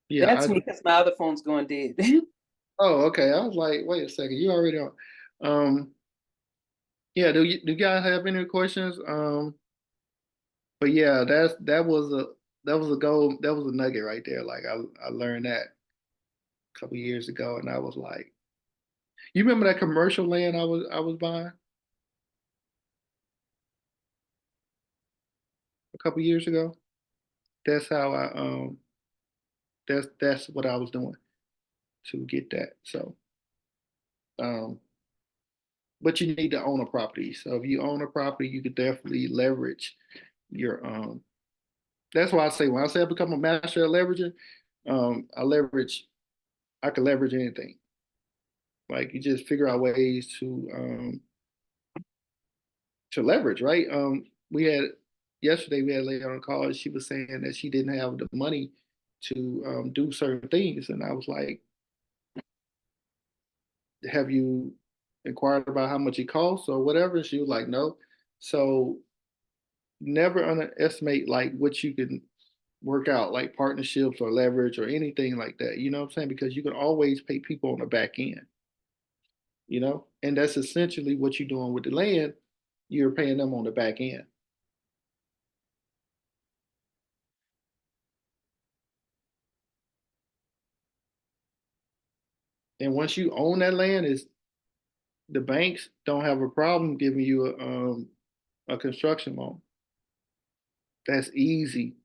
Yeah, That's me because my other phone's going dead. oh, okay. I was like, wait a second, you already on. Yeah, do you guys have any questions? But yeah, that was a goal, that was a nugget right there. Like I learned that a couple years ago, and I was like, you remember that commercial land I was buying a couple years ago? That's how I That's what I was doing to get that. So, but you need to own a property. So if you own a property, you could definitely leverage your. That's why I say when I say I become a master at leveraging, I leverage. I can leverage anything. Like you just figure out ways to leverage, right? We had yesterday we had a lady on a call. She was saying that she didn't have the money to do certain things, and I was like, "Have you inquired about how much it costs or whatever?" And she was like, "No." So never underestimate like what you can work out, like partnerships or leverage or anything like that. You know what I'm saying? Because you can always pay people on the back end. And that's essentially what you're doing with the land. You're paying them on the back end. And once you own that land, is the banks don't have a problem giving you a construction loan. That's easy.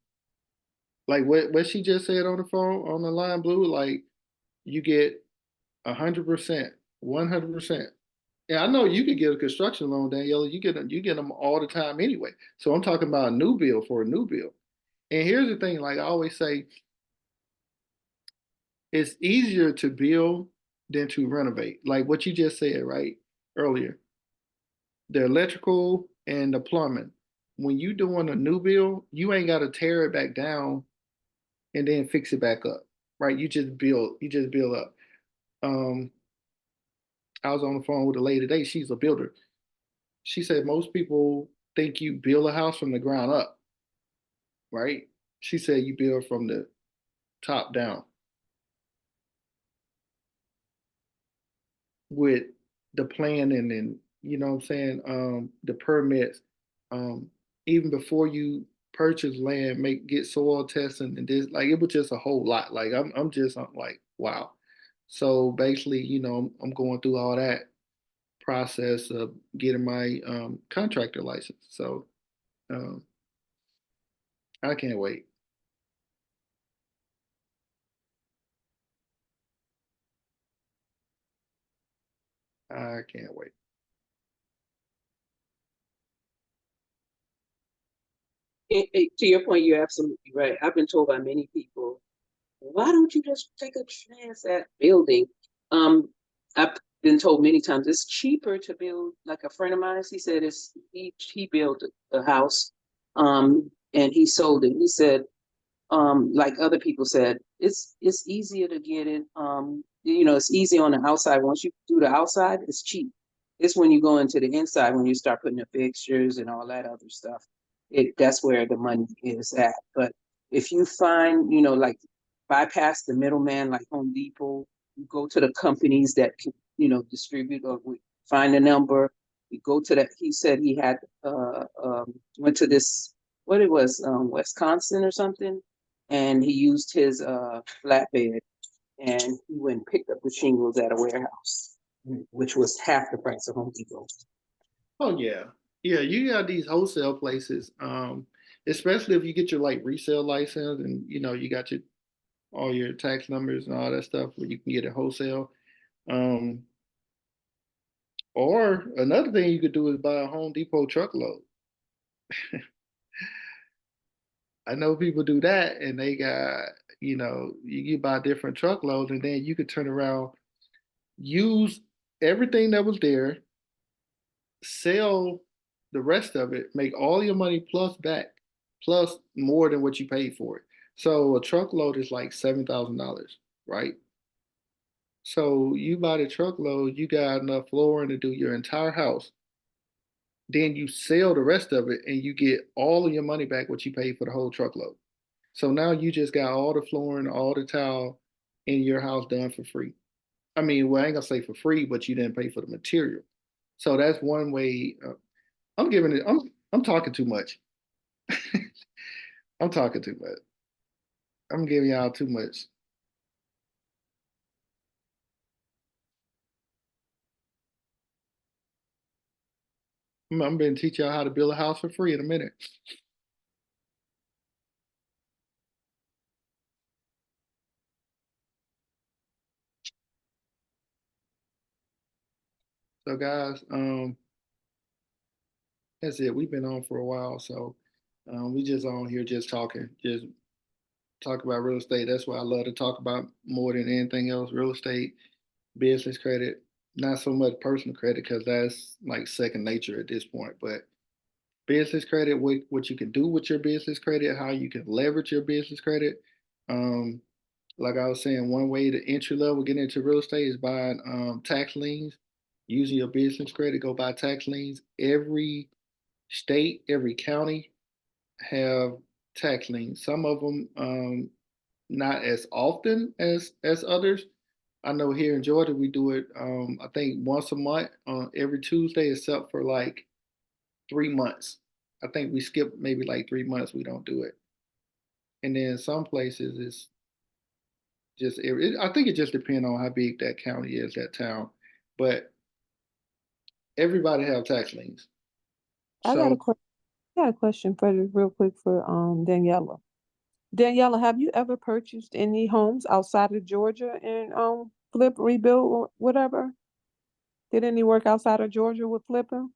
Like what she just said on the phone on the line, Blue. Like you get 100%, 100%. Yeah, I know you could get a construction loan, Daniela. You get them all the time anyway. So I'm talking about a new bill for a new bill. And here's the thing, like I always say, it's easier to build than to renovate. Like what you just said, right, earlier. The electrical and the plumbing. When you doing a new build, you ain't gotta tear it back down and then fix it back up. Right? You just build up. Um, I was on the phone with a lady today, she's a builder. She said most people think you build a house from the ground up, right? She said you build from the top down with the planning and you know what I'm saying, the permits, um, even before you purchase land, get soil testing and this like it was just a whole lot. Like I'm like, wow. So basically, I'm going through all that process of getting my contractor license. So um, I can't wait. I can't wait. To your point, you're absolutely right. I've been told by many people, why don't you just take a chance at building? I've been told many times it's cheaper to build. Like a friend of mine, he said he built a house, and he sold it. He said, like other people said, it's easier to get it. It's easy on the outside. Once you do the outside, it's cheap. It's when you go into the inside, when you start putting the fixtures and all that other stuff, that's where the money is at. But if you find, like bypass the middleman, like Home Depot, you go to the companies that can, distribute or find a number. You go to that. He said he had went to this what it was, Wisconsin or something, and he used his flatbed and he went and picked up the shingles at a warehouse, which was half the price of Home Depot. Oh yeah. Yeah, you got these wholesale places, especially if you get your like resale license and you got all your tax numbers and all that stuff where you can get it wholesale. Um, or another thing you could do is buy a Home Depot truckload. I know people do that and they got, you buy different truckloads and then you could turn around, use everything that was there, sell the rest of it, make all your money plus back, plus more than what you paid for it. So a truckload is like $7,000, right? So you buy the truckload, you got enough flooring to do your entire house. Then you sell the rest of it and you get all of your money back what you paid for the whole truckload. So now you just got all the flooring, all the tile in your house done for free. I mean, well, I ain't gonna say for free, but you didn't pay for the material. So that's one way. I'm giving it. I'm talking too much. I'm talking too much. I'm giving y'all too much. I'm going to teach y'all how to build a house for free in a minute. So guys, that's it. We've been on for a while, so we just on here just talking, just talk about real estate. That's what I love to talk about more than anything else. Real estate, business credit, not so much personal credit because that's like second nature at this point. But business credit, what you can do with your business credit, how you can leverage your business credit. Um, like I was saying, one way to entry level get into real estate is buying tax liens. Using your business credit, go buy tax liens. Every state, every county have tax liens. Some of them not as often as others. I know here in Georgia we do it. I think once a month on every Tuesday, except for like 3 months. I think we skip maybe like 3 months. We don't do it. And then some places it's just. I think it just depends on how big that county is, that town. But everybody have tax liens. I got a So question. I got a question, Frederick, real quick for Daniela. Daniela, have you ever purchased any homes outside of Georgia and flip, rebuild, or whatever? Did any work outside of Georgia with flipping?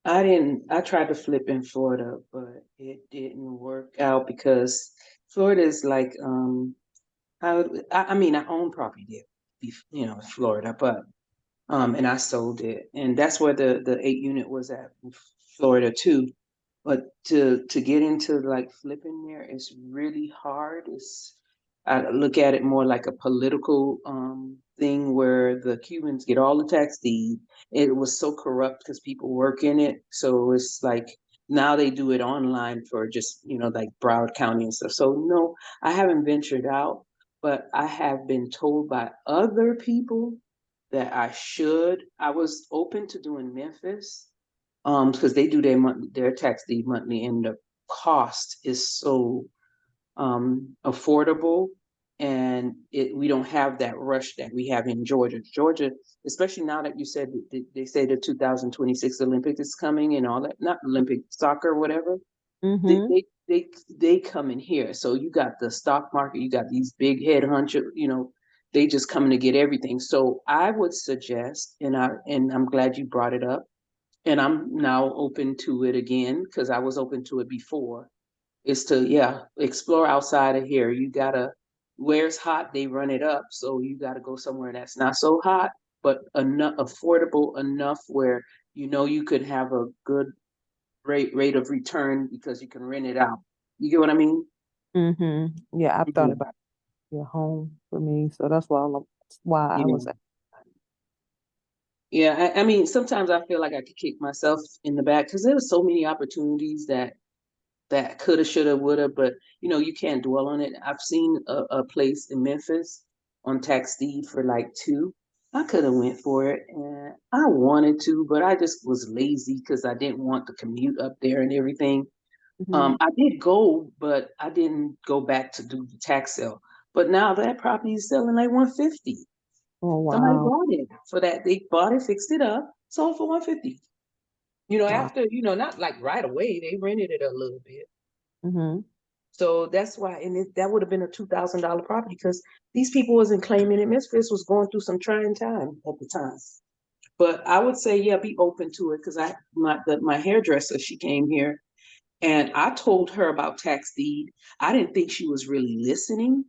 I didn't, I tried to flip in Florida, but it didn't work out because Florida is like, I mean, I own property there, Florida, but and I sold it, and that's where the 8 unit was at in Florida too. But to get into like flipping there is really hard. I look at it more like a political thing where the Cubans get all the tax deed. It was so corrupt because people work in it. So it's like now they do it online for just, like Broward County and stuff. So no, I haven't ventured out, but I have been told by other people that I should. I was open to doing Memphis, because they do their tax deed monthly, and the cost is so affordable, and we don't have that rush that we have in Georgia. Georgia, especially now that you said they say the 2026 Olympics is coming and all that, not Olympic soccer, whatever. They Mm-hmm. they they, they come in here. So you got the stock market, you got these big head hunter, they just coming to get everything. So I would suggest, and I'm glad you brought it up, and I'm now open to it again because I was open to it before, is to, yeah, explore outside of here. You gotta, where it's hot, they run it up. So you gotta go somewhere that's not so hot, but enough affordable enough where you could have a good rate of return because you can rent it out. You get what I mean? Mm-hmm. Yeah, I've thought Mhm. about your home for me, so that's why I Yeah. was. Yeah, I mean, sometimes I feel like I could kick myself in the back because there were so many opportunities that coulda, shoulda, woulda, but you can't dwell on it. I've seen a place in Memphis on tax deed for like two. I could have went for it, and I wanted to, but I just was lazy because I didn't want the commute up there and everything. Mm-hmm. I did go, but I didn't go back to do the tax sale. But now that property is selling like 150. Oh Somebody wow, bought it for that. They bought it, fixed it up, sold for 150. wow. After, not like right away, they rented it a little bit. Mm-hmm. So that's why, and that would have been a $2,000 property because these people wasn't claiming it. Memphis was going through some trying time at the time. But I would say, yeah, be open to it because my hairdresser, she came here and I told her about tax deed. I didn't think she was really listening.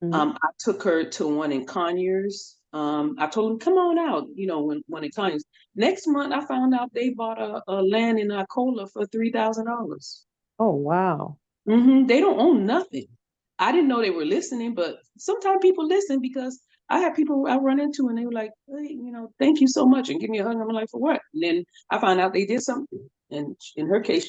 Mm-hmm. I took her to one in Conyers. I told them, come on out, when one in Conyers. Next month, I found out they bought a land in Arcola for $3,000. Oh wow. They don't own nothing. I didn't know they were listening, but sometimes people listen because I have people I run into and they were like, hey, thank you so much and give me a hug. I'm like, for what? And then I found out they did something. And in her case,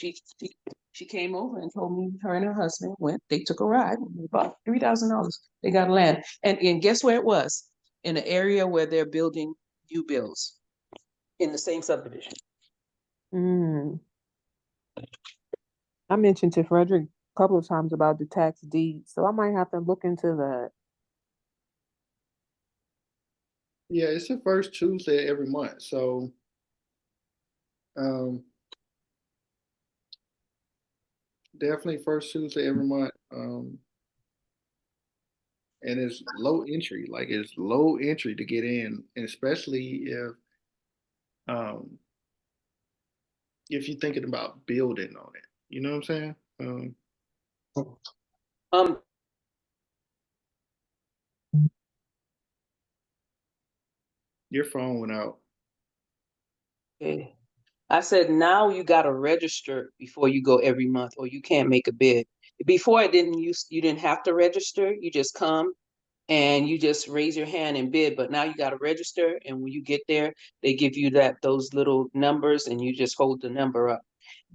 she came over and told me her and her husband went, they took a ride and they bought $3,000. They got land. And guess where it was? In an area where they're building new builds in the same subdivision. Mm. I mentioned to Frederick a couple of times about the tax deed, so I might have to look into that. yeah, it's the first Tuesday every month. So um, definitely first Tuesday every month. And it's low entry, like it's low entry to get in, and especially if Um, if you're thinking about building on it, you know what I'm saying? Um, Your phone went out. okay. I said now you gotta register before you go every month, or you can't make a bid. Before it didn't you didn't have to register. You just come and you just raise your hand and bid. But now you gotta register, and when you get there, they give you those little numbers, and you just hold the number up.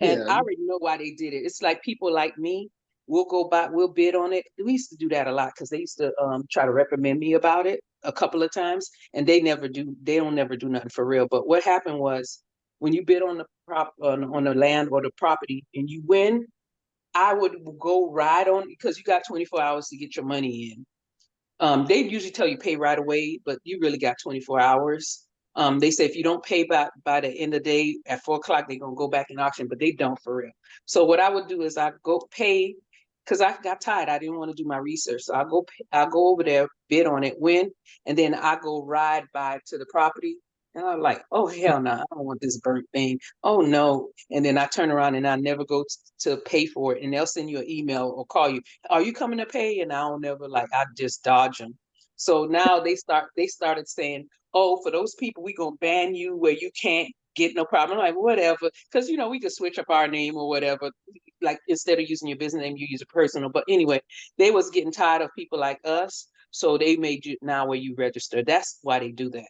And Yeah, I already know why they did it. It's like people like me, we'll bid on it. We used to do that a lot because they used to try to reprimand me about it a couple of times, and they don't never do nothing for real. But what happened was when you bid on on the land or the property and you win, I would go ride on because you got 24 hours to get your money in. They usually tell you pay right away, but you really got 24 hours. They say if you don't pay by the end of the day at 4 o'clock, they're gonna go back in auction, but they don't for real. So what I would do is I go pay because I got tired. I didn't want to do my research. So I go over there, bid on it, win, and then I go ride by to the property. And I'm like, oh hell no, I don't want this burnt thing. Oh no. And then I turn around and I never go to pay for it. And they'll send you an email or call you, are you coming to pay? And I don't never like I just dodge them. So now they started saying, oh, for those people, we gonna ban you where you can't get no problem. I'm like, whatever, because we could switch up our name or whatever. Like instead of using your business name, you use a personal. But anyway, they was getting tired of people like us, so they made you now where you register. That's why they do that.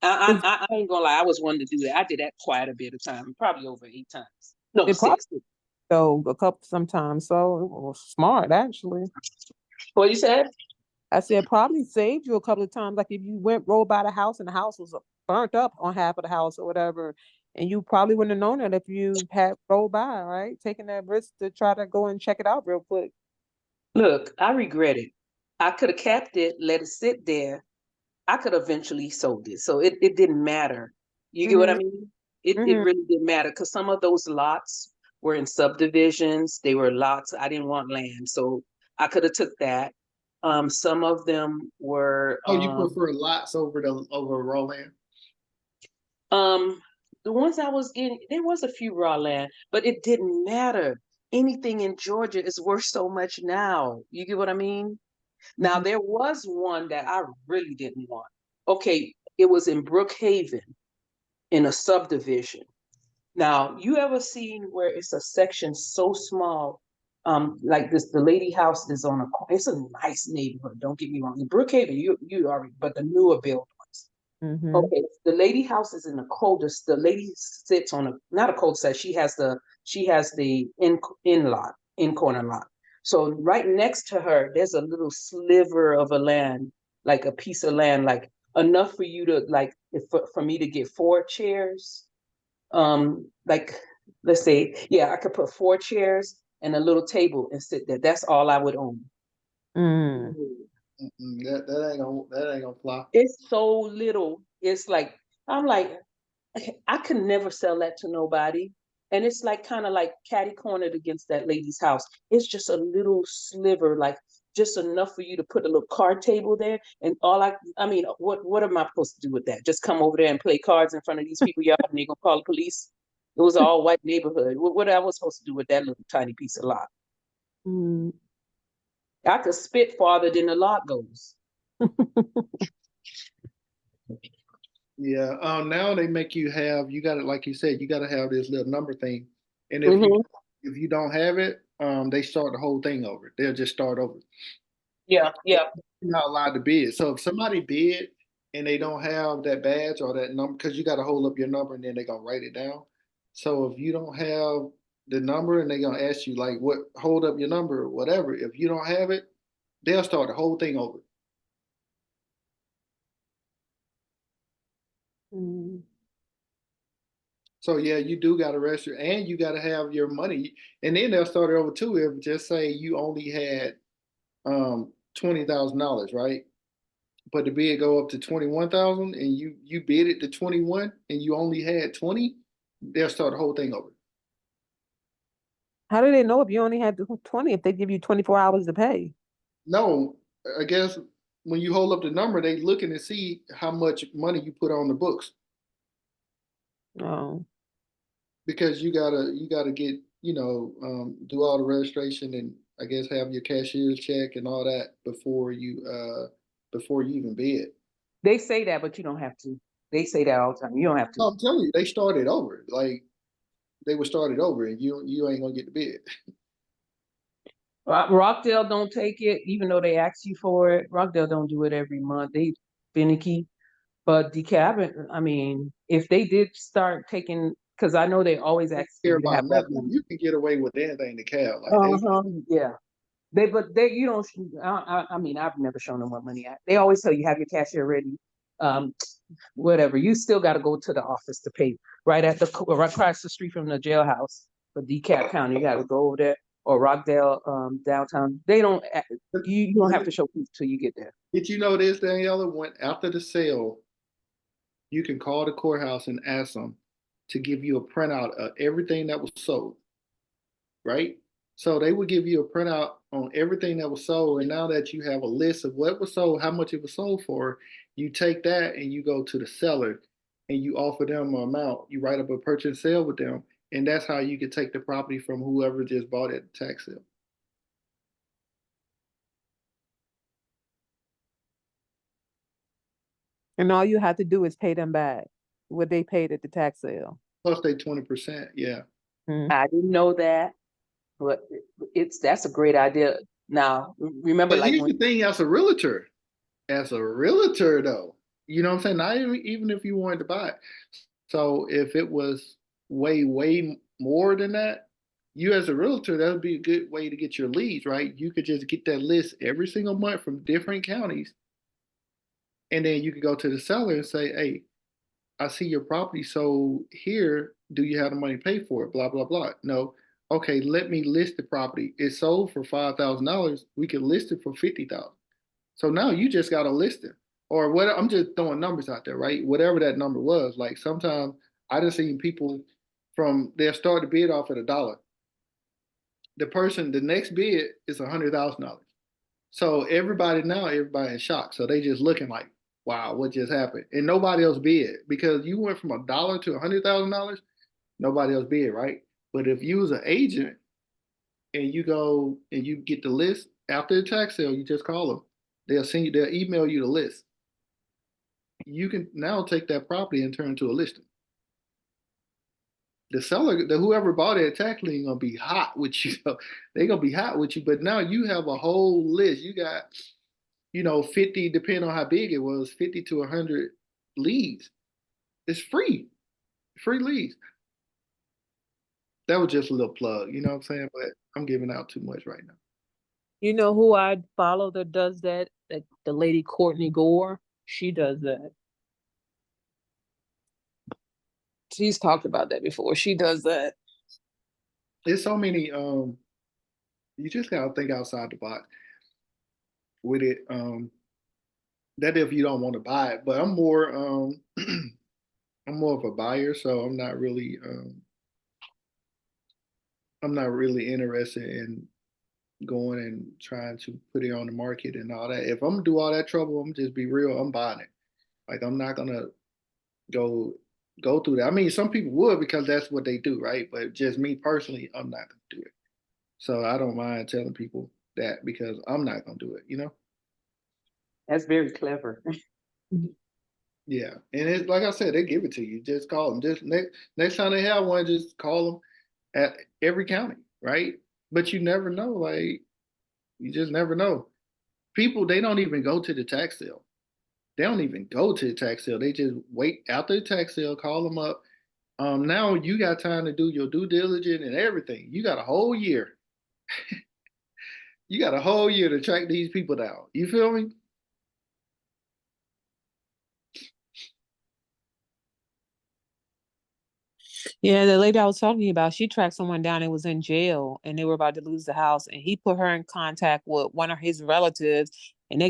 I ain't gonna lie, I was one to do that. I did that quite a bit of time, probably over 8 times. No, It probably 6. go a couple sometimes, so it was smart actually. What you said? I said probably saved you a couple of times. Like if you rolled by the house and the house was burnt up on half of the house or whatever, and you probably wouldn't have known that if you had rolled by, right? Taking that risk to try to go and check it out real quick. Look, I regret it. I could have kept it, let it sit there. I could eventually sold it. So it didn't matter. You get what I Mm-hmm. mean? It Mm-hmm. really didn't matter because some of those lots were in subdivisions. They were lots. I didn't want land. So I could have took that. Some of them were Oh, you prefer lots over raw land? um the ones I was getting, there was a few raw land, but it didn't matter. Anything in Georgia is worth so much now. You get what I mean? Now, Mm-hmm. there was one that I really didn't want. Okay, it was in Brookhaven in a subdivision. Now, you ever seen where it's a section so small, like this, the lady house is on it's a nice neighborhood, don't get me wrong. In Brookhaven, you already, but the newer build ones. Mm-hmm. Okay, the lady house is in the coldest. The lady sits on a not a cul-de-sac. She has the in lot, in corner lot. So right next to her, there's a little sliver of a land, like a piece of land, like enough for you to like for me to get 4 chairs. Like let's say, yeah, I could put 4 chairs and a little table and sit there. That's all I would own. Mm. That ain't gonna fly. It's so little. It's like I'm like I could never sell that to nobody. And it's like kind of like catty cornered against that lady's house. It's just a little sliver, like just enough for you to put a little card table there. And I mean, what am I supposed to do with that? Just come over there and play cards in front of these people yard and they're gonna call the police? It was an all white neighborhood. What I was supposed to do with that little tiny piece of lot? Mm. I could spit farther than the lot goes. Yeah. Now they make you got to, like you said, you got to have this little number thing, and Mhm. if you don't have it, they start the whole thing over. They'll just start over. Yeah, yeah. You're not allowed to bid. So if somebody bid and they don't have that badge or that number, because you got to hold up your number and then they're gonna write it down. So if you don't have the number and they're gonna ask you like, what, hold up your number or whatever. If you don't have it, they'll start the whole thing over. Mm. So yeah, you do got to register and you got to have your money, and then they'll start it over too. If just say you only had $20,000, right? But the bid go up to 21,000, and you bid it to 21, and you only had 20, they'll start the whole thing over. How do they know if you only had the 20 if they give you 24 hours to pay? No, I guess when you hold up the number, they looking to see how much money you put on the books. Oh, because you gotta get, do all the registration and I guess have your cashier's check and all that before you even bid. They say that, but you don't have to. They say that all the time. You don't have to. I'm telling you, they started over. Like they were started over, and you ain't gonna get the bid. Rockdale don't take it, even though they ask you for it. Rockdale don't do it every month. They finicky. But DeKalb, I mean, if they did start taking, because I know they always They ask don't for care you to have about that nothing. money. You can get away with anything to Cal. Like Yeah. But you don't. I mean, I've never shown them what money at. They always tell you have your cashier ready. Um, Whatever. You still got to go to the office to pay. Right across the street from the jailhouse for DeKalb County. You got to go over there or Rockdale downtown. They don't. You don't have to show proof till you get there. did you know this, Daniela? When after the sale, you can call the courthouse and ask them to give you a printout of everything that was sold, right? So they would give you a printout on everything that was sold. And now that you have a list of what was sold, how much it was sold for, you take that and you go to the seller and you offer them an amount. You write up a purchase and sale with them. And that's how you can take the property from whoever just bought it at the tax sale. and all you have to do is pay them back what they paid at the tax sale. Plus they 20%. Yeah. I didn't know that, but that's a great idea. Now, remember, But like here's when the thing, as a realtor though, you know what I'm saying? Not even if you wanted to buy it. So if it was way more than that, you as a realtor, that would be a good way to get your leads, right? You could just get that list every single month from different counties. And then you could go to the seller and say, hey, I see your property sold here. Do you have the money to pay for it? Blah, blah, blah. No. Okay, let me list the property. It's sold for $5,000. We can list it for 50,000. So now you just got to list it. Or what I'm just throwing numbers out there, right? Whatever that number was. Like sometimes I just seen people they'll start the bid off at $1. The next bid is $100,000. So everybody in shock. So they just looking like, wow, what just happened? And nobody else bid because you went from $1 to $100,000. Nobody else bid, right? But if you was an agent and you go and you get the list after the tax sale, you just call them. They'll email you the list. You can now take that property and turn it into a listing. The seller, whoever bought it at tax lien, gonna be hot with you. They're gonna be hot with you. But now you have a whole list. You got, 50, depending on how big it was, 50 to 100 leads. It's free leads. That was just a little plug, you know what I'm saying? But I'm giving out too much right now. You know who I follow that does that? The lady Courtney Gore. She does that. She's talked about that before. She does that. There's so many. You just gotta think outside the box with it. That if you don't want to buy it, but I'm more. I'm more of a buyer, so I'm not really interested in going and trying to put it on the market and all that. If I'm gonna do all that trouble, I'm just be real. I'm buying it. Like I'm not gonna go go through that. I mean, some people would because that's what they do, right? But just me personally, I'm not gonna do it. So I don't mind telling people that because I'm not gonna do it. that's very clever. Yeah, and it's like I said, they give it to you. Just call them. Just next time they have one, just call them at every county, right? But you never know. Like you just never know. People they don't even go to the tax sale. They don't even go to the tax sale. They just wait after the tax sale, call them up. Now you got time to do your due diligence and everything. You got a whole year. You got a whole year to track these people down. You feel me? Yeah, the lady I was talking about, she tracked someone down and was in jail and they were about to lose the house. And he put her in contact with one of his relatives and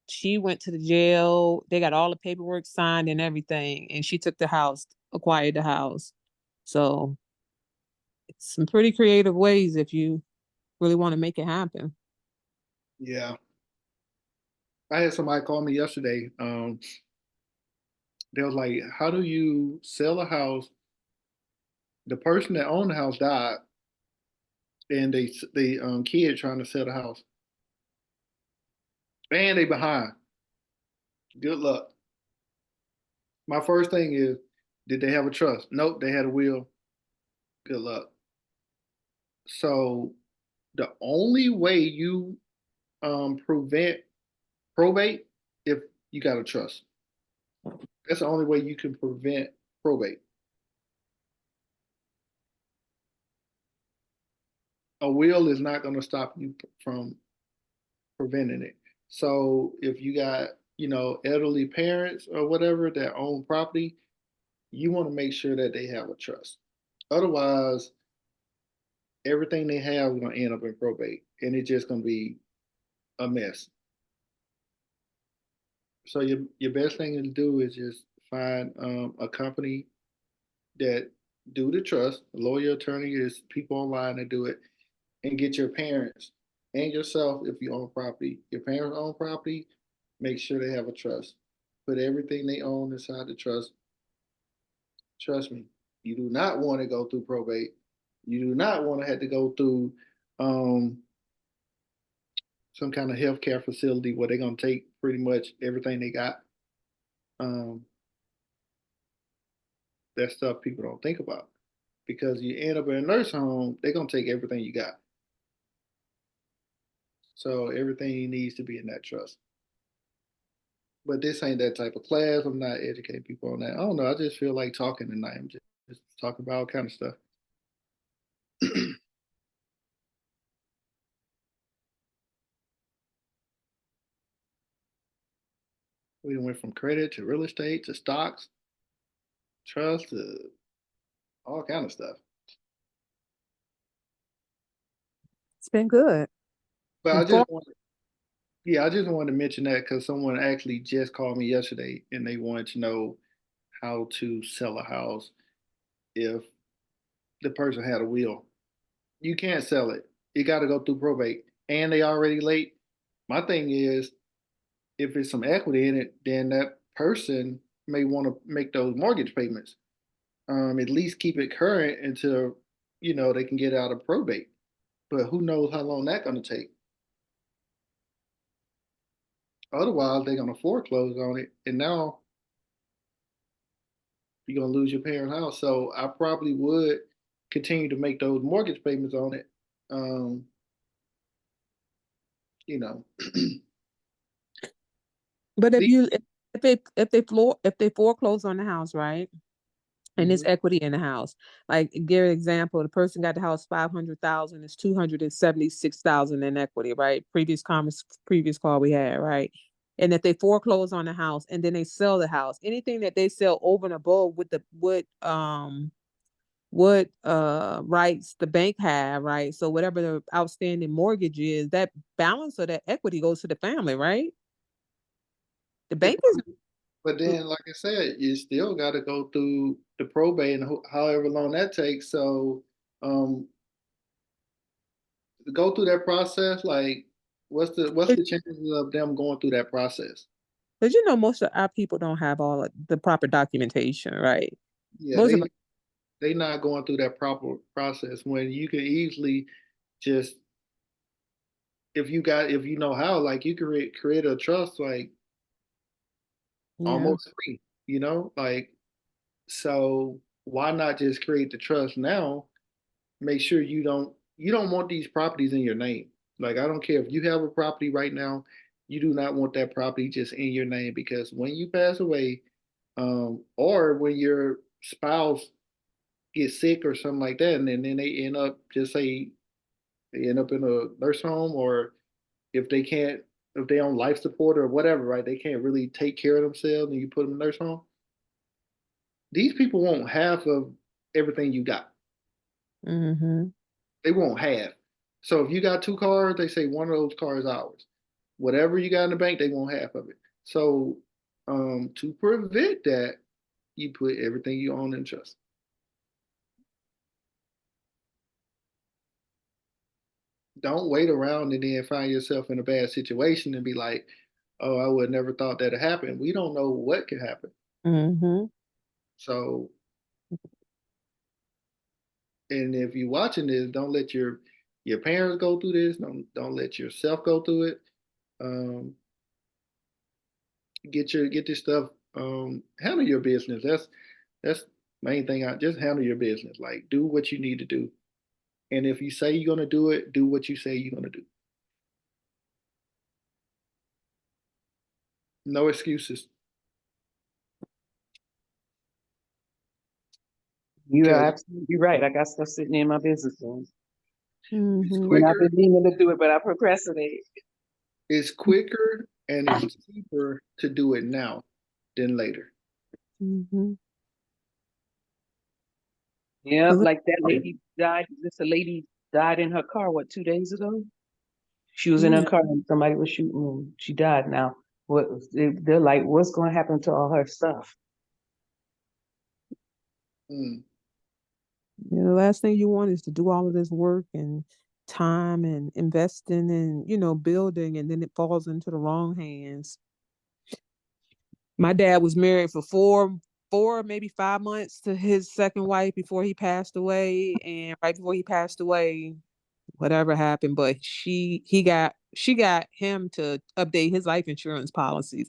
she went to the jail. They got all the paperwork signed and everything. And she took the house, acquired the house. So it's some pretty creative ways if you really want to make it happen. Yeah. I had somebody call me yesterday. They was like, "How do you sell a house The person that owned the house died, and they kid trying to sell the house, and they behind. Good luck. My first thing is, did they have a trust? Nope, they had a will. Good luck. So the only way you prevent probate, if you got a trust. That's the only way you can prevent probate. A will is not going to stop you from preventing it. So if you got, elderly parents or whatever that own property, you want to make sure that they have a trust. Otherwise, everything they have is going to end up in probate, and it's just going to be a mess. So your best thing to do is just find a company that do the trust. A lawyer, attorney, is people online that do it, and get your parents and yourself, if you own property. Your parents own property, make sure they have a trust. Put everything they own inside the trust. Trust me, you do not want to go through probate. You do not want to have to go through um, some kind of healthcare facility where they're gonna take pretty much everything they got. Um, that stuff people don't think about, because you end up in a nursing home, they're gonna take everything you got. So everything needs to be in that trust. But this ain't that type of class. I'm not educating people on that. I don't know. I just feel like talking tonight. I'm just talking about all kind of stuff. We went from credit to real estate to stocks, trust to all kind of stuff. It's been good. But I Inform- just want, yeah, I just wanted to mention that because someone actually just called me yesterday and they wanted to know how to sell a house if the person had a will. You can't sell it. You got to go through probate, and they already late. My thing is, if it's some equity in it, then that person may want to make those mortgage payments. At least keep it current until they can get out of probate. But who knows how long that's going to take? Otherwise, they're going to foreclose on it, and now you're going to lose your parents' house. So I probably would continue to make those mortgage payments on it. Um, you know, But if the, you if they foreclose on the house, right? And there's Mhm. equity in the house. Like, give an example, the person got the house 500,000, it's 276,000 in equity, right? Previous call we had, right? And if they foreclose on the house and then they sell the house, anything that they sell over and above with the what rights the bank have, right? So whatever the outstanding mortgage is, that balance of that equity goes to the family, right? The it bank is probably, but then, like I said, you still got to go through the probate and however long that takes. So, um, go through that process. Like, what's the chances of them going through that process? because most of our people don't have all of the proper documentation, right? Yeah, Most of they not going through that proper process when you can easily just, if you know how, like, you can create a trust like yeah. almost free. Like, so why not just create the trust now? Make sure you don't want these properties in your name. Like, I don't care if you have a property right now, you do not want that property just in your name, because when you pass away, or when your spouse gets sick or something like that, and then they end up, just say they end up in a nurse home, or if they can't, if they on life support or whatever, right? They can't really take care of themselves, and you put them in a nurse home. These people want half of everything you got. Mm-hmm. They won't have. So if you got two cars, they say one of those cars is ours. Whatever you got in the bank, they want half of it. So to prevent that, you put everything you own in trust. Don't wait around and then find yourself in a bad situation and be like, "Oh, I would never thought that'd happen." We don't know what could happen. Mm-hmm. So And if you're watching this, don't let your parents go through this. Don't let yourself go through it. Um, get this stuff. Handle your business. That's main thing. I just handle your business. Like do what you need to do. And if you say you're gonna do it, do what you say you're gonna do. No excuses. You are Because absolutely right. I got stuff sitting in my business room. it's Mhm. And I've quicker. been meaning to do it, but I procrastinate. It's quicker and it's cheaper to do it now than later. Mhm. Yeah, 'Cause like that lady died. This a lady died in her car, what, 2 days ago? She was in her Mm. car and somebody was shooting and she died. Now, they're like, what's going to happen to all her stuff? Mm. Yeah, the last thing you want is to do all of this work and time and investing and, building, and then it falls into the wrong hands. My dad was married for four, maybe 5 months to his second wife before he passed away. And right before he passed away, whatever happened, but she got him to update his life insurance policies.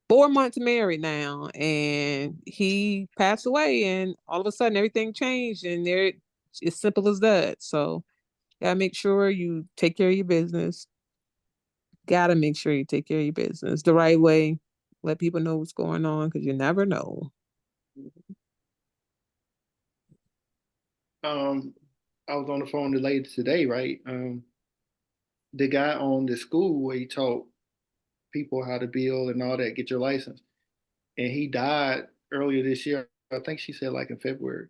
4 months married now, and he passed away, and all of a sudden everything changed, and there it's simple as that. So gotta make sure you take care of your business. Gotta make sure you take care of your business the right way. Let people know what's going on because you never know. Um, I was on the phone with the lady today, right? The guy owned the school where he taught people how to build and all that, get your license. And he died earlier this year. I think she said like in February,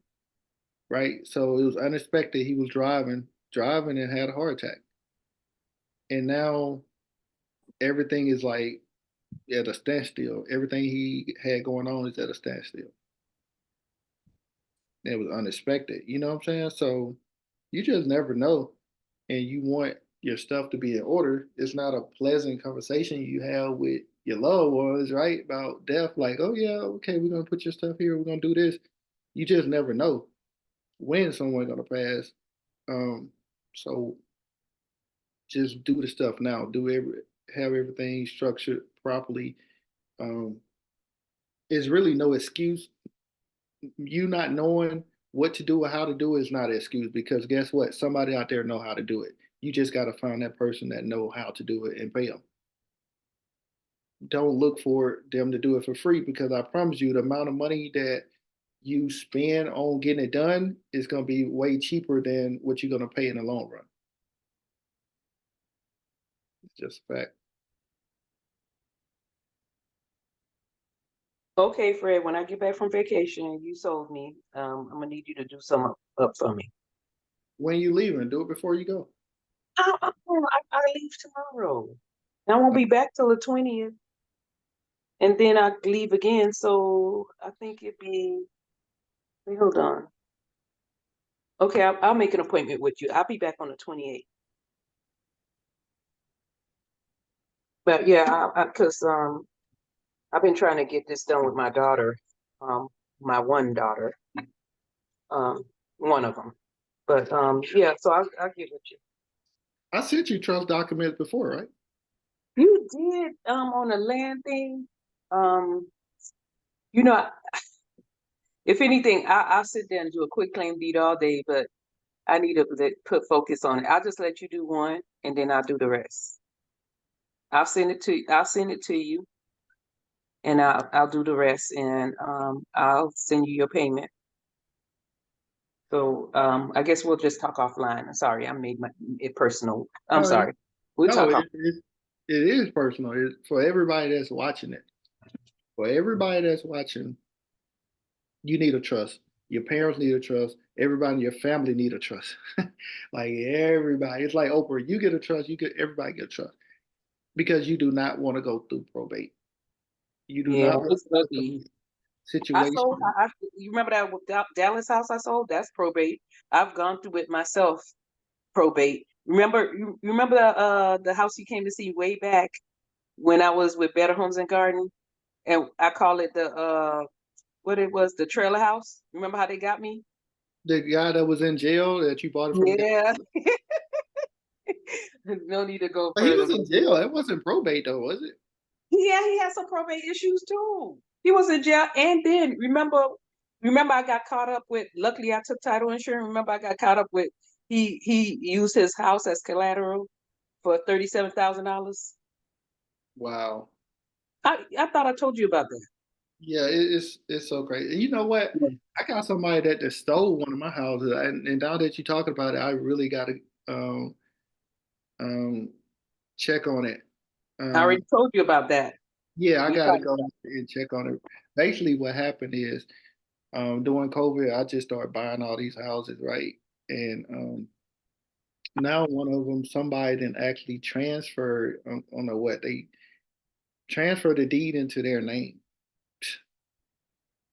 right? So it was unexpected. He was driving and had a heart attack. And now everything is like at a standstill. Everything he had going on is at a standstill. It was unexpected. You know what I'm saying? So you just never know. And you want your stuff to be in order. It's not a pleasant conversation you have with your loved ones, right? About death, like, oh yeah, okay, we're gonna put your stuff here, we're gonna do this. You just never know when someone's gonna pass. Um, so just do the stuff now. Have everything structured properly. Um, it's really no excuse. You not knowing what to do or how to do it is not an excuse because guess what? Somebody out there know how to do it. You just got to find that person that know how to do it and pay them. Don't look for them to do it for free because I promise you the amount of money that you spend on getting it done is going to be way cheaper than what you're going to pay in the long run. It's just a fact. Okay, Fred, when I get back from vacation, you sold me. I'm gonna need you to do some up for me. When you leaving, do it before you go. I leave tomorrow. I won't be back till the 20th. And then I leave again. So I think it'd be, wait, hold on. Okay, I'll make an appointment with you. I'll be back on the 28th. But yeah, because I've been trying to get this done with my daughter, my one daughter, um, one of them. But yeah, so I'll get with you. I sent you trust documents before, right? You did on the land thing. Um, you know, if anything, I'll sit there and do a quick claim deed all day, but I need to put focus on it. I'll just let you do one, and then I'll do the rest. I'll send it to you, and I'll do the rest, and I'll send you your payment. So I guess we'll just talk offline. I'm sorry, I made it personal. I'm No, sorry. We'll no, talk off. it is personal. For everybody that's watching it. For everybody that's watching, you need a trust. Your parents need a trust. Everybody in your family need a trust. Like everybody, it's like Oprah. You get a trust. Everybody get a trust because you do not want to go through probate. You do Yeah, not want it's to go ugly. through I sold. situation. You remember that Dallas house I sold? That's probate. I've gone through it myself. Probate. You remember the house you came to see way back when I was with Better Homes and Garden, and I call it the what it was, the trailer house. Remember how they got me? The guy that was in jail that you bought it from? Yeah. No need to go But he further. was in jail. It wasn't probate though, was it? Yeah, he had some probate issues too. He was in jail, and then remember I got caught up with. Luckily, I took title insurance. Remember, I got caught up with. He used his house as collateral for $37,000. Wow. I thought I told you about that. Yeah, it's so crazy. And you know what? Yeah. I got somebody that stole one of my houses, and now that you're talking about it, I really got to um, um, check on it. I Um, already told you about that. yeah, I We got to talked go about and check on it. Basically, what happened is during COVID, I just started buying all these houses, right? And now one of them, somebody then actually transferred, I don't know what, they transferred the deed into their name.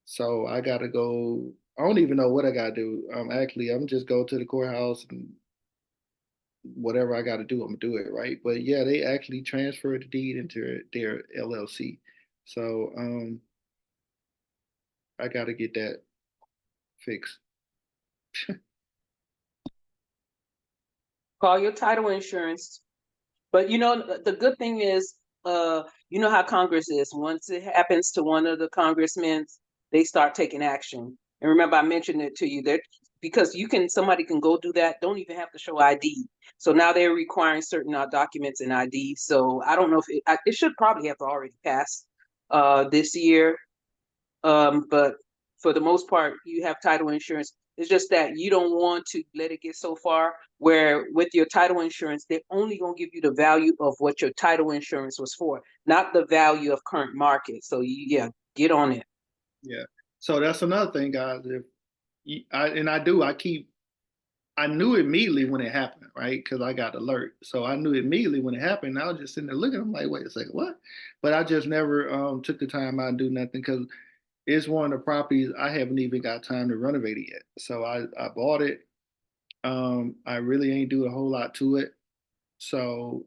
So I gotta go. I don't even know what I gotta do. Actually, I'm just go to the courthouse and whatever I gotta do, I'm gonna do it, right? But yeah, they actually transferred the deed into their LLC. So I gotta get that fixed. Call your title insurance. But the good thing is, you know how Congress is. Once it happens to one of the congressmen, they start taking action. And remember, I mentioned it to you that because somebody can go do that, don't even have to show ID. So now they're requiring certain documents and ID. So I don't know if it should probably have already passed this year. But for the most part, you have title insurance. It's just that you don't want to let it get so far where with your title insurance, they're only going to give you the value of what your title insurance was for, not the value of current market. So yeah, get on it. Yeah. So that's another thing, guys. If I knew immediately when it happened, right? Because I got alert. So I knew immediately when it happened. I was just sitting there looking. I'm like, wait a second, what? But I just never took the time out and do nothing because it's one of the properties I haven't even got time to renovate it yet. So I bought it. I really ain't do a whole lot to it. So,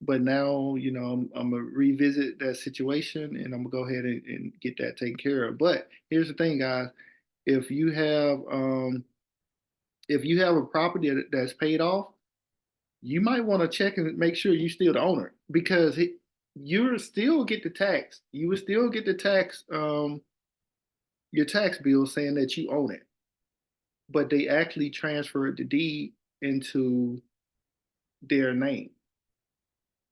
but now, I'm gonna revisit that situation and I'm gonna go ahead and get that taken care of. But here's the thing, guys. If you have a property that's paid off, you might want to check and make sure you still the owner because you will still get the tax. You will still get the tax, your tax bill saying that you own it, but they actually transferred the deed into their name,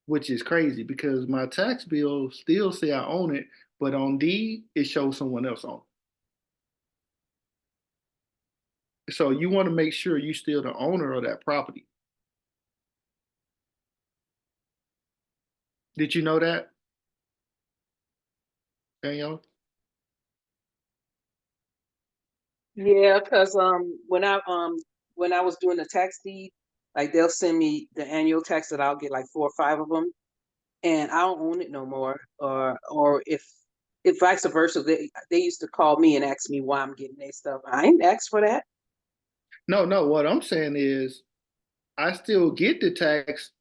which is crazy because my tax bill still say I own it, but on deed it shows someone else on it. So you want to make sure you still the owner of that property. Did you know that, Danielle? Yeah, because when I was doing the tax deed, like they'll send me the annual tax that I'll get like 4 or 5 of them, and I don't own it no more. Or if vice versa, they used to call me and ask me why I'm getting their stuff. I ain't asked for that. No, no. What I'm saying is, I still get the tax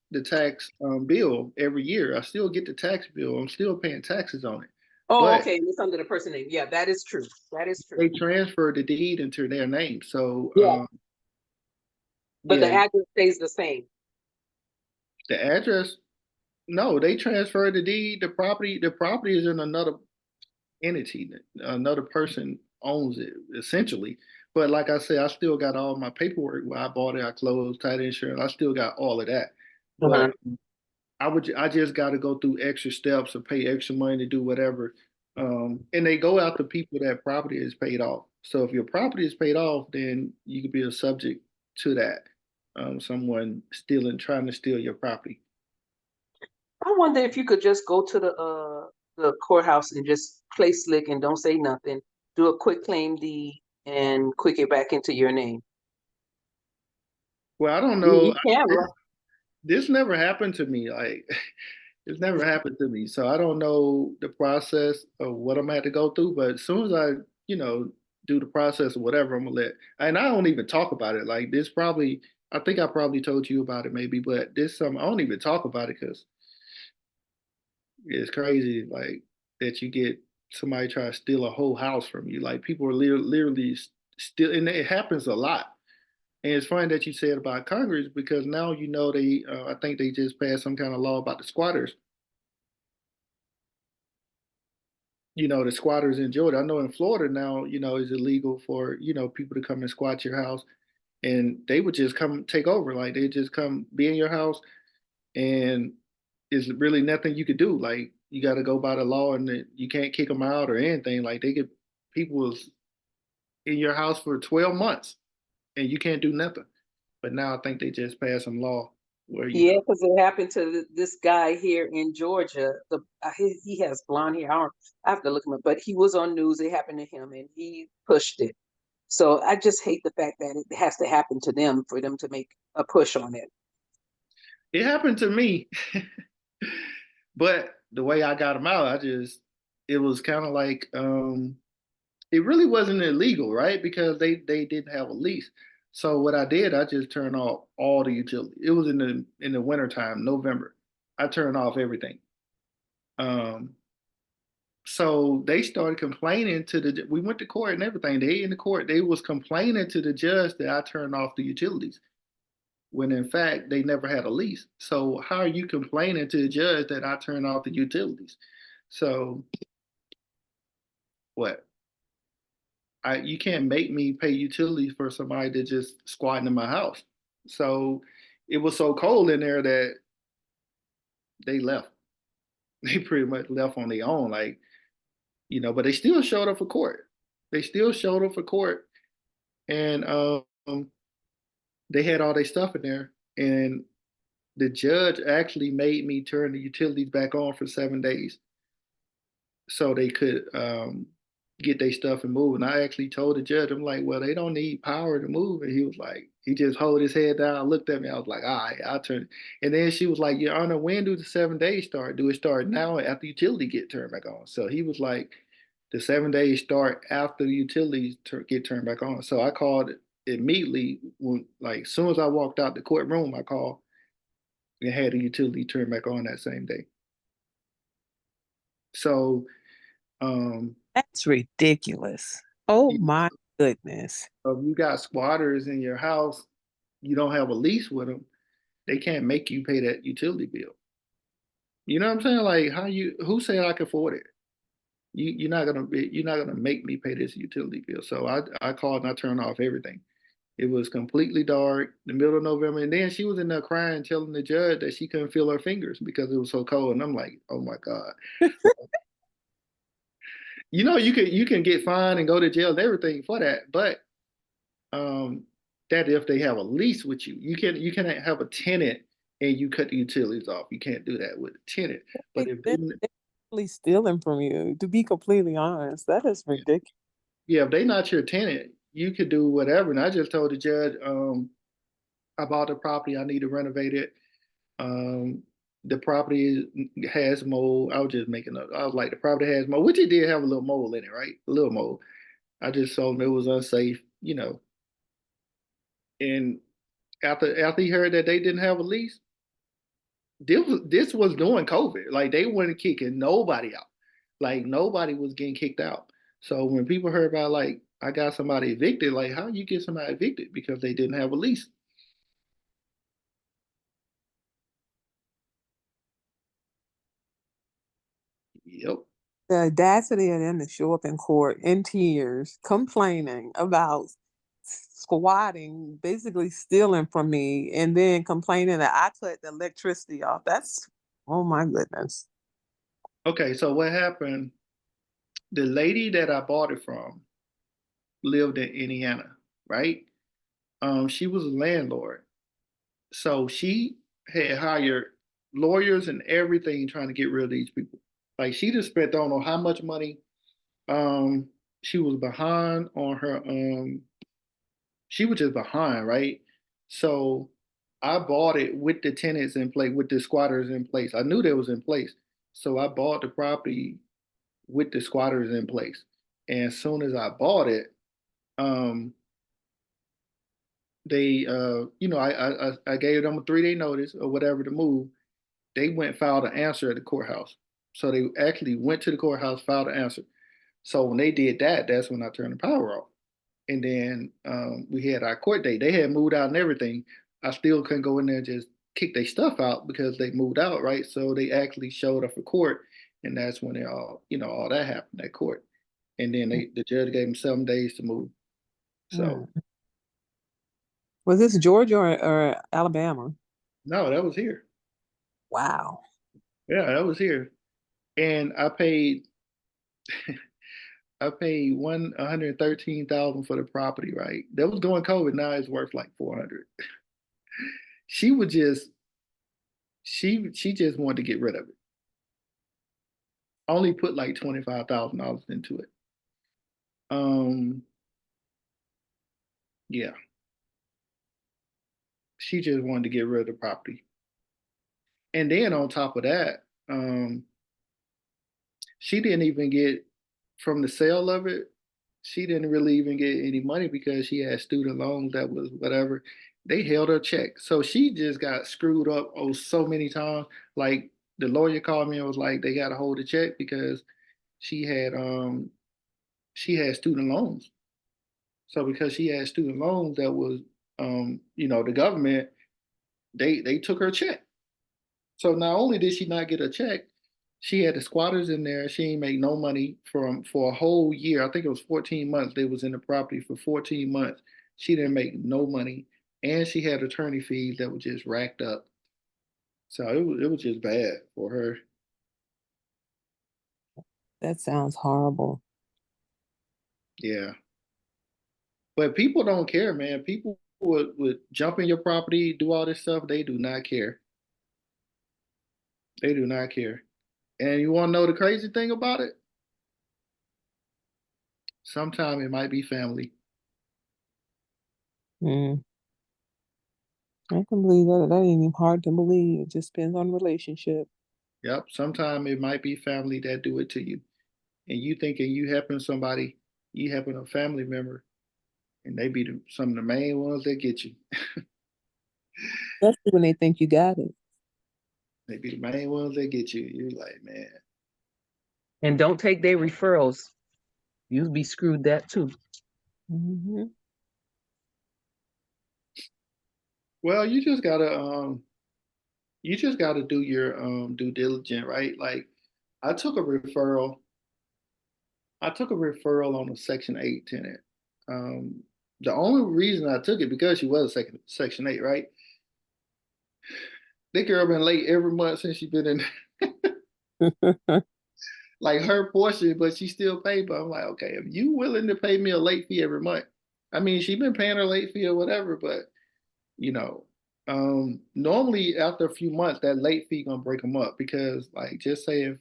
bill every year. I still get the tax bill. I'm still paying taxes on it, Oh, but okay, it's under the person name. Yeah, that is true. That is true. they transfer the deed into their name. So Yeah, but the yeah, address stays the same. the address. No, they transfer the deed. The property is in another entity. Another person owns it essentially. But like I said, I still got all my paperwork where I bought it, I closed, title insurance. I still got all of that. Uh-huh. But I just got to go through extra steps or pay extra money to do whatever. And they go out to people that property is paid off. So if your property is paid off, then you could be a subject to that. Someone trying to steal your property. I wonder if you could just go to the courthouse and just play slick and don't say nothing. Do a quick claim deed and quick it back into your name. Well, I don't You know. can, This, right? this never happened to me. Like it's never happened to me. So I don't know the process of what I'm gonna have to go through. But as soon as I, you know, do the process or whatever, I'm gonna and I don't even talk about it. Like this probably, I think I probably told you about it maybe, but this something I don't even talk about it because it's crazy. Like that you get somebody try to steal a whole house from you. Like people are literally still, and it happens a lot. And it's funny that you said about Congress because now they, I think they just passed some kind of law about the squatters. The squatters in Georgia. I know in Florida now, it's illegal for people to come and squat your house, and they would just come take over. Like they just come be in your house, and there's really nothing you could do. Like you got to go by the law, and you can't kick them out or anything. Like they get people was in your house for 12 months, and you can't do nothing. But now I think they just passed some law where Yeah, because it happened to this guy here in Georgia. He has blonde hair. I have to look him up, but he was on news. It happened to him, and he pushed it. So I just hate the fact that it has to happen to them for them to make a push on it. it happened to me. But the way I got them out, it was kind of like it really wasn't illegal, right? Because they didn't have a lease. So what I did, I just turned off all the utilities. It was in the wintertime, November. I turned off everything. So they started complaining we went to court and everything. They in the court, they was complaining to the judge that I turned off the utilities when in fact they never had a lease. So how are you complaining to the judge that I turned off the utilities? So what? You can't make me pay utilities for somebody that just squatting in my house. So it was so cold in there that they left. They pretty much left on their own, like, but they still showed up for court. They still showed up for court, and they had all their stuff in there. And the judge actually made me turn the utilities back on for 7 days so they could get their stuff and move. And I actually told the judge, I'm like, well, they don't need power to move. And he was like, he just hold his head down, looked at me. I was like, all right, I'll turn. And then she was like, Your Honor, when do the 7 days start? Do it start now or after utility get turned back on? So he was like, the 7 days start after the utilities get turned back on. So I called immediately when, like, as soon as I walked out the courtroom, I called and had the utility turned back on that same day. So That's ridiculous. Oh my goodness. if you got squatters in your house, you don't have a lease with them, they can't make you pay that utility bill. You know what I'm saying? Like who said I can afford it? You're not gonna make me pay this utility bill. So I called and I turned off everything. It was completely dark, the middle of November, and then she was in there crying, telling the judge that she couldn't feel her fingers because it was so cold. And I'm like, oh my God. You can get fined and go to jail and everything for that, but that if they have a lease with you, you cannot have a tenant and you cut the utilities off. You can't do that with a tenant. But if They're really stealing from you, to be completely honest, that is ridiculous. yeah, if they're not your tenant, you could do whatever. And I just told the judge, I bought the property, I need to renovate it. The property has mold. I was just making up. I was like, the property has mold, which it did have a little mold in it, right? A little mold. I just told him it was unsafe, And after he heard that they didn't have a lease, this was during COVID. Like they weren't kicking nobody out. Like nobody was getting kicked out. So when people heard about like I got somebody evicted, like how you get somebody evicted because they didn't have a lease? Yep. The audacity of them to show up in court in tears, complaining about squatting, basically stealing from me, and then complaining that I cut the electricity off. Oh my goodness. Okay, so what happened? The lady that I bought it from lived in Indiana, right? She was a landlord. So she had hired lawyers and everything trying to get rid of these people. Like she just spent don't know how much money. She was behind on her she was just behind, right? So I bought it with the tenants in place, with the squatters in place. I knew they was in place. So I bought the property with the squatters in place. And as soon as I bought it, they I gave them a 3-day notice or whatever to move. They went filed an answer at the courthouse. So they actually went to the courthouse, filed an answer. So when they did that, that's when I turned the power off. And then we had our court date. They had moved out and everything. I still couldn't go in there and just kick their stuff out because they moved out, right? So they actually showed up for court, and that's when it all, all that happened at court. And then the judge gave them 7 days to move. So Was this Georgia or Alabama? no, that was here. Wow. Yeah, that was here. And I paid $113,000 for the property, right? That was during COVID. Now it's worth like 400. She would just she just wanted to get rid of it. Only put like $25,000 into it. Yeah. She just wanted to get rid of the property. And then on top of that, she didn't even get from the sale of it. She didn't really even get any money because she had student loans that was whatever. They held her check. So she just got screwed up so many times. Like the lawyer called me and was like, they gotta hold the check because she had student loans. So because she had student loans that was the government, they took her check. So not only did she not get a check, she had the squatters in there. She ain't make no money for a whole year. I think it was 14 months. They was in the property for 14 months. She didn't make no money, and she had attorney fees that were just racked up. So it was just bad for her. That sounds horrible. Yeah, but people don't care, man. People would jump in your property, do all this stuff. They do not care. They do not care. And you want to know the crazy thing about it? Sometimes it might be family. Mm. I can believe that. That ain't even hard to believe. It just depends on relationship. Yep. Sometimes it might be family that do it to you. And you thinking you helping somebody, you helping a family member, and they be some of the main ones that get you. Especially when they think you got it. They be the main ones that get you. You're like, man. And don't take their referrals. You'll be screwed that too. Mm-hmm. Well, you just gotta do your due diligence, right? Like I took a referral. I took a referral on a Section 8 tenant. Um, the only reason I took it because she was a Section 8, right? The girl been late every month since she been in like her portion, but she still paid. But I'm like, okay, if you willing to pay me a late fee every month, I mean, she been paying her late fee or whatever, but you know, normally after a few months, that late fee gonna break them up because, like, just say if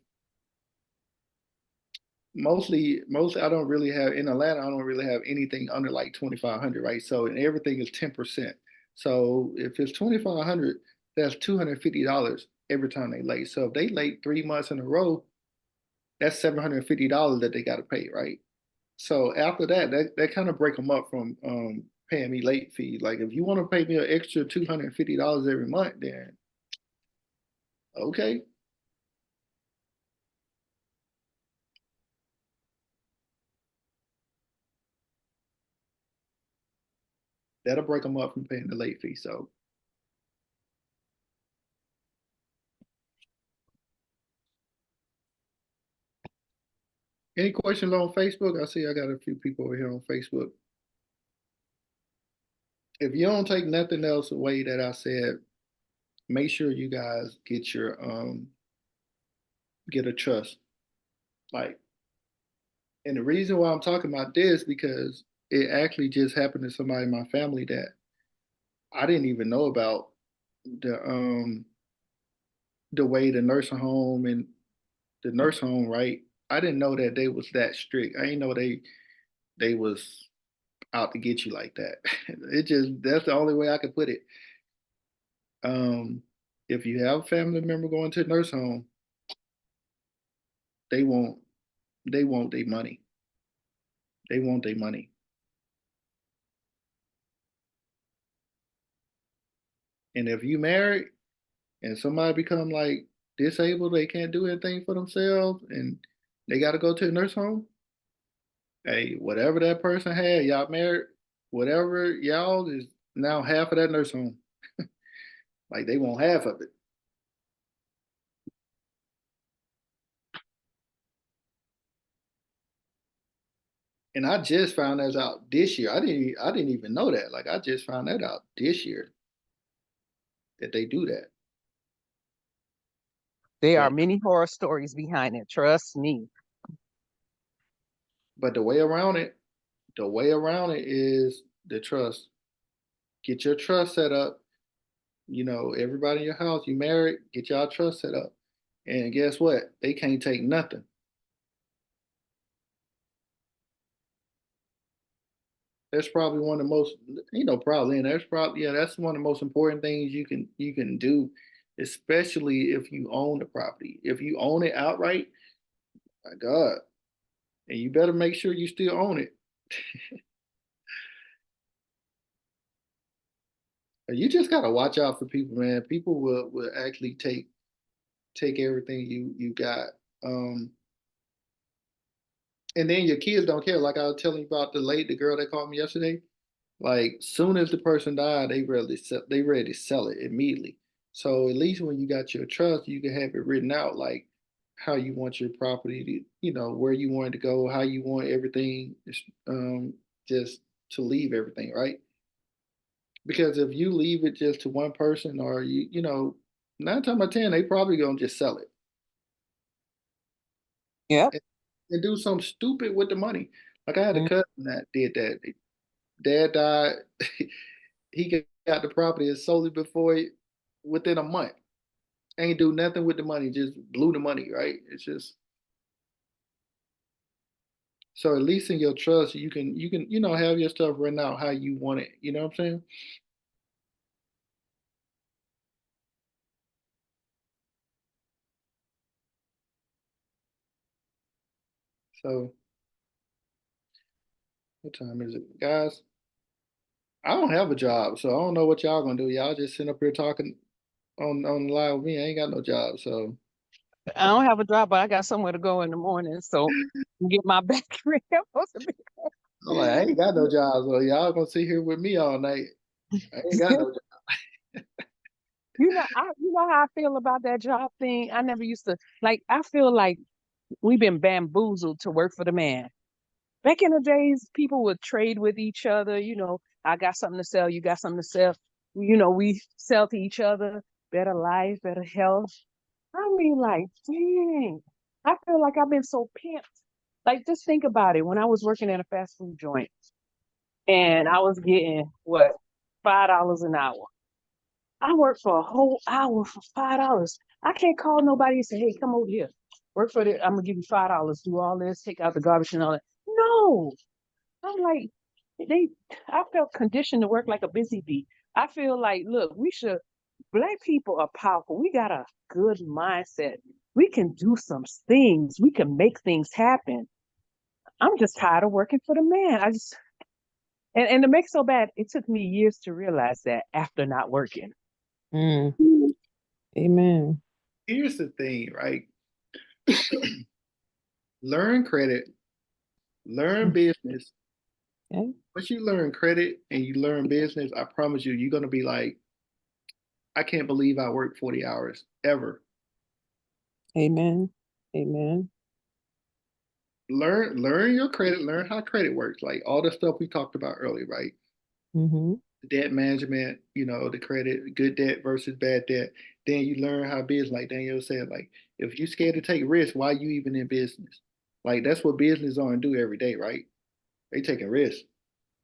mostly I don't really have in Atlanta, I don't really have anything under like 2,500, right? So and everything is 10%. So if it's 2,500, that's $250 every time they late. So if they late 3 months in a row, that's $750 that they got to pay, right? So after that kind of break them up from paying me late fees. Like if you want to pay me an extra $250 every month, then okay. That'll break them up from paying the late fee. So any questions on Facebook? I see I got a few people over here on Facebook. If you don't take nothing else away that I said, make sure you guys get a trust. Like, and the reason why I'm talking about this because it actually just happened to somebody in my family that I didn't even know about the way the nursing home and the nurse home, right? I didn't know that they was that strict. I didn't know they was out to get you like that. It just that's the only way I could put it. Um, if you have a family member going to a nurse home, they want they want their money. They want their money. And if you married and somebody become like disabled, they can't do anything for themselves, and they got to go to a nurse home. Hey, whatever that person had, y'all married, whatever y'all is now half of that nurse home. Like they want half of it. And I just found that out this year. I didn't even know that. Like I just found that out this year that they do that. There are But many horror stories behind it. Trust me. but the way around it is the trust. Get your trust set up. You know, everybody in your house, you married, get y'all trust set up. And guess what? They can't take nothing. That's probably one of the most, probably, and that's probably, yeah, that's one of the most important things you can do, especially if you own the property. If you own it outright, my God, and you better make sure you still own it. You just gotta watch out for people, man. People will actually take everything you got. Um, and then your kids don't care. Like I was telling you about the girl that called me yesterday. Like soon as the person died, they ready to sell it immediately. So at least when you got your trust, you can have it written out like how you want your property to, where you want it to go, how you want everything, um, just to leave everything, right? Because if you leave it just to one person or nine times out of ten, they probably gonna just sell it Yep. and do something stupid with the money. Like I had a Mm. cousin that did that. Dad died. He got the property and sold it within a month. Ain't do nothing with the money, just blew the money, right? It's just so at least in your trust, you can have your stuff written out how you want it. You know what I'm saying? So what time is it, guys? I don't have a job, so I don't know what y'all gonna do. Y'all just sitting up here talking on the line with me. I ain't got no job, so I don't have a job, but I got somewhere to go in the morning. So get my battery. I'm supposed to be. I'm like, I ain't got no job, so y'all gonna sit here with me all night. I ain't got no job. You know how I feel about that job thing. I never used to like. I feel like we've been bamboozled to work for the man. Back in the days, people would trade with each other. I got something to sell. You got something to sell. We sell to each other. Better life, better health. I mean, like, dang, I feel like I've been so pimped. Like, just think about it. When I was working at a fast food joint and I was getting what, $5 an hour. I worked for a whole hour for $5. I can't call nobody and say, hey, come over here. Work for the, I'm gonna give you $5, do all this, take out the garbage and all that. No. I'm like, they I felt conditioned to work like a busy bee. I feel like, look, black people are powerful. We got a good mindset. We can do some things. We can make things happen. I'm just tired of working for the man. And to make so bad, it took me years to realize that after not working. Mm, amen. Here's the thing, right? Learn credit, learn business. Okay. Once you learn credit and you learn business, I promise you, you're gonna be like, I can't believe I worked 40 hours ever. Amen. Amen. Learn your credit, learn how credit works, like all the stuff we talked about earlier, right? Mm-hmm. Debt management, the credit, good debt versus bad debt. Then you learn how business, like Danielle said, like if you scared to take risks, why you even in business? Like that's what business owners do every day, right? They taking risks.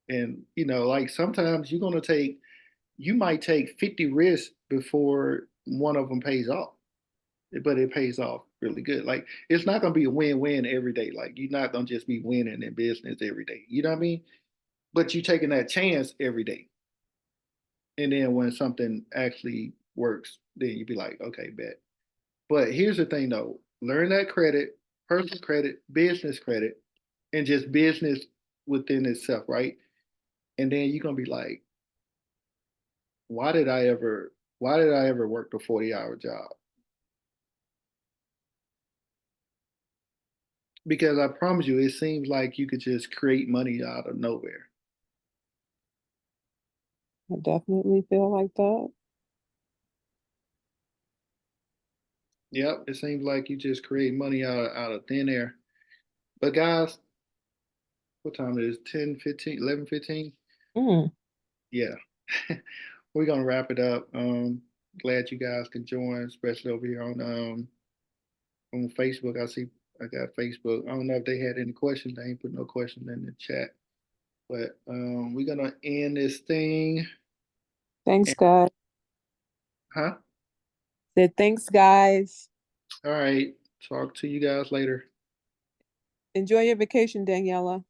And like sometimes you might take 50 risks before one of them pays off, but it pays off really good. Like it's not gonna be a win-win every day. Like you're not gonna just be winning in business every day. You know what I mean? But you taking that chance every day. And then when something actually works, then you be like, okay, bet. But here's the thing though, learn that credit, personal credit, business credit, and just business within itself, right? And then you're gonna be like, why did I ever work a 40-hour job? Because I promise you, it seems like you could just create money out of nowhere. I definitely feel like that. Yep, it seems like you just create money out of thin air. But guys, what time it is? 10:15, 11:15? Mm. Yeah. We're gonna wrap it up. Glad you guys can join, especially over here on Facebook. I got Facebook. I don't know if they had any questions. They ain't put no questions in the chat. But we're gonna end this thing. Thanks, guys. Huh? Said thanks, guys. All right. Talk to you guys later. Enjoy your vacation, Daniela.